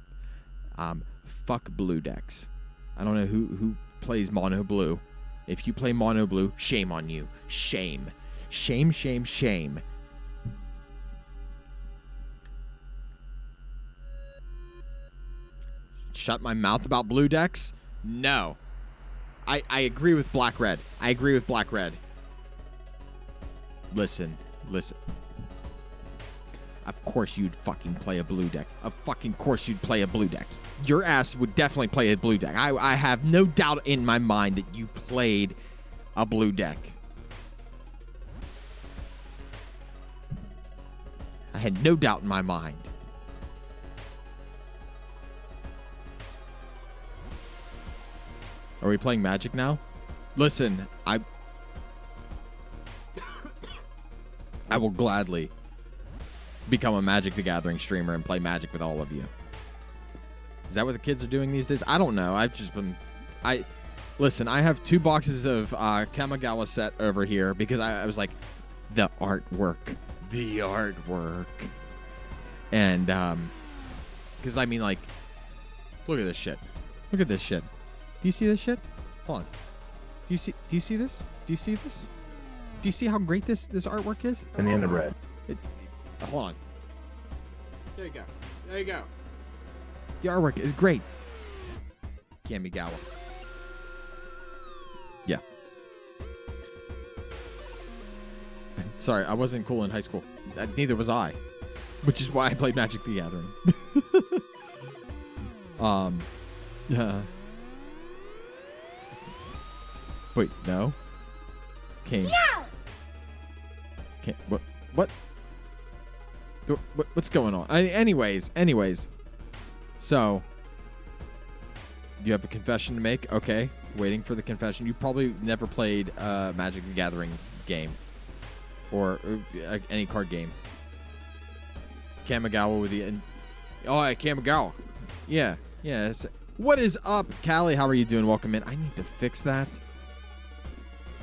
Fuck blue decks. I don't know who plays mono blue. If you play mono blue, shame on you. Shame. Shame, shame, shame. Shut my mouth about blue decks? No. I agree with black red. I agree with black red. Listen. Of course you'd fucking play a blue deck. Of fucking course you'd play a blue deck. Your ass would definitely play a blue deck. I have no doubt in my mind that you played a blue deck. I had no doubt in my mind. Are we playing Magic now? Listen, I will gladly become a Magic the Gathering streamer and play Magic with all of you. Is that what the kids are doing these days? I don't know. I've just been... Listen, I have 2 boxes of Kamigawa set over here because I was like, the artwork. The artwork. And, because I mean, like, look at this shit. Look at this shit. Do you see this shit? Hold on. Do you see this? Do you see this? Do you see how great this artwork is? Banana bread. Hold on. There you go. There you go. The artwork is great. Kamigawa. Yeah. Sorry, I wasn't cool in high school. Neither was I. Which is why I played Magic the Gathering. Wait, no. Can't. No! Can't. What? What's going on? Anyways. So, you have a confession to make? Okay. Waiting for the confession. You probably never played Magic the Gathering game. Or any card game. Kamigawa with the... Kamigawa. Yeah. What is up, Callie? How are you doing? Welcome in. I need to fix that.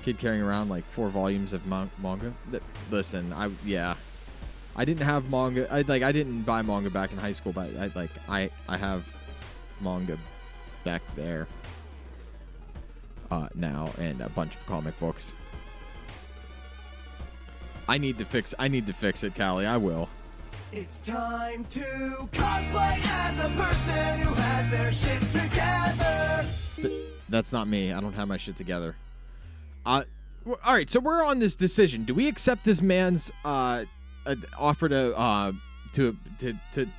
Kid carrying around like 4 volumes of manga. Listen, I didn't have manga. I didn't buy manga back in high school, but I have manga back there now, and a bunch of comic books. I need to fix it, Callie. I will. It's time to cosplay as a person who has their shit together. That's not me. I don't have my shit together. All right, so we're on this decision. Do we accept this man's offer to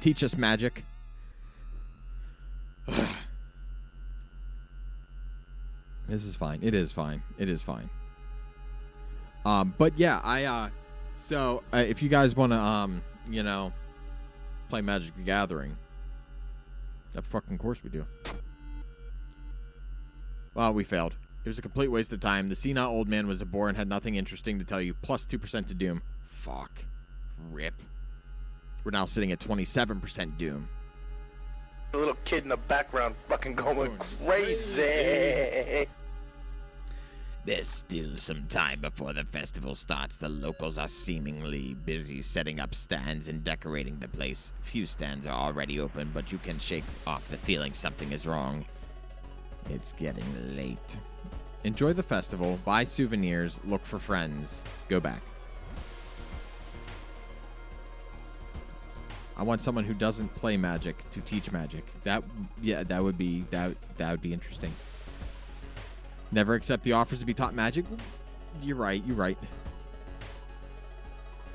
teach us magic? This is fine. It is fine. But yeah, so if you guys want to play Magic the Gathering, of fucking course we do. Well, we failed. It was a complete waste of time. The senile old man was a bore and had nothing interesting to tell you. Plus 2% to Doom. Fuck. Rip. We're now sitting at 27% Doom. The little kid in the background fucking going crazy. There's still some time before the festival starts. The locals are seemingly busy setting up stands and decorating the place. Few stands are already open, but you can shake off the feeling something is wrong. It's getting late. Enjoy the festival, buy souvenirs, look for friends, go back. I want someone who doesn't play Magic to teach Magic. That would be interesting. Never accept the offers to be taught Magic. You're right.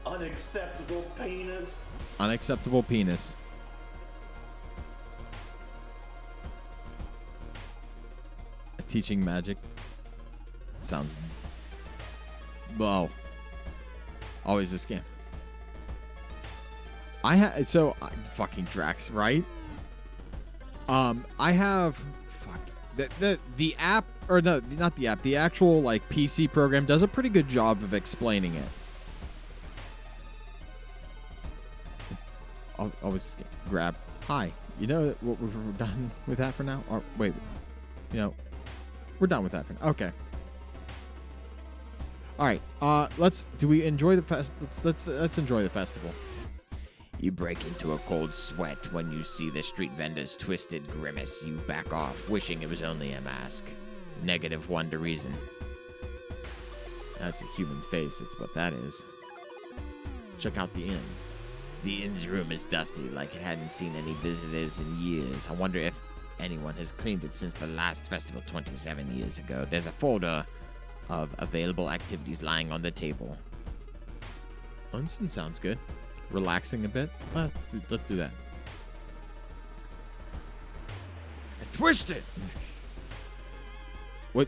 Unacceptable penis. Unacceptable penis. Teaching Magic sounds, well, always a scam. Fucking Drax, right? I have the app, or no, not the app. The actual PC program does a pretty good job of explaining it. Always grab. Hi. You know what, we're done with that for now. Or wait, we're done with that for now. Okay. All right. Do we enjoy the fest? Let's enjoy the festival. You break into a cold sweat when you see the street vendor's twisted grimace. You back off, wishing it was only a mask. -1 to reason. That's a human face. That's what that is. Check out the inn. The inn's room is dusty, like it hadn't seen any visitors in years. I wonder if anyone has cleaned it since the last festival 27 years ago. There's a folder of available activities lying on the table. Unson sounds good. Relaxing a bit. Let's do that. And twist it. What?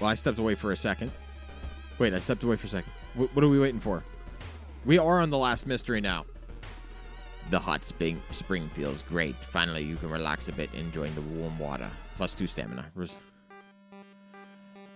Well, I stepped away for a second. Wait, I stepped away for a second. What are we waiting for? We are on the last mystery now. The hot spring feels great. Finally, you can relax a bit, enjoying the warm water. Plus 2 stamina.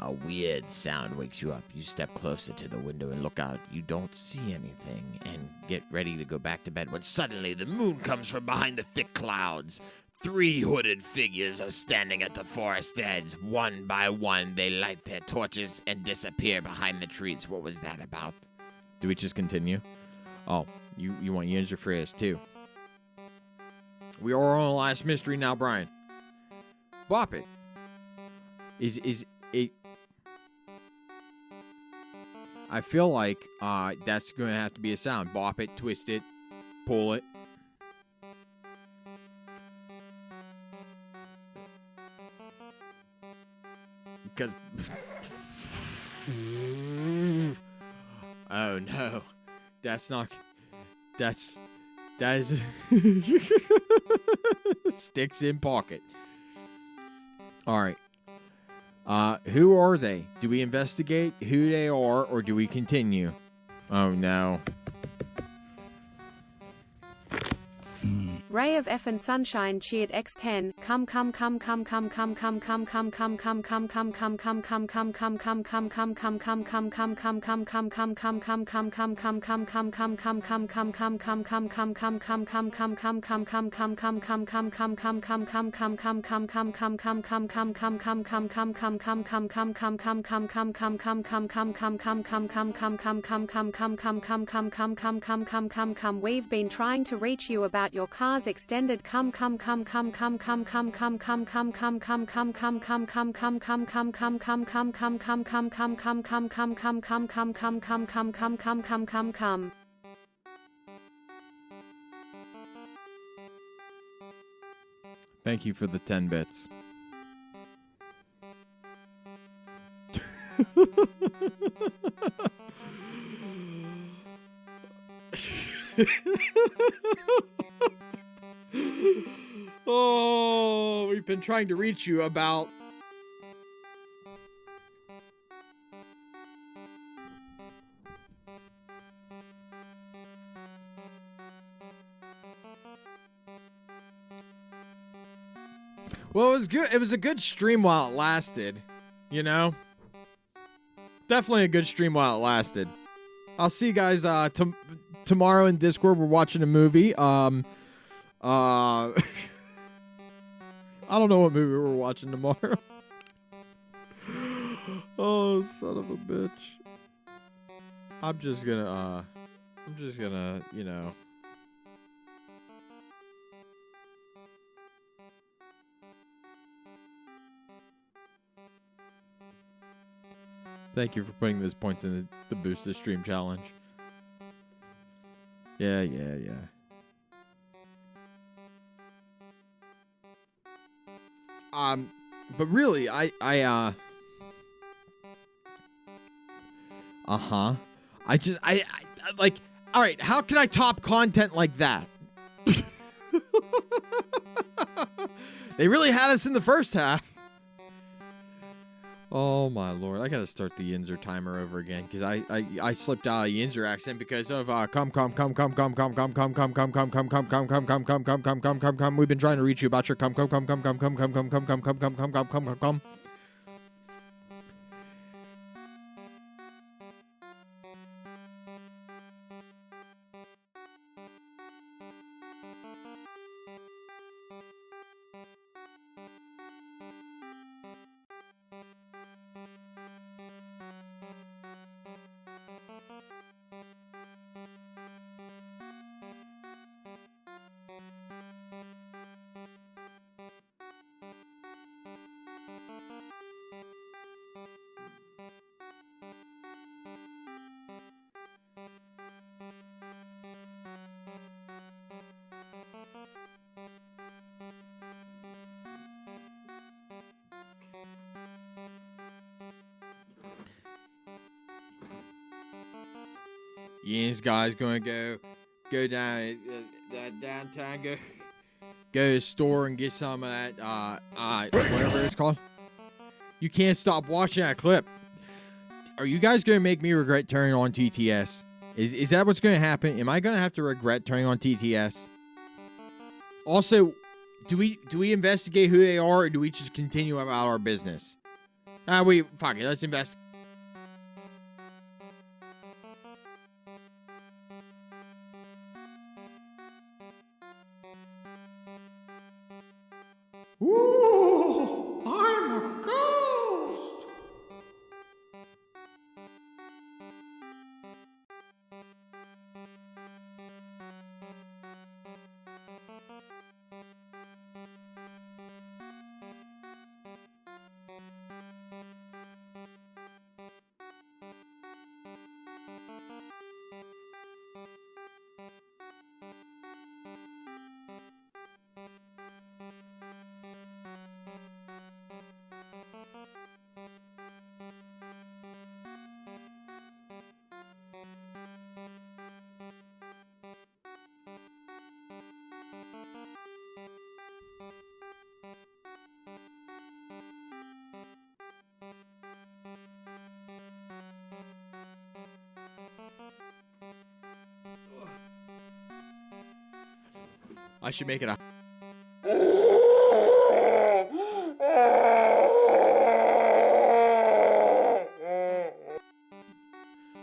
A weird sound wakes you up. You step closer to the window and look out. You don't see anything and get ready to go back to bed when suddenly the moon comes from behind the thick clouds. 3 hooded figures are standing at the forest edge. One by one, they light their torches and disappear behind the trees. What was that about? Do we just continue? Oh, you want Yinzer Frias too. We are on the last mystery now, Brian. Bop it. Is it? I feel like that's going to have to be a sound. Bop it, twist it, pull it. Because... oh no. That is... sticks in pocket. Alright. Who are they? Do we investigate who they are, or do we continue? Oh no. Ray of F and Sunshine cheered X10. Come. We've been trying to reach you about your car's extended come. Thank you for the 10 bits. Oh, we've been trying to reach you about... Well, it was good. It was a good stream while it lasted, you know? Definitely a good stream while it lasted. I'll see you guys tomorrow in Discord. We're watching a movie. I don't know what movie we're watching tomorrow. Oh, son of a bitch. I'm just gonna, you know. Thank you for putting those points in the Boost the Stream challenge. Yeah. But really, I like, all right, how can I top content like that? They really had us in the first half. Oh my lord, I gotta start the Yinzer timer over again because I slipped out a Yinzer accent because of come. We've been trying to reach you about your come. Yin's guys gonna go down downtown, go to the store and get some of that whatever it's called. You can't stop watching that clip. Are you guys gonna make me regret turning on TTS? Is that what's gonna happen? Am I gonna have to regret turning on TTS? Also, do we investigate who they are, or do we just continue about our business? Fuck it, let's investigate. Ooh, I'm a ghost. I should make it a...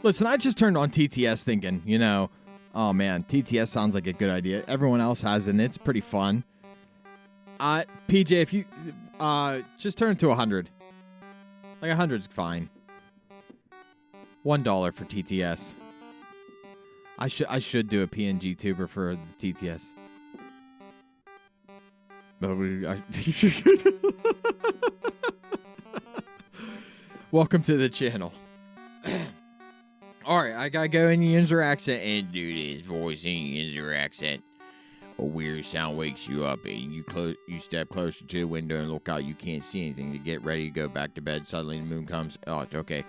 Listen, I just turned on TTS thinking, you know, oh man, TTS sounds like a good idea. Everyone else has it, and it's pretty fun. PJ, if you just turn it to 100. Like 100's fine. $1 for TTS. I should do a PNG tuber for the TTS. Welcome to the channel. Alright, I gotta go in the user accent and do this voice in user accent. A weird sound wakes you up and you step closer to the window and look out. You can't see anything. To get ready to go back to bed, suddenly the moon comes. Oh, okay.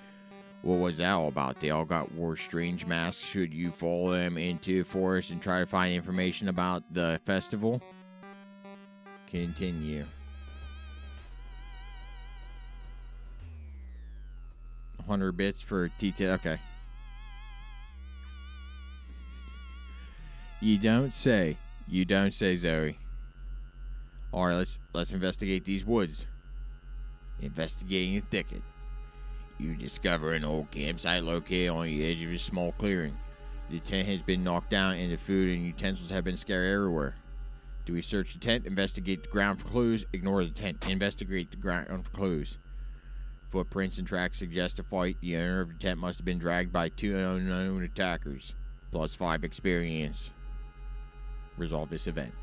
What was that all about? They all wore strange masks. Should you follow them into the forest and try to find information about the festival? Continue. 100 bits for TT. Okay. You don't say. You don't say, Zoe. All right, let's investigate these woods. Investigating a thicket. You discover an old campsite located on the edge of a small clearing. The tent has been knocked down and the food and utensils have been scattered everywhere. Do we search the tent? Investigate the ground for clues? Ignore the tent. Investigate the ground for clues. Footprints and tracks suggest a fight. The owner of the tent must have been dragged by 2 unknown attackers. +5 experience. Resolve this event.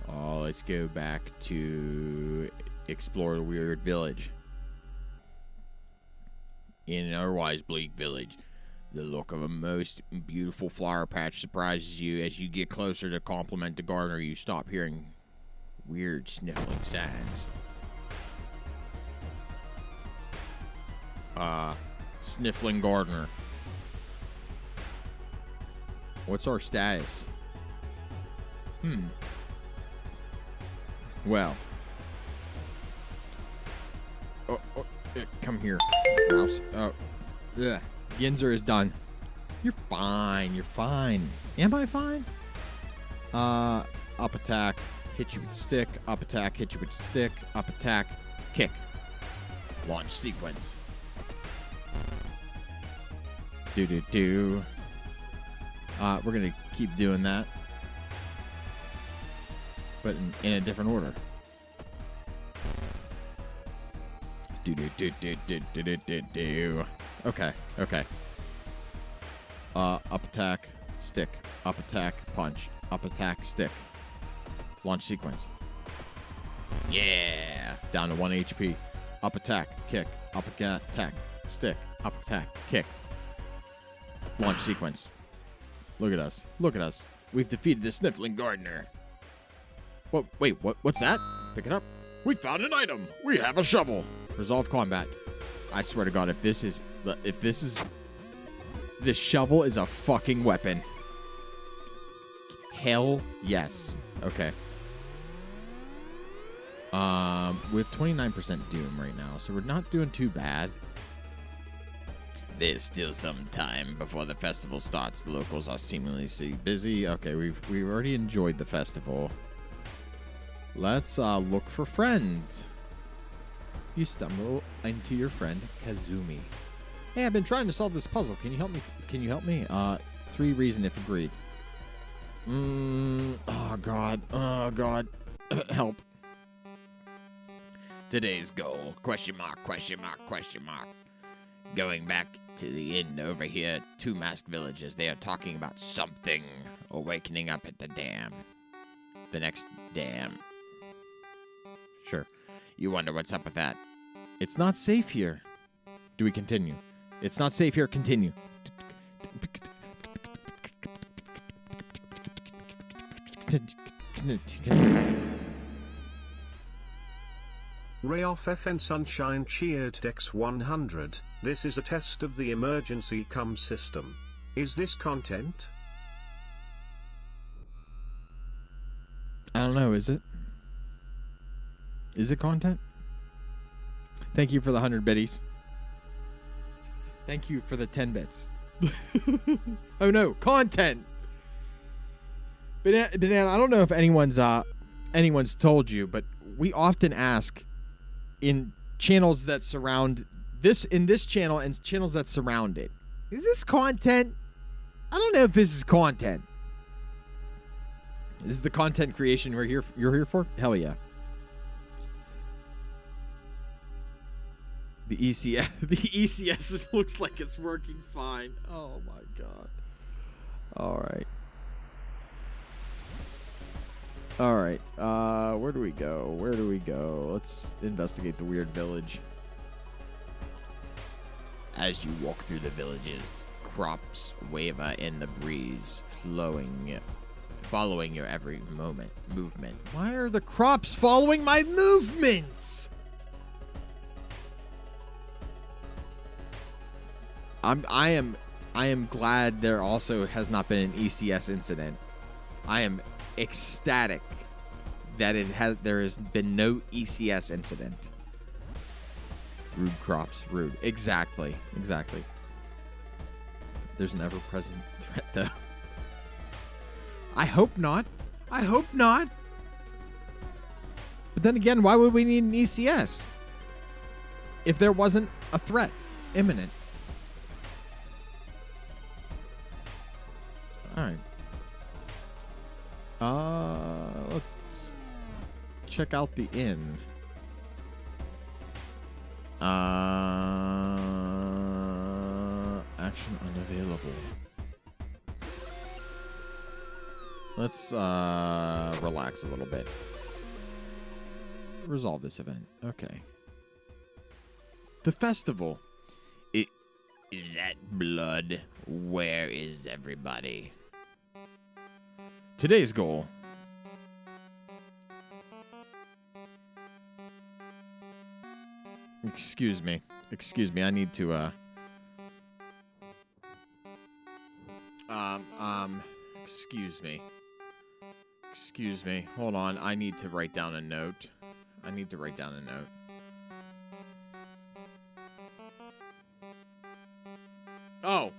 Let's go back to explore the weird village. In an otherwise bleak village, the look of a most beautiful flower patch surprises you. As you get closer to compliment the gardener, you stop hearing weird sniffling sounds. Sniffling gardener. What's our status? Well. Come here, mouse. Oh, yeah. Yinzer is done. You're fine. You're fine. Am I fine? Up attack. Hit you with stick. Up attack. Hit you with stick. Up attack. Kick. Launch sequence. Do. We're going to keep doing that. But in a different order. Do. Okay. Up attack, stick. Up attack, punch. Up attack, stick. Launch sequence. Yeah! Down to 1 HP. Up attack, kick. Up attack, stick. Up attack, kick. Launch sequence. Look at us. Look at us. We've defeated the Sniffling Gardener. What? Wait, what's that? Pick it up. We found an item. We have a shovel. Resolve combat. I swear to God, if this is... This shovel is a fucking weapon. Hell yes. Okay. We have 29% Doom right now, so we're not doing too bad. There's still some time before the festival starts. The locals are seemingly busy. Okay, we've already enjoyed the festival. Let's look for friends. You stumble into your friend Kazumi. Hey, I've been trying to solve this puzzle. Can you help me? 3 reason if agreed. Oh God. Help. Today's goal. Question mark. Going back to the inn over here, 2 masked villagers. They are talking about something awakening up at the dam. The next dam. Sure. You wonder what's up with that. It's not safe here. Do we continue? It's not safe here. Continue. Rayoff FN Sunshine cheered Dex 100. This is a test of the emergency comm system. Is this content? I don't know, is it? Is it content? Thank you for the 100 biddies. Thank you for the 10 bits. Oh no, content! Banana, I don't know if anyone's told you, but we often ask in channels that surround this channel and channels that surround it, is this content? I don't know if this is content. This is the content creation you're here for? Hell yeah. The ECS looks like it's working fine. Oh my god. All right. Where do we go? Let's investigate the weird village. As you walk through the villages, crops waver in the breeze, following your every movement. Why are the crops following my movements? I am glad there also has not been an ECS incident. I am ecstatic that there has been no ECS incident. Rude crops, rude. Exactly. There's an ever-present threat, though. I hope not. But then again, why would we need an ECS if there wasn't a threat imminent? All right. Let's check out the inn. Action unavailable. Let's relax a little bit. Resolve this event. Okay. The festival. Is that blood? Where is everybody? Today's goal. Excuse me. I need to, Excuse me. Hold on. I need to write down a note. Oh.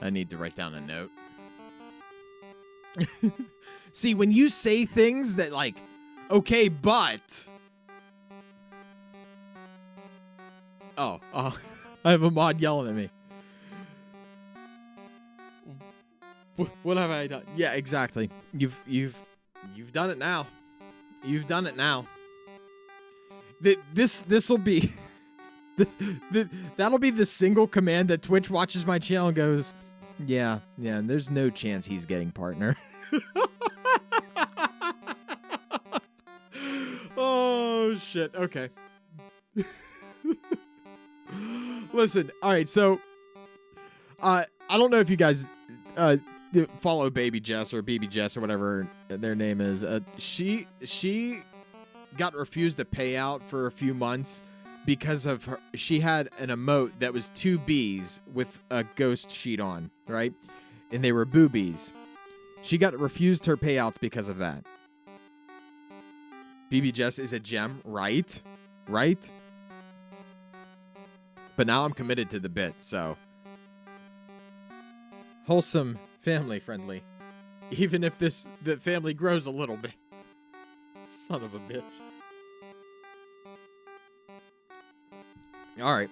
I need to write down a note. See, when you say things that like, okay, but. Oh, I have a mod yelling at me. What have I done? Yeah, exactly. You've done it now. This will be that'll be the single command that Twitch watches my channel and goes, yeah, and there's no chance he's getting partner. Oh shit. Okay. Listen, all right, so I don't know if you guys follow Baby Jess or BB Jess or whatever their name is. She got refused a payout for a few months because of her. She had an emote that was 2 bees with a ghost sheet on, right? And they were boobies. She got refused her payouts because of that. BB Jess is a gem, right? But now I'm committed to the bit, so wholesome, family friendly. Even if the family grows a little bit. Son of a bitch. All right.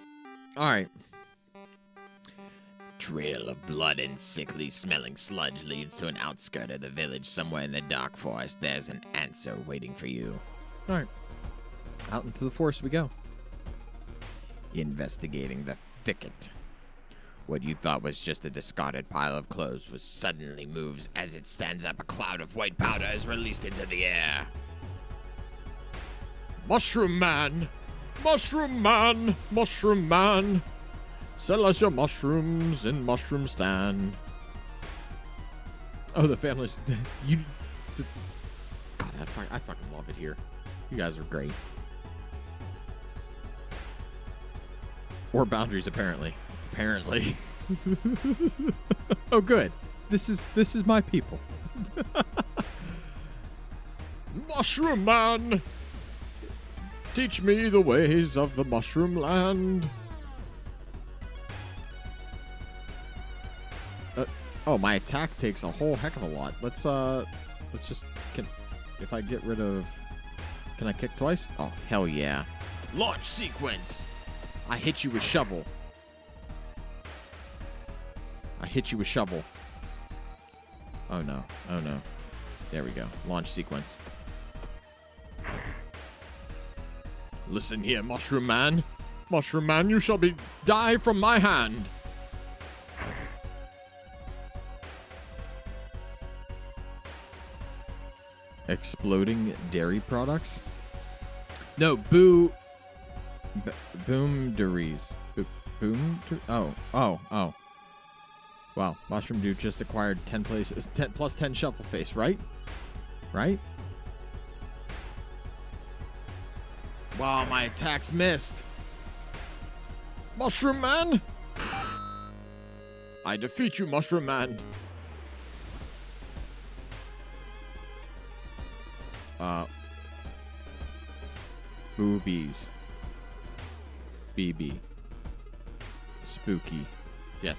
Trail of blood and sickly smelling sludge leads to an outskirt of the village somewhere in the dark forest. There's an answer waiting for you. All right. Out into the forest we go. Investigating the thicket. What you thought was just a discarded pile of clothes suddenly moves. As it stands up, a cloud of white powder is released into the air. Mushroom man! Sell us your mushrooms in mushroom stand. Oh, the family's... God, I fucking love it here. You guys are great. Or boundaries, apparently. Oh, good. This is my people. Mushroom man! Teach me the ways of the mushroom land. Oh, my attack takes a whole heck of a lot. Let's just, if I get rid of, can I kick twice? Oh, hell yeah. Launch sequence. I hit you with shovel. I hit you with shovel. Oh no. Oh no. There we go. Launch sequence. Listen here, Mushroom Man. Mushroom Man, you shall die from my hand. Exploding dairy products? No, boomderies. Oh. Wow, Mushroom Dude just acquired 10 places, 10 plus 10 Shuffle Face, right? Right? Wow, my attacks missed. Mushroom Man! I defeat you, Mushroom Man. Boobies. BB. Spooky. Yes.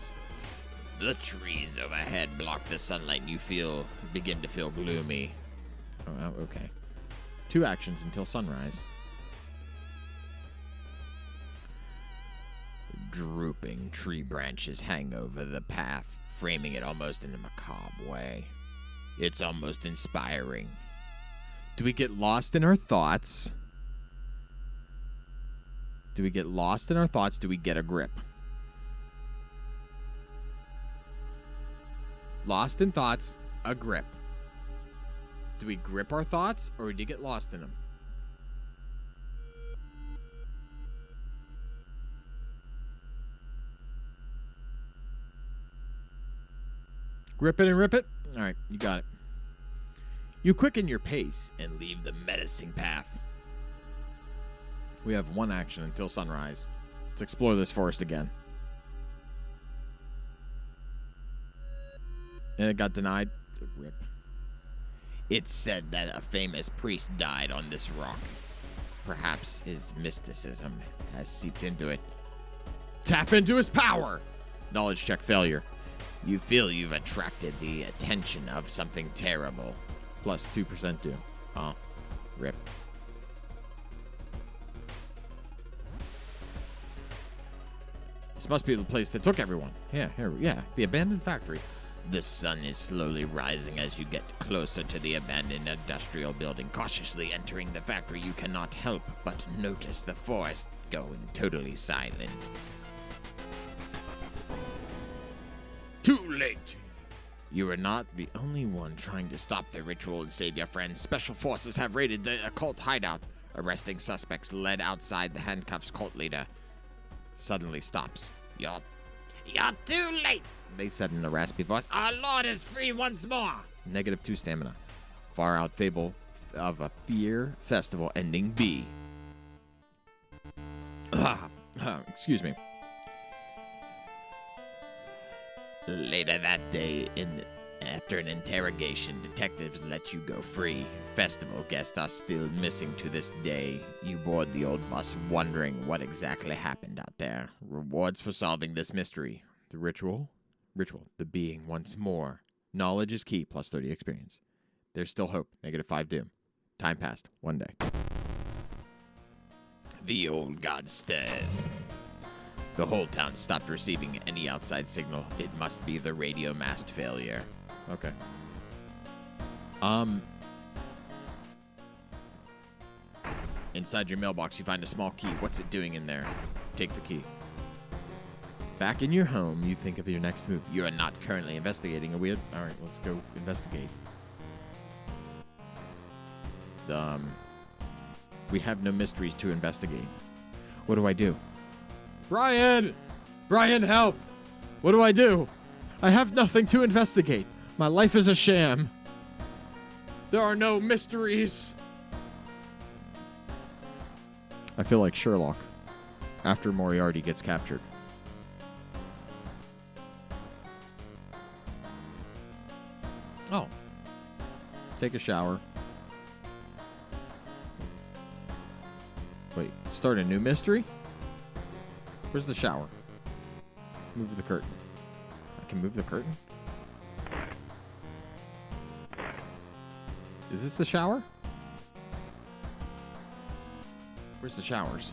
The trees overhead block the sunlight and you begin to feel gloomy. Oh, okay. 2 actions until sunrise. Drooping tree branches hang over the path, framing it almost in a macabre way. It's almost inspiring. Do we get lost in our thoughts? Do we get lost in our thoughts? Do we get a grip? Lost in thoughts, a grip. Do we grip our thoughts, or do you get lost in them? Grip it and rip it? All right, you got it. You quicken your pace and leave the menacing path. We have 1 action until sunrise. Let's explore this forest again. And it got denied. Rip. It's said that a famous priest died on this rock. Perhaps his mysticism has seeped into it. Tap into his power! Knowledge check failure. You feel you've attracted the attention of something terrible. Plus 2% due. Oh, rip. This must be the place that took everyone. Yeah, the abandoned factory. The sun is slowly rising as you get closer to the abandoned industrial building. Cautiously entering the factory, you cannot help but notice the forest going totally silent. Too late! You are not the only one trying to stop the ritual and save your friends. Special forces have raided the occult hideout. Arresting suspects led outside the handcuffs cult leader. Suddenly stops. You're too late, they said in a raspy voice. Our Lord is free once more. -2 stamina. Far out fable of a fear festival ending B. Excuse me. Later that day, after an interrogation, detectives let you go free. Festival guests are still missing to this day. You board the old bus wondering what exactly happened out there. Rewards for solving this mystery. The ritual, the being once more. Knowledge is key, plus 30 experience. There's still hope, -5 doom. Time passed, 1 day. The old god stares. The whole town stopped receiving any outside signal. It must be the radio mast failure. Okay. Inside your mailbox, you find a small key. What's it doing in there? Take the key. Back in your home, you think of your next move. You are not currently investigating a weird... All right, let's go investigate. We have no mysteries to investigate. What do I do? Brian! Brian, help! What do I do? I have nothing to investigate. My life is a sham. There are no mysteries. I feel like Sherlock after Moriarty gets captured. Oh. Take a shower. Wait, start a new mystery? Where's the shower? Move the curtain. I can move the curtain? Is this the shower? Where's the showers?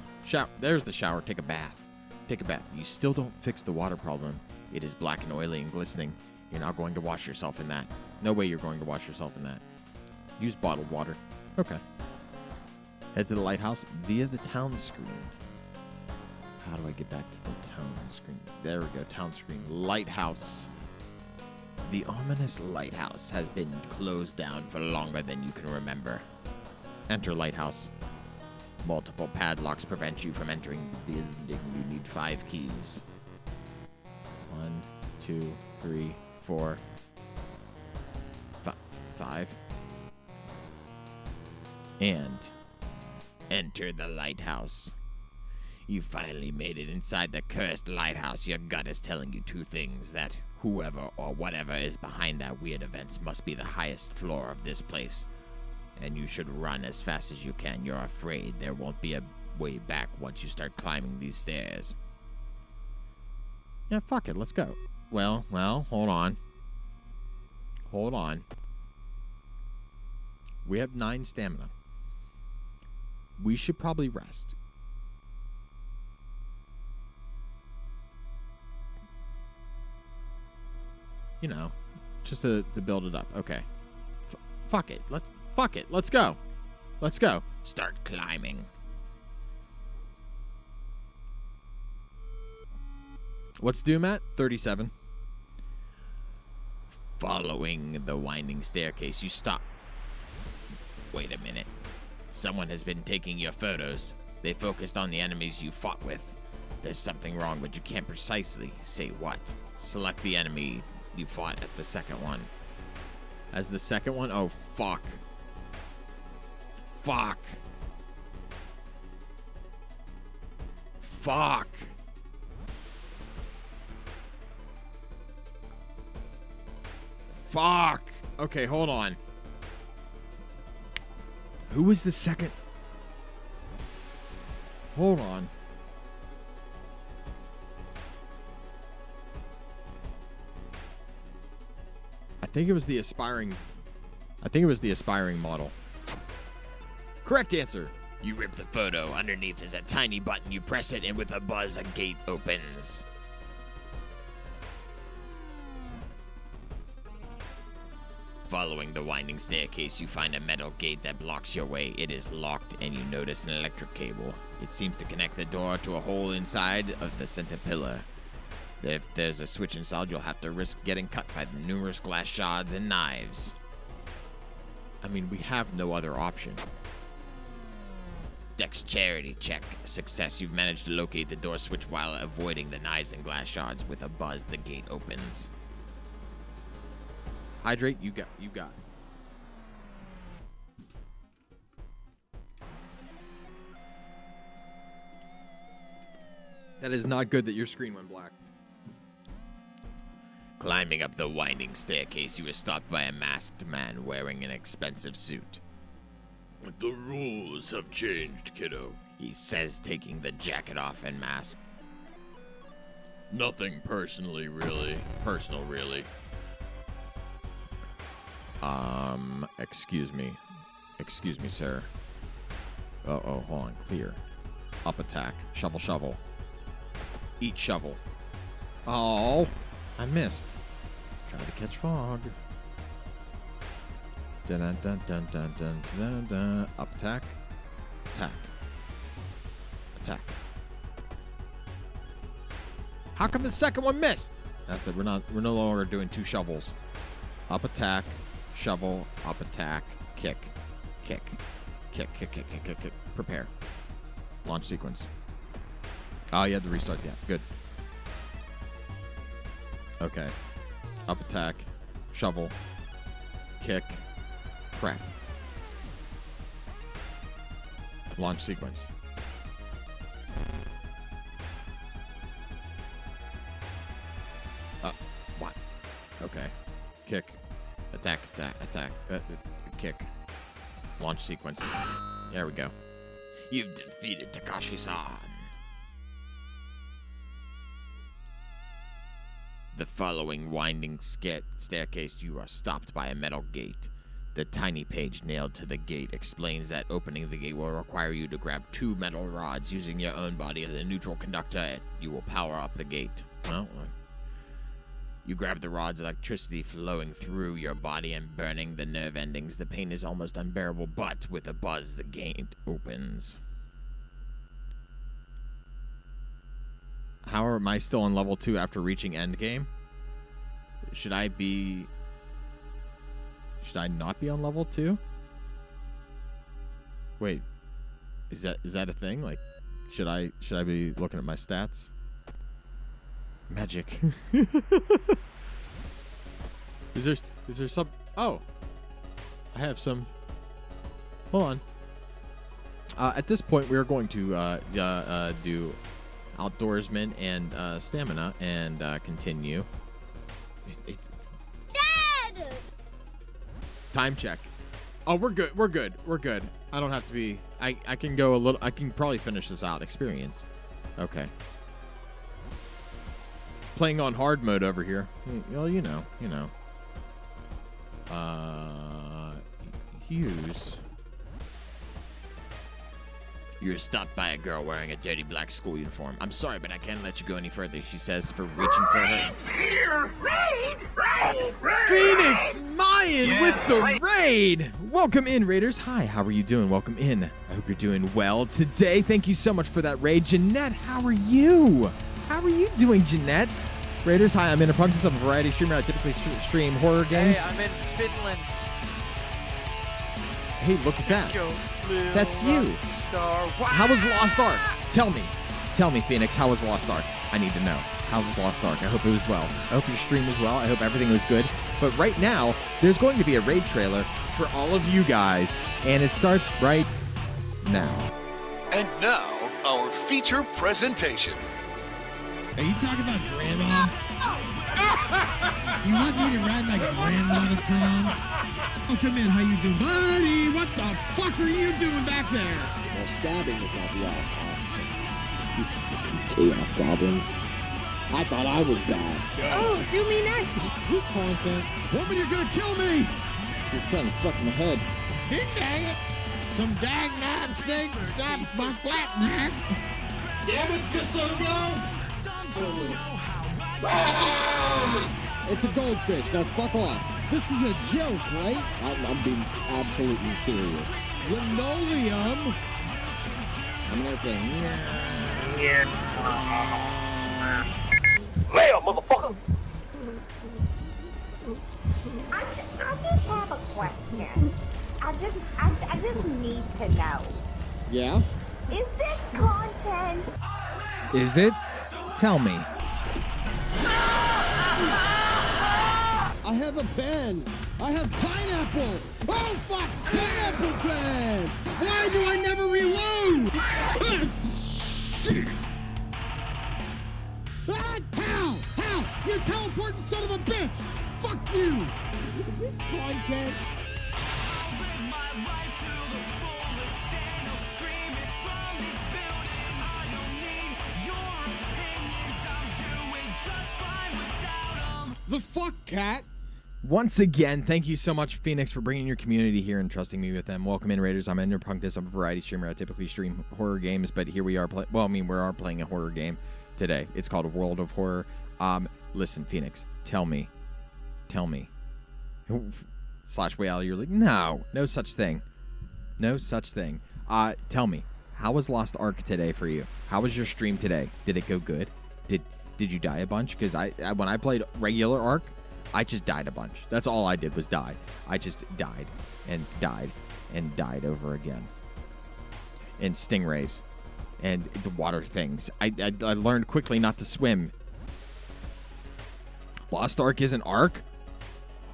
There's the shower. Take a bath. Take a bath. You still don't fix the water problem. It is black and oily and glistening. You're not going to wash yourself in that. No way you're going to wash yourself in that. Use bottled water. Okay. Head to the lighthouse via the town screen. How do I get back to the town screen? There we go. Town screen. Lighthouse. The ominous lighthouse has been closed down for longer than you can remember. Enter lighthouse. Multiple padlocks prevent you from entering the building. You need 5 keys. 1, 2, 3, 4, 5. And enter the lighthouse. You finally made it inside the cursed lighthouse. Your gut is telling you 2 things: that whoever or whatever is behind that weird events must be the highest floor of this place. And you should run as fast as you can. You're afraid there won't be a way back once you start climbing these stairs. Yeah, fuck it. Let's go. Well, hold on. Hold on. We have 9 stamina. We should probably rest. You know, just to build it up. Okay. Fuck it. Fuck it. Let's go. Let's go. Start climbing. What's Doom at? 37. Following the winding staircase, you stop. Wait a minute. Someone has been taking your photos. They focused on the enemies you fought with. There's something wrong, but you can't precisely say what. Select the enemy you fought at the second one. As the second one? Oh, fuck. Fuck. Fuck. Fuck. Okay, hold on. Who was the second? Hold on. I think it was the aspiring model. Correct answer. You rip the photo. Underneath is a tiny button. You press it, and with a buzz, a gate opens. Following the winding staircase, you find a metal gate that blocks your way. It is locked, and you notice an electric cable. It seems to connect the door to a hole inside of the center pillar. If there's a switch installed, you'll have to risk getting cut by the numerous glass shards and knives. I mean, we have no other option. Dexterity check. Success. You've managed to locate the door switch while avoiding the knives and glass shards. With a buzz, the gate opens. Hydrate. You got. That is not good that your screen went black. Climbing up the winding staircase, you are stopped by a masked man wearing an expensive suit. The rules have changed, kiddo, he says, taking the jacket off and mask. Nothing personal, really. Excuse me. Excuse me, sir. Oh, hold on. Clear. Up attack. Shovel. Eat shovel. Oh, I missed. Try to catch fog. Dun dun dun dun dun dun dun dun. Up attack. Attack. How come the second one missed? That's it. We're no longer doing 2 shovels. Up attack, shovel, up attack, kick. Prepare. Launch sequence. Oh, you had to restart. Yeah, good. Okay. Up attack, shovel, kick, crap. Launch sequence. What? Okay. Kick. Attack. Kick. Launch sequence. There we go. You've defeated Takashi-san. The following winding staircase, you are stopped by a metal gate. The tiny page nailed to the gate explains that opening the gate will require you to grab 2 metal rods using your own body as a neutral conductor. You will power up the gate. Well, you grab the rods, electricity flowing through your body and burning the nerve endings. The pain is almost unbearable, but with a buzz, the gate opens. How am I still on level 2 after reaching endgame? Should I not be on level 2? Wait, is that a thing? Like, should I be looking at my stats? Magic. Is there some? Oh, I have some. Hold on. At this point, we are going to do outdoorsman and stamina and continue. Dad! Time check. Oh, we're good. We're good. We're good. I don't have to be. I can go a little. I can probably finish this out. Experience. Okay. Playing on hard mode over here. Well, you know. Hughes. You're stopped by a girl wearing a dirty black school uniform. I'm sorry, but I can't let you go any further, she says, for reaching for her. Phoenix Mayan with the raid! Welcome in, Raiders. Hi, how are you doing? Welcome in. I hope you're doing well today. Thank you so much for that raid. Jeanette, how are you? How are you doing, Jeanette? Raiders, hi, I'm in a practice of a variety streamer. I typically stream horror games. Hey, I'm in Finland. Hey, look at that. That's you. How was Lost Ark? Tell me, Phoenix, how was Lost Ark? I need to know. How was Lost Ark? I hope it was well. I hope your stream was well. I hope everything was good. But right now, there's going to be a raid trailer for all of you guys, and it starts right now. And now, our feature presentation. Are you talking about grandma? You want me to ride my grandma to prom? Oh, come in. How you doing? Buddy, what the fuck are you doing back there? Well, stabbing is not the option. You fucking chaos goblins. I thought I was bad. Oh, do me next. Is this content? Woman, you're gonna kill me! You're trying to suck my head. Ding dang it! Some dang knob snake snapped my flat neck. Damn it, Kasugo! It's a goldfish. Now fuck off. This is a joke, right? I'm being absolutely serious. Linoleum? I'm an airplane. Leo, motherfucker! I just have a question. I just need to know. Yeah? Is this content? Is it? Tell me. I have a pen. I have pineapple. Oh, fuck. Pineapple pen. Why do I never reload? How? You teleporting son of a bitch. Fuck you. Is this content? The fuck, cat? Once again, thank you so much, Phoenix, for bringing your community here and trusting me with them. Welcome in, Raiders. I'm Ender Punktus. I'm a variety streamer. I typically stream horror games, but here we are. We are playing a horror game today. It's called World of Horror. Listen, Phoenix, tell me. Slash way out of your league. No such thing. Tell me, how was Lost Ark today for you? How was your stream today? Did it go good? Did you die a bunch? Because when I played regular Ark, I just died a bunch. That's all I did was die. I just died and died and died over again. And stingrays and the water things. I learned quickly not to swim. Lost Ark isn't Ark?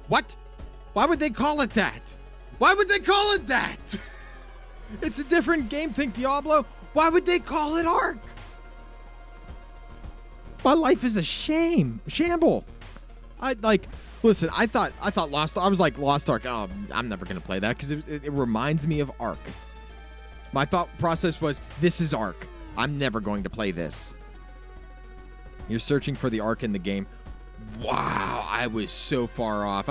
What? Why would they call it that? It's a different game. Think Diablo. Why would they call it Ark? My life is a shamble. Listen, I thought Lost Ark, oh, I'm never going to play that because it reminds me of Ark. My thought process was, this is Ark. I'm never going to play this. You're searching for the Ark in the game. Wow, I was so far off.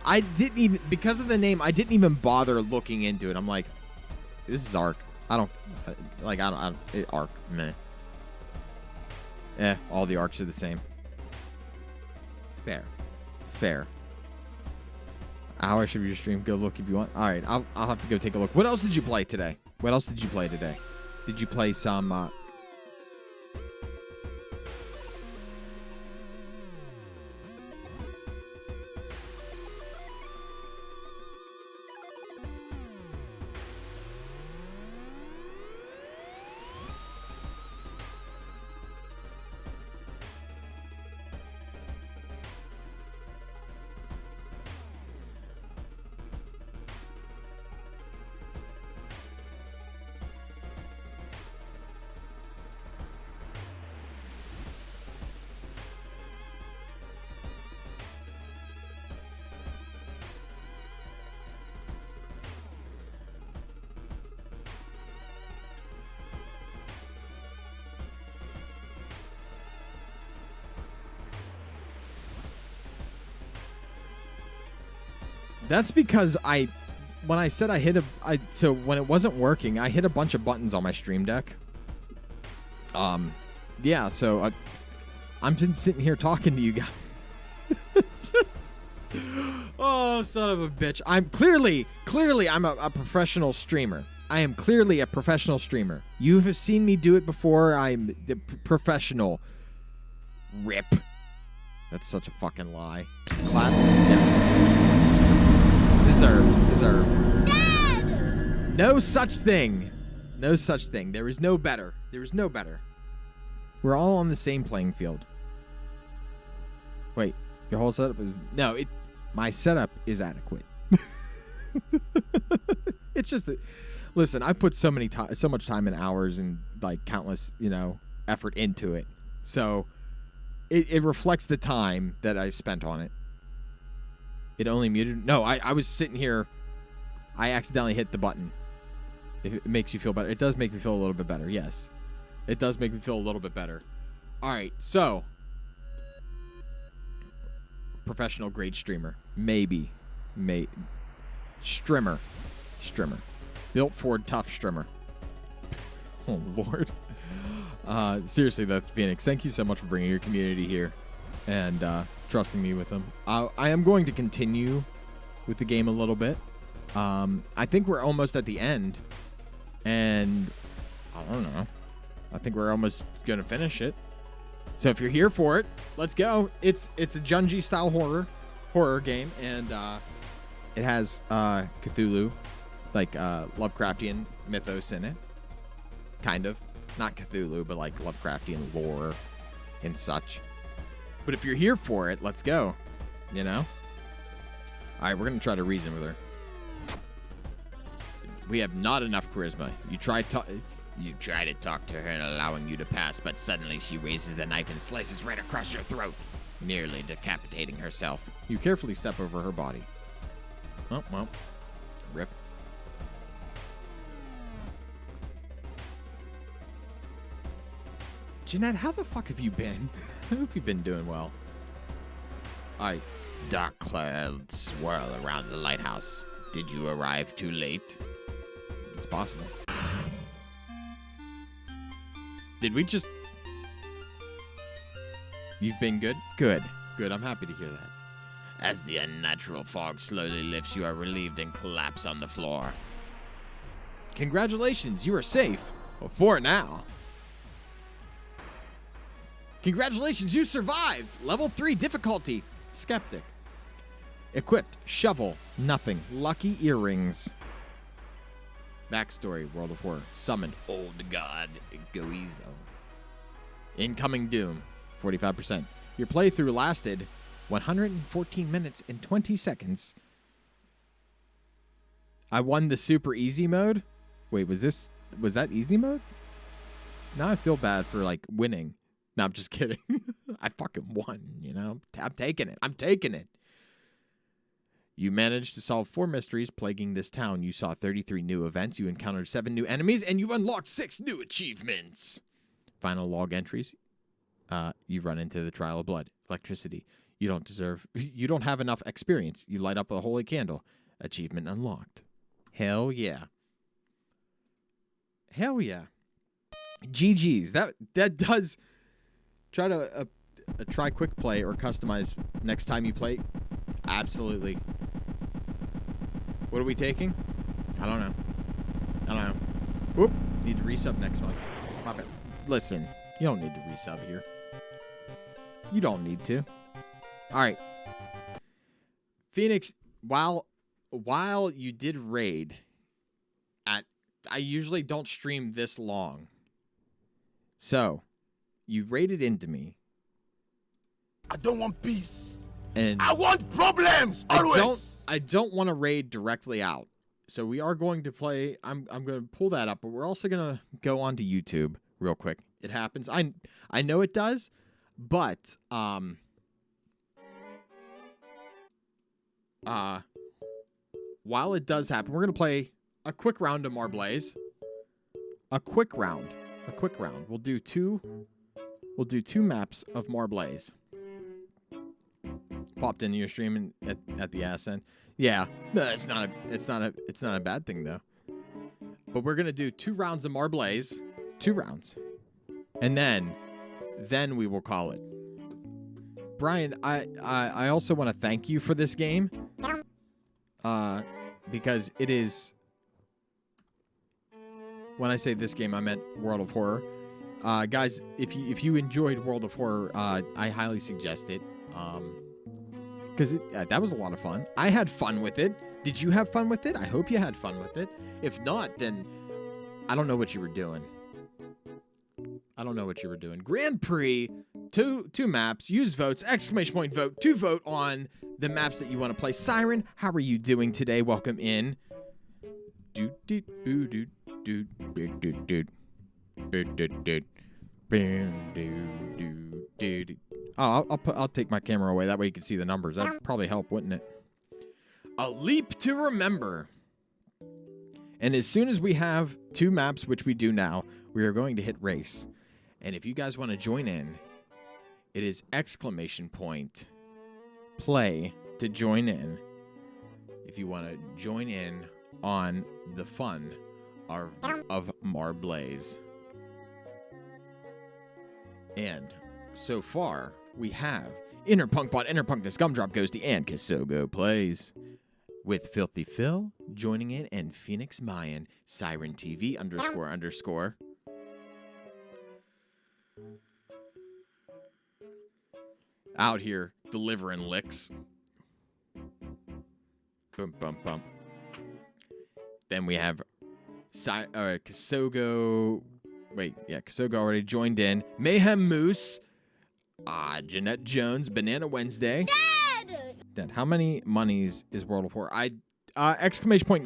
I I didn't even, because of the name, I didn't even bother looking into it. I'm like, this is Ark. I don't, Ark, meh. All the Arks are the same. Fair. How I should your stream? Go look if you want. All right, I'll have to go take a look. What else did you play today? Did you play some? That's because when I said so when it wasn't working, I hit a bunch of buttons on my Stream Deck. Yeah, so I'm sitting here talking to you guys. Oh, son of a bitch. I'm clearly I'm a professional streamer. I am clearly a professional streamer. You have seen me do it before. I'm the professional. Rip. That's such a fucking lie. Clap. Yeah. Deserve. Dad! No such thing. There is no better. We're all on the same playing field. Wait, your whole setup is... No, my setup is adequate. It's just that... Listen, I put so much time and hours and like countless, effort into it. So it reflects the time that I spent on it. It only muted. No, I was sitting here. I accidentally hit the button. If it makes you feel better. It does make me feel a little bit better. Yes. It does make me feel a little bit better. All right. So, professional grade streamer. Maybe. Strimmer. Built Ford tough strimmer. Oh, Lord. Seriously, though, Phoenix, thank you so much for bringing your community here and trusting me with them. I am going to continue with the game a little bit. I think we're almost at the end. And I don't know. I think we're almost going to finish it. So if you're here for it, let's go. It's a Junji style horror game, and it has Cthulhu, like Lovecraftian mythos in it. Kind of. Not Cthulhu, but like Lovecraftian lore and such. But if you're here for it, let's go. All right, we're going to try to reason with her. We have not enough charisma. You try to talk to her and allowing you to pass, but suddenly she raises the knife and slices right across your throat, nearly decapitating herself. You carefully step over her body. Oh, well. Rip. Jeanette, how the fuck have you been? I hope you've been doing well. Alright. Dark clouds swirl around the lighthouse. Did you arrive too late? It's possible. Did we just... You've been good? Good. I'm happy to hear that. As the unnatural fog slowly lifts, you are relieved and collapse on the floor. Congratulations, you are safe. Well, for now. Congratulations, you survived! Level 3 difficulty. Skeptic. Equipped. Shovel. Nothing. Lucky earrings. Backstory. World of Horror. Summoned. Old God. Goizo. Incoming Doom. 45%. Your playthrough lasted 114 minutes and 20 seconds. I won the super easy mode? Wait, was that easy mode? Now I feel bad for, like, winning. No, I'm just kidding. I fucking won, I'm taking it. You managed to solve 4 mysteries plaguing this town. You saw 33 new events. You encountered 7 new enemies, and you unlocked 6 new achievements. Final log entries. You run into the Trial of Blood. Electricity. You don't deserve. You don't have enough experience. You light up a holy candle. Achievement unlocked. Hell yeah. Hell yeah. GG's. That does. Try to try quick play or customize next time you play. Absolutely. What are we taking? I don't know. Whoop. Need to resub next month. My bad. Listen, you don't need to resub here. You don't need to. All right. Phoenix, while you did raid I usually don't stream this long. So, you raided into me. I don't want peace. And I want problems always. I don't want to raid directly out. So we are going to play. I'm going to pull that up, but we're also going to go onto YouTube real quick. It happens. I know it does, but while it does happen, we're going to play a quick round of Marblaze. A quick round. We'll do two maps of Marblaze. Popped into your stream at the ass end. Yeah, no, it's not a bad thing though. But we're gonna do 2 rounds of Marblaze, 2 rounds, and then we will call it. Brian, I also want to thank you for this game, because it is. When I say this game, I meant World of Horror. Guys, if you enjoyed World of Horror, I highly suggest it. Because that was a lot of fun. I had fun with it. Did you have fun with it? I hope you had fun with it. If not, then I don't know what you were doing. Grand Prix, two maps, use votes, ! Vote to vote on the maps that you want to play. Siren, how are you doing today? Welcome in. Oh, I'll take my camera away. That way you can see the numbers. That'd probably help, wouldn't it? A leap to remember. And as soon as we have 2 maps, which we do now, we are going to hit race. And if you guys want to join in, it is ! Play to join in. If you want to join in on the fun of Marblaze. And so far, we have Interpunkbot, Interpunkness, Gumdrop Ghosty, and Kisogo Plays. With Filthy Phil joining in, and Phoenix Mayan, Siren TV __. Out here delivering licks. Boom, bum, bum. Then we have Kisogo. Wait, yeah, Kisogo already joined in. Mayhem Moose. Jeanette Jones, Banana Wednesday. Dad, how many monies is World of Horror? !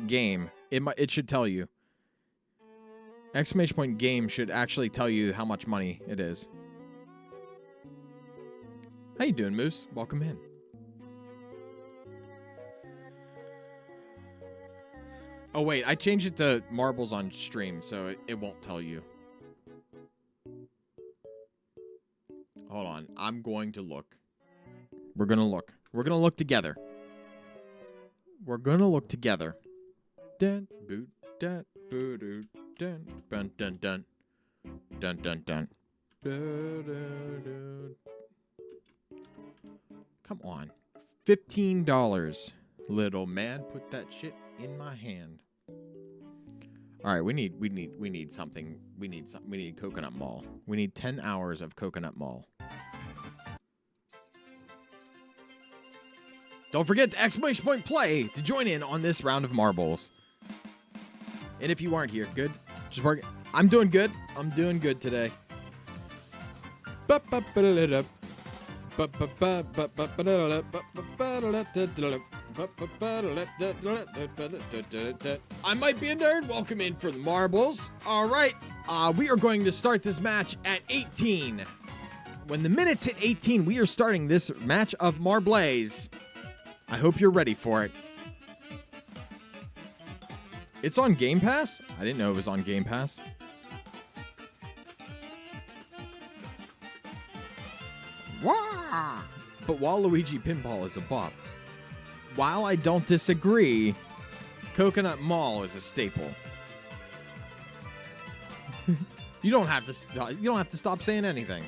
Game. It should tell you. ! Game should actually tell you how much money it is. How you doing, Moose? Welcome in. Oh, wait, I changed it to marbles on stream, so it won't tell you. Hold on, I'm going to look. We're going to look. We're going to look together. Dun, boot, dun, boo, doo, dun, dun, dun, dun. Dun, dun, dun. Come on. $15. Little man, put that shit in my hand. All right, we need something. We need Coconut Mall. We need 10 hours of Coconut Mall. Don't forget to ! Play to join in on this round of marbles. And if you aren't here, good. Just work. I'm doing good. I'm doing good today. I might be a nerd. Welcome in for the marbles. All right. We are going to start this match at 18. When the minutes hit 18, we are starting this match of Marblaze. I hope you're ready for it. It's on Game Pass? I didn't know it was on Game Pass. Wah! But Waluigi Pinball is a bop. While I don't disagree, Coconut Mall is a staple. You don't have to stop saying anything.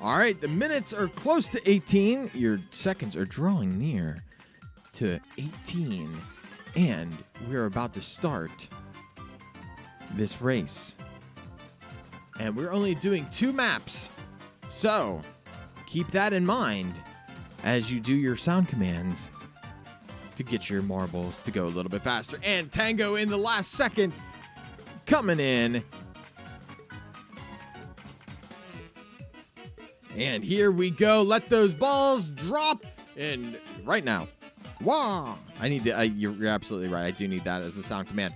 All right, the minutes are close to 18. Your seconds are drawing near to 18. And we're about to start this race. And we're only doing 2 maps. So, keep that in mind as you do your sound commands to get your marbles to go a little bit faster. And Tango in the last second coming in. And here we go. Let those balls drop. And right now, wow. I need to, you're absolutely right. I do need that as a sound command.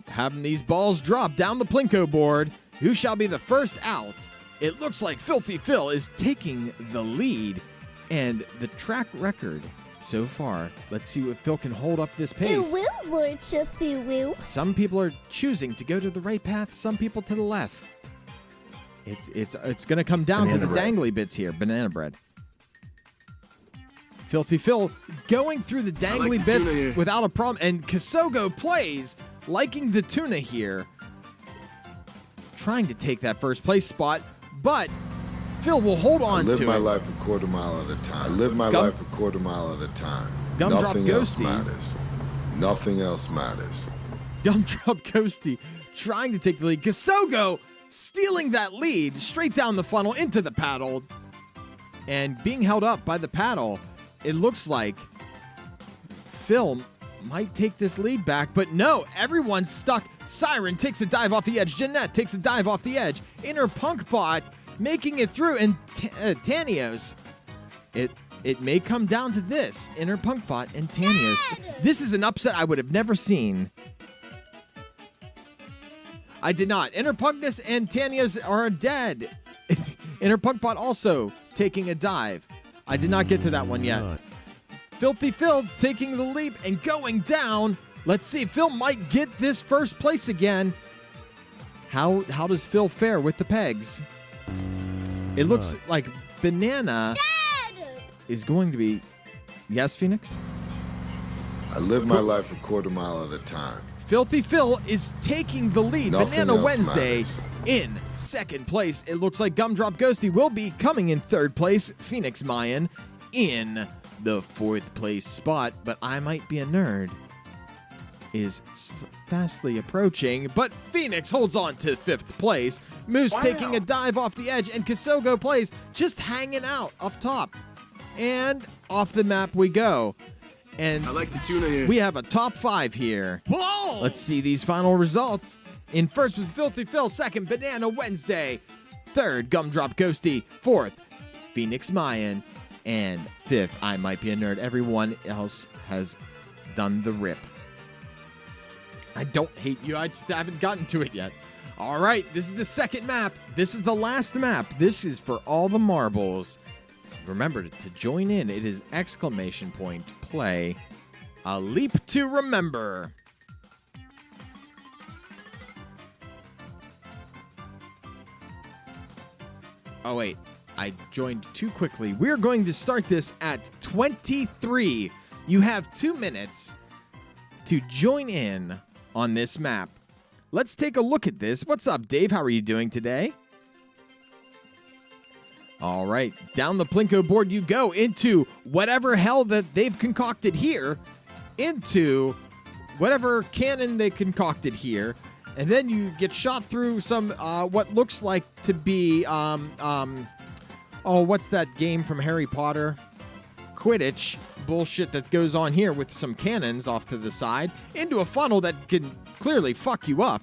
Having these balls drop down the Plinko board. Who shall be the first out? It looks like Filthy Phil is taking the lead. And the track record so far, let's see what Phil can hold up this pace. You will, Lord Filthy Will. Some people are choosing to go to the right path, some people to the left. It's going to come down to the dangly bits here. Banana bread. Filthy Phil going through the dangly bits without a problem. And Kisogo plays, liking the tuna here. Trying to take that first place spot, but Phil will hold on to it. I live my life a quarter mile at a time. I live my life a quarter mile at a time. Gumdrop else Ghosty. matters. Nothing else matters. Gumdrop Ghosty trying to take the lead. Kisogo stealing that lead straight down the funnel into the paddle and being held up by the paddle. It looks like Phil might take this lead back, but no, everyone's stuck. Siren takes a dive off the edge. Jeanette takes a dive off the edge. Inner Punk Bot making it through, and Tanios. It may come down to this. Inner Punk Bot and Tanios. This is an upset I would have never seen. I did not. Inner Punkness and Tanios are dead. Inner Punk Bot also taking a dive. I did not get to that one yet. Filthy Phil taking the leap and going down. Let's see. Phil might get this first place again. How does Phil fare with the pegs? It looks like Banana is going to be... Yes, Phoenix? I live my life a quarter mile at a time. Filthy Phil is taking the lead. Nothing Banana else Wednesday matters. in second place. It looks like Gumdrop Ghosty will be coming in third place. Phoenix Mayan in the fourth place spot. But I Might Be a Nerd is fastly approaching. But Phoenix holds on to fifth place. Moose taking a dive off the edge. And Kisogo plays just hanging out up top. And off the map we go. And I like the tuna here. We have a top 5 here. Whoa! Let's see these final results. In first was Filthy Phil. Second, Banana Wednesday. Third, Gumdrop Ghosty. Fourth, Phoenix Mayan. And fifth, I Might Be a Nerd. Everyone else has done the rip. I don't hate you. I just haven't gotten to it yet. All right, this is the second map. This is the last map. This is for all the marbles. Remember to join in. It is !play. A leap to remember. Oh, wait. I joined too quickly. We're going to start this at 23. You have 2 minutes to join in on this map. Let's take a look at this. What's up, Dave? How are you doing today? All right, down the Plinko board you go into whatever hell that they've concocted here, into whatever cannon they concocted here, and then you get shot through some what looks like to be what's that game from Harry Potter? Quidditch bullshit that goes on here with some cannons off to the side into a funnel that can clearly fuck you up.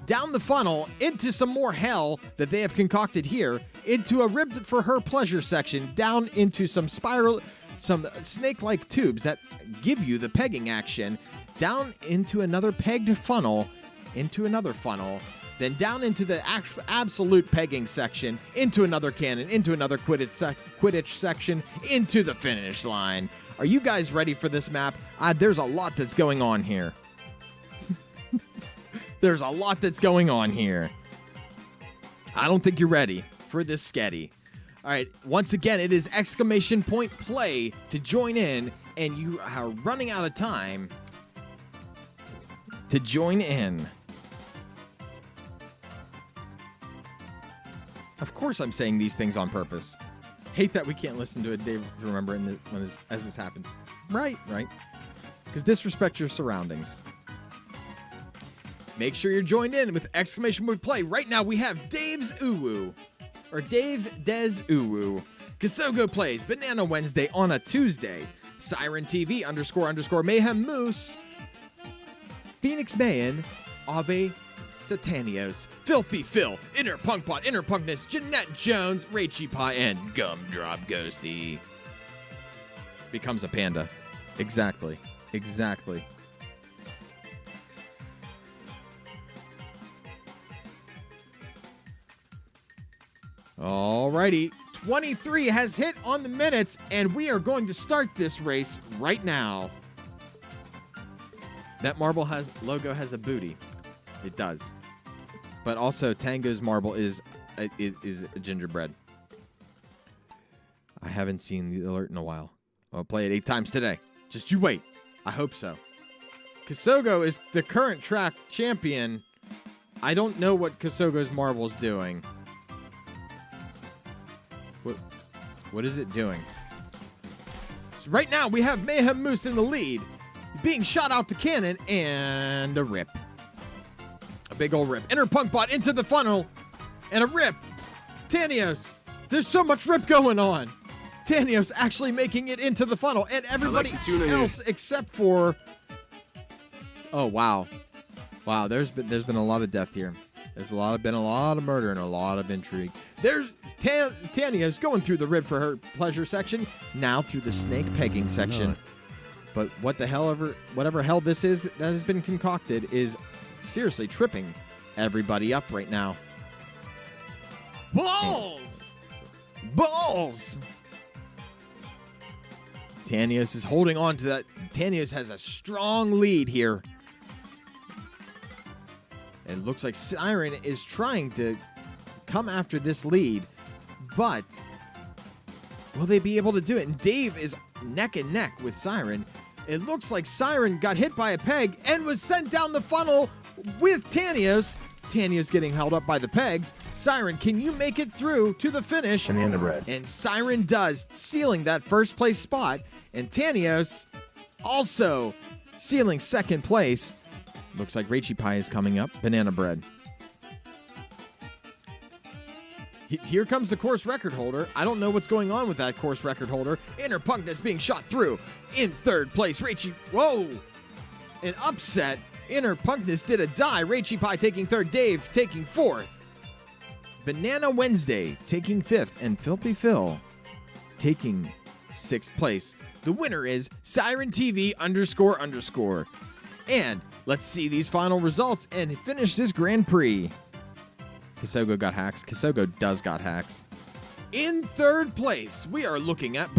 Down the funnel into some more hell that they have concocted here, into a ribbed for her pleasure section, down into some snake-like tubes that give you the pegging action, down into another pegged funnel, into another funnel, then down into the absolute pegging section, into another cannon, into another Quidditch section, into the finish line. Are you guys ready for this map? There's a lot that's going on here. There's a lot that's going on here. I don't think you're ready for this sketty. All right, once again, it is !play to join in, and you are running out of time to join in. Of course I'm saying these things on purpose. Hate that we can't listen to it, Dave, remember, as this happens. Right. Because disrespect your surroundings. Make sure you're joined in with !play. Right now we have Dave's Uwu. Or Dave Des Uwu. Kasogo plays Banana Wednesday on a Tuesday. Siren TV _ Mayhem Moose. Phoenix Mayan. Ave Satanios. Filthy Phil. Inner Punkbot. Inner Punkness. Jeanette Jones. Rachy Pie. And Gumdrop Ghosty. Becomes a panda. Exactly. Alrighty, 23 has hit on the minutes, and we are going to start this race right now. That marble logo has a booty. It does. But also, Tango's marble is a gingerbread. I haven't seen the alert in a while. I'll play it 8 times today. Just you wait. I hope so. Kasogo is the current track champion. I don't know what Kasogo's marble is doing. What is it doing? So right now, we have Mayhem Moose in the lead. Being shot out the cannon, and a rip. A big old rip. Inner Punkbot into the funnel, and a rip. Tanios. There's so much rip going on. Tanios actually making it into the funnel, and everybody else except for... Oh, wow. Wow, there's been a lot of death here. There's been a lot of murder and a lot of intrigue. There's Tania's going through the rib for her pleasure section, now through the snake pegging section. But whatever hell this is that has been concocted is seriously tripping everybody up right now. Balls! Tanios is holding on to that. Tanios has a strong lead here. It looks like Siren is trying to come after this lead, but will they be able to do it? And Dave is neck and neck with Siren. It looks like Siren got hit by a peg and was sent down the funnel with Tanios. Tanios getting held up by the pegs. Siren, can you make it through to the finish? And the end of red. And Siren does, sealing that first place spot. And Tanios also sealing second place. Looks like Rachy Pie is coming up. Banana bread. Here comes the course record holder. I don't know what's going on with that course record holder. Inner Punkness being shot through. In third place, Rachy. Whoa! An upset. Inner Punkness did a die. Rachy Pie taking third. Dave taking fourth. Banana Wednesday taking fifth. And Filthy Phil taking sixth place. The winner is Siren TV __. And let's see these final results and finish this Grand Prix. Kasogo got hacks. Kasogo does got hacks. In third place, we are looking at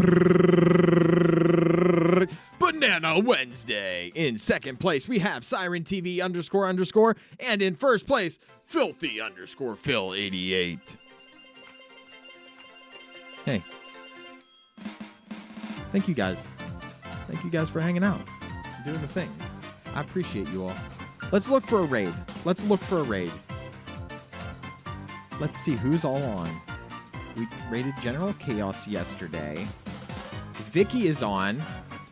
Banana Wednesday. In second place, we have Siren TV __. And in first place, Filthy _Phil 88. Hey. Thank you guys. Thank you guys for hanging out. Doing the things. I appreciate you all. Let's look for a raid. Let's see who's all on. We raided General Chaos yesterday. Vicky is on.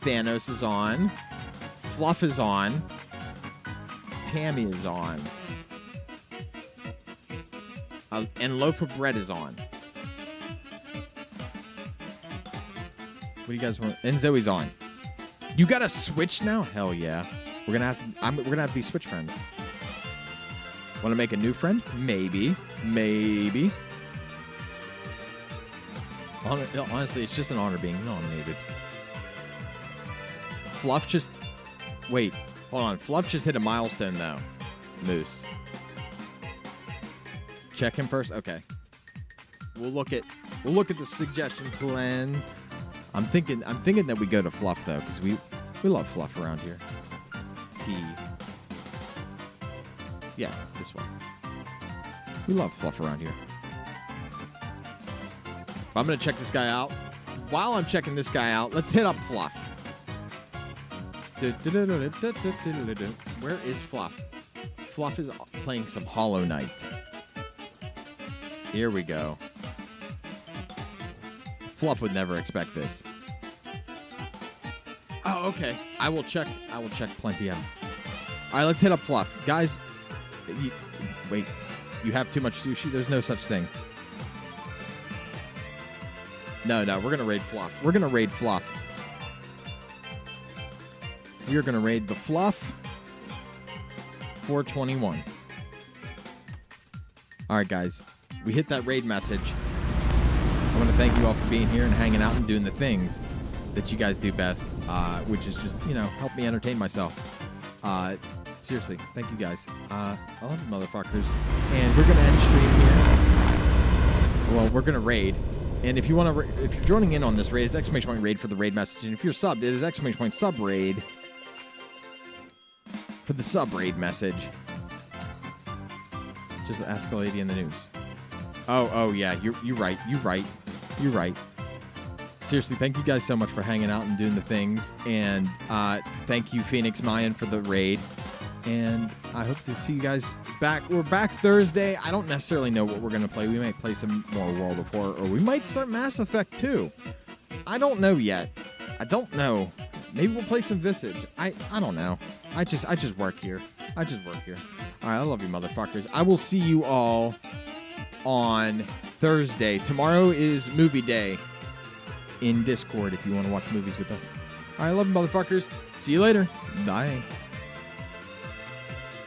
Thanos is on. Fluff is on. Tammy is on. And Loaf of Bread is on. What do you guys want? And Zoe's on. You got a Switch now? Hell yeah. We're gonna have to be Switch friends. Want to make a new friend? Maybe. Honestly, it's just an honor being nominated. Fluff just... Wait, hold on. Fluff just hit a milestone, though. Moose. Check him first? Okay. We'll look at the suggestion plan. I'm thinking that we go to Fluff, though, because we love Fluff around here. Yeah, this one. We love Fluff around here. I'm going to check this guy out. While I'm checking this guy out, let's hit up Fluff. Where is Fluff? Fluff is playing some Hollow Knight. Here we go. Fluff would never expect this. Oh, okay. I will check plenty of them. All right, let's hit up Fluff. Guys, wait. You have too much sushi? There's no such thing. No, we're going to raid Fluff. We're going to raid Fluff. We are going to raid the Fluff 421. All right, guys. We hit that raid message. I want to thank you all for being here and hanging out and doing the things that you guys do best, which is just, help me entertain myself. Seriously, thank you guys. I love you motherfuckers. And we're going to end stream here. Well, we're going to raid. And if you're joining in on this raid, it's ! raid for the raid message. And if you're subbed, it is ! sub raid for the sub raid message. Just ask the lady in the news. Oh yeah, you're right. Seriously, thank you guys so much for hanging out and doing the things. And thank you, Phoenix Mayan, for the raid. And I hope to see you guys back. We're back Thursday. I don't necessarily know what we're going to play. We might play some more World of Horror, or we might start Mass Effect 2. I don't know yet. I don't know. Maybe we'll play some Visage. I don't know. I just work here. All right, I love you, motherfuckers. I will see you all on Thursday. Tomorrow is movie day in Discord if you want to watch movies with us. All right, I love you, motherfuckers. See you later. Bye.